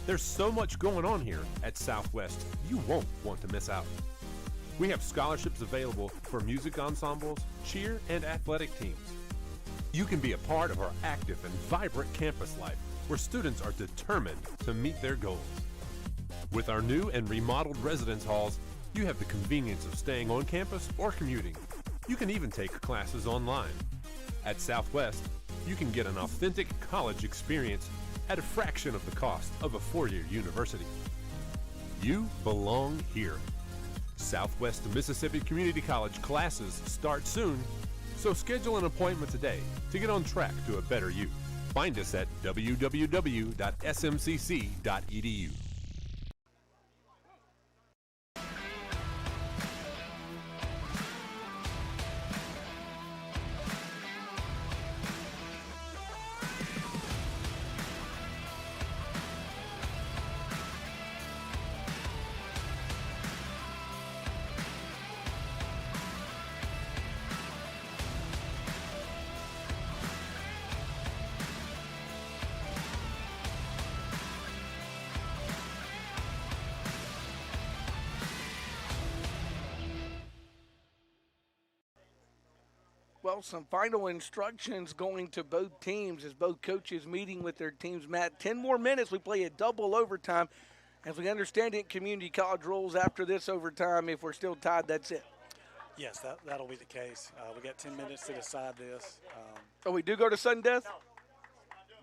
There's so much going on here at Southwest, you won't want to miss out. We have scholarships available for music ensembles, cheer, and athletic teams. You can be a part of our active and vibrant campus life where students are determined to meet their goals. With our new and remodeled residence halls, you have the convenience of staying on campus or commuting. You can even take classes online. At Southwest, you can get an authentic college experience at a fraction of the cost of a four-year university. You belong here. Southwest Mississippi Community College classes start soon, so schedule an appointment today to get on track to a better you. Find us at www.smcc.edu. Well, some final instructions going to both teams as both coaches meeting with their teams. Matt, 10 more minutes. We play a double overtime. As we understand it, community college rules after this overtime. If we're still tied, that's it. Yes, that'll be the case. We got 10 minutes to decide this. Oh, we do go to sudden death?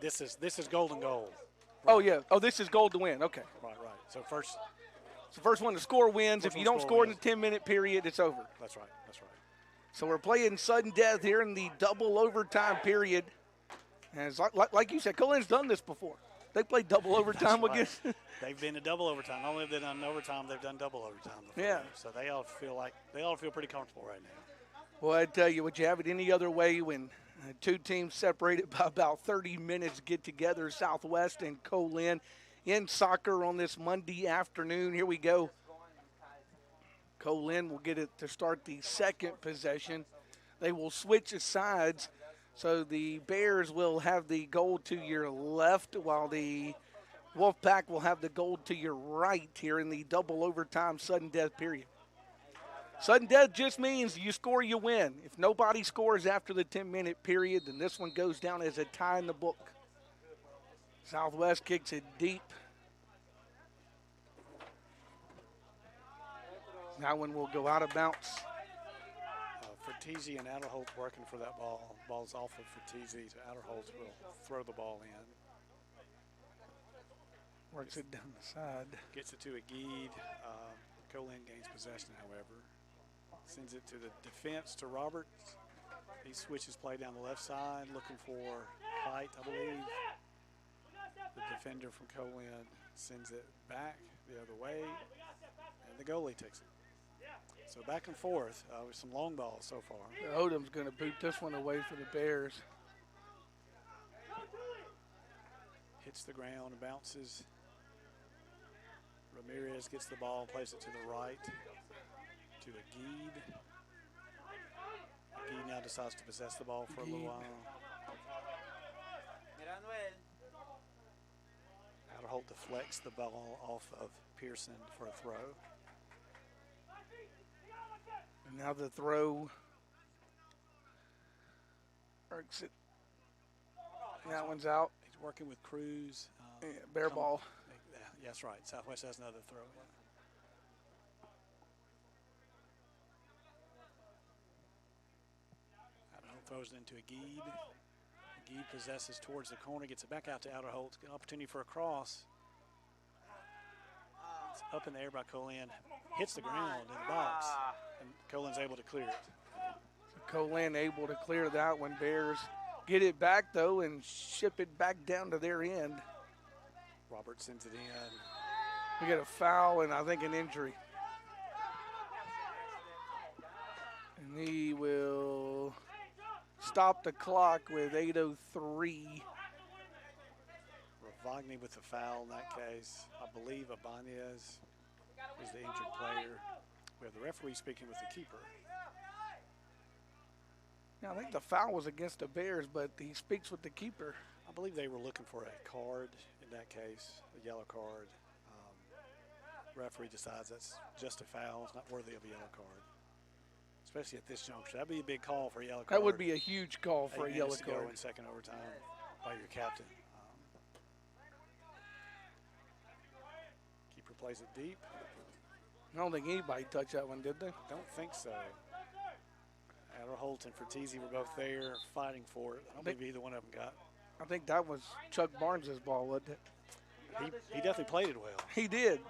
This is golden goal. Oh, yeah. Oh, this is gold to win. Okay. Right. So first. So first one to score wins. First If you one don't to score score in the 10-minute period, it's over. That's right. So we're playing sudden death here in the double overtime period. And it's like you said, Co-Lin's done this before. They played double overtime Right. against. They've been to double overtime. Not only have they done overtime, they've done double overtime before. Yeah. So they all feel pretty comfortable right now. Well, I tell you, would you have it any other way when two teams separated by about 30 minutes get together, Southwest and Co-Lin, in soccer on this Monday afternoon? Here we go. Co-Lin will get it to start the second possession. They will switch sides, so the Bears will have the goal to your left while the Wolfpack will have the goal to your right here in the double overtime sudden death period. Sudden death just means you score, you win. If nobody scores after the 10-minute period, then this one goes down as a tie in the book. Southwest kicks it deep. That one will go out of bounds. Fertizzi and Adderholt working for that ball. Ball's off of Fertizzi, so Adderholt will throw the ball in. Works it down the side. Gets it to a Geed. Co-Lin gains possession, however. Sends it to the defense to Roberts. He switches play down the left side, looking for height, I believe. The defender from Co-Lin sends it back the other way, and the goalie takes it. So back and forth with some long balls so far. Odom's going to boot this one away for the Bears. Hits the ground and bounces. Ramirez gets the ball and plays it to the right to a Geed. Geed now decides to possess the ball for a little while. Adderholt deflects the ball off of Pearson for a throw. And now the throw. Works it. That one's out. He's working with Cruz. Yeah, bare ball. Yeah, that's right. Southwest has another throw. Adderholt throws it into a Geed. Geed possesses towards the corner, gets it back out to Adderholt. Good opportunity for a cross. It's up in the air by Co-Lin. Hits the ground in the box, and Co-Lin's able to clear it. So Co-Lin able to clear that one. Bears get it back, though, and ship it back down to their end. Roberts sends it in. We get a foul and I think an injury. And he will stop the clock with 8:03. Ravagni with the foul in that case. I believe Ibanez is the injured player. We have the referee speaking with the keeper. Now, I think the foul was against the Bears, but he speaks with the keeper. I believe they were looking for a card in that case, a yellow card. Referee decides that's just a foul. It's not worthy of a yellow card, especially at this juncture. That'd be a big call for a yellow card. That would be a huge call for a yellow to go card. in second overtime by your captain. Keeper plays it deep. I don't think anybody touched that one, did they? Don't think so. Adderholt and Fertizzi were both there fighting for it. I don't believe either one of them got. I think that was Chuck Barnes' ball, wasn't it? He definitely played it well. He did.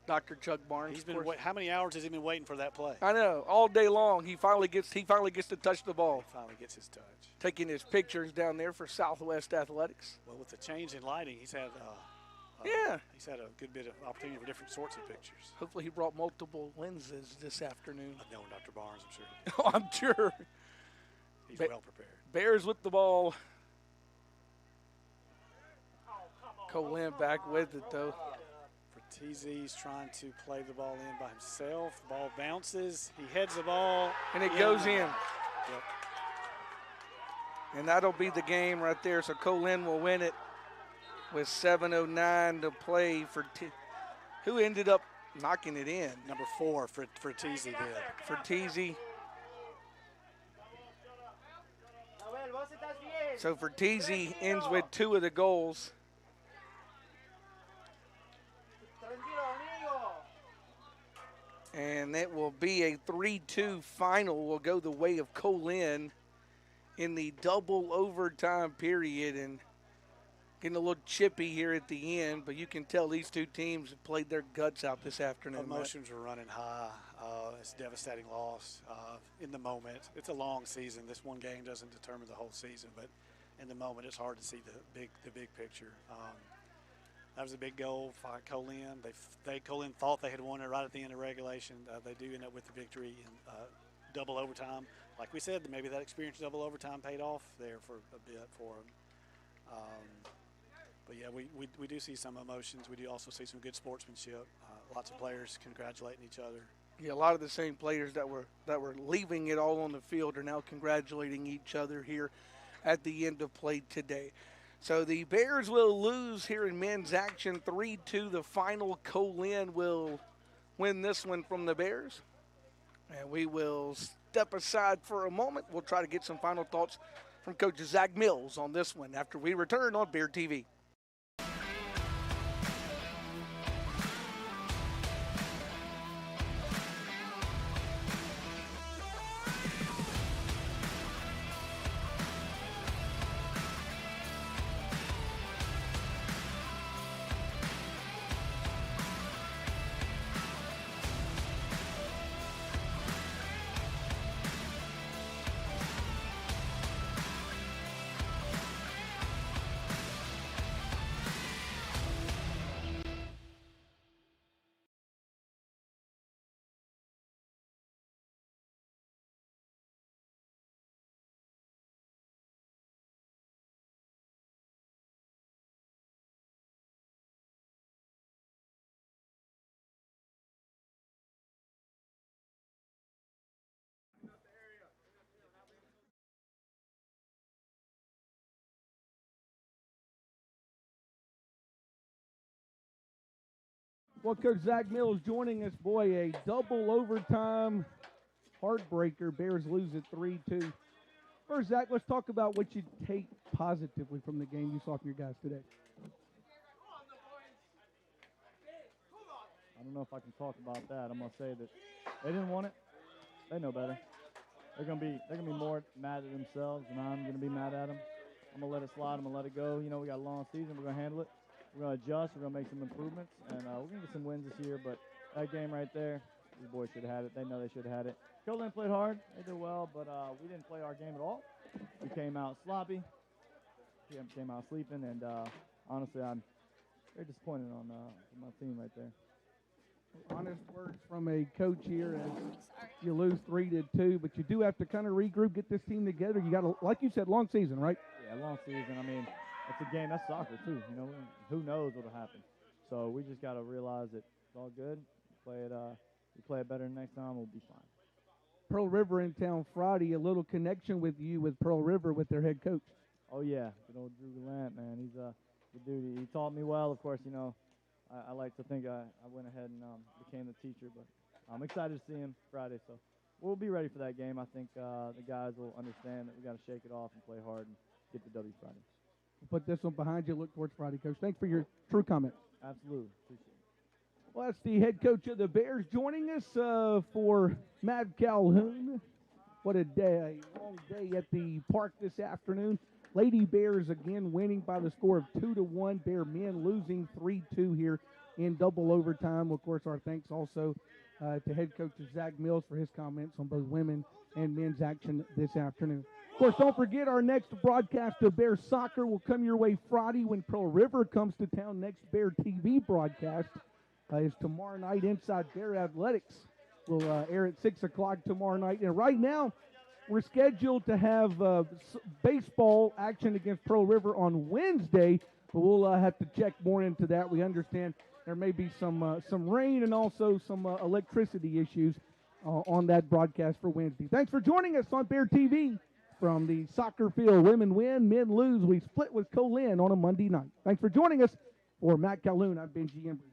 Dr. Chuck Barnes. He's been how many hours has he been waiting for that play? I know, all day long. He finally gets to touch the ball. He finally gets his touch. Taking his pictures down there for Southwest Athletics. Well, with the change in lighting, he's had he's had a good bit of opportunity for different sorts of pictures. Hopefully he brought multiple lenses this afternoon. I've known Dr. Barnes, I'm sure he did. Oh, I'm sure. He's well prepared. Bears with the ball. Co-Lin back with it, though. Fertizzi's trying to play the ball in by himself. The ball bounces. He heads the ball. And it goes in. Yep. And that'll be the game right there. So Co-Lin will win it with 7:09 to play. Who ended up knocking it in? Number 4 for Fertizzi did. Fertizzi. So Fertizzi ends with 2 of the goals. And it will be a 3-2 final. Will go the way of Co-Lin in the double overtime period. And getting a little chippy here at the end, but you can tell these two teams have played their guts out this afternoon. Emotions were running high. It's a devastating loss in the moment. It's a long season. This one game doesn't determine the whole season, but in the moment, it's hard to see the big picture. That was a big goal for Co-Lin. Co-Lin thought they had won it right at the end of regulation. They do end up with the victory in double overtime. Like we said, maybe that experience double overtime paid off there for a bit for them. But yeah, we do see some emotions. We do also see some good sportsmanship. Lots of players congratulating each other. Yeah, a lot of the same players that were leaving it all on the field are now congratulating each other here at the end of play today. So the Bears will lose here in men's action 3-2. The final, Co-Lin will win this one from the Bears. And we will step aside for a moment. We'll try to get some final thoughts from Coach Zach Mills on this one after we return on Bear TV. Well, Coach Zach Mills joining us. Boy, a double overtime heartbreaker. Bears lose at 3-2. First, Zach, let's talk about what you take positively from the game you saw from your guys today. I don't know if I can talk about that. I'm gonna say that they didn't want it. They know better. They're gonna be more mad at themselves than I'm gonna be mad at them. I'm gonna let it slide. I'm gonna let it go. You know, we got a long season. We're gonna handle it. We're gonna adjust. We're gonna make some improvements, and we're gonna get some wins this year. But that game right there, these boys should have had it. They know they should have had it. Co-Lin played hard. They did well, but we didn't play our game at all. We came out sloppy. We came out sleeping, and honestly, I'm very disappointed on my team right there. Honest words from a coach here as you lose 3-2, but you do have to kind of regroup, get this team together. You got to, like you said, long season, right? Yeah, long season. I mean, it's a game. That's soccer too. You know, who knows what'll happen. So we just got to realize that it's all good. We play it better next time. We'll be fine. Pearl River in town Friday. A little connection with you with Pearl River with their head coach. Oh yeah, good old Drew Gallant, man. He's a good dude. He taught me well. Of course, you know. I like to think I went ahead and became the teacher, but I'm excited to see him Friday. So we'll be ready for that game. I think the guys will understand that we got to shake it off and play hard and get the W Friday. We'll put this one behind you. Look towards Friday, Coach. Thanks for your true comments. Absolutely. Appreciate it. Well, that's the head coach of the Bears joining us for Matt Calhoun. What a day, a long day at the park this afternoon. Lady Bears again winning by the score of 2-1. Bear men losing 3-2 here in double overtime. Of course, our thanks also to head coach Zach Mills for his comments on both women and men's action this afternoon. Of course, don't forget our next broadcast of Bears soccer will come your way Friday when Pearl River comes to town. Next Bear TV broadcast is tomorrow night inside Bear Athletics. Will air at 6 o'clock tomorrow night. And right now, we're scheduled to have baseball action against Pearl River on Wednesday, but we'll have to check more into that. We understand there may be some rain and also some electricity issues on that broadcast for Wednesday. Thanks for joining us on Bear TV from the soccer field. Women win, men lose. We split with Co-Lin on a Monday night. Thanks for joining us. For Matt Calhoun, I'm Benji Embry.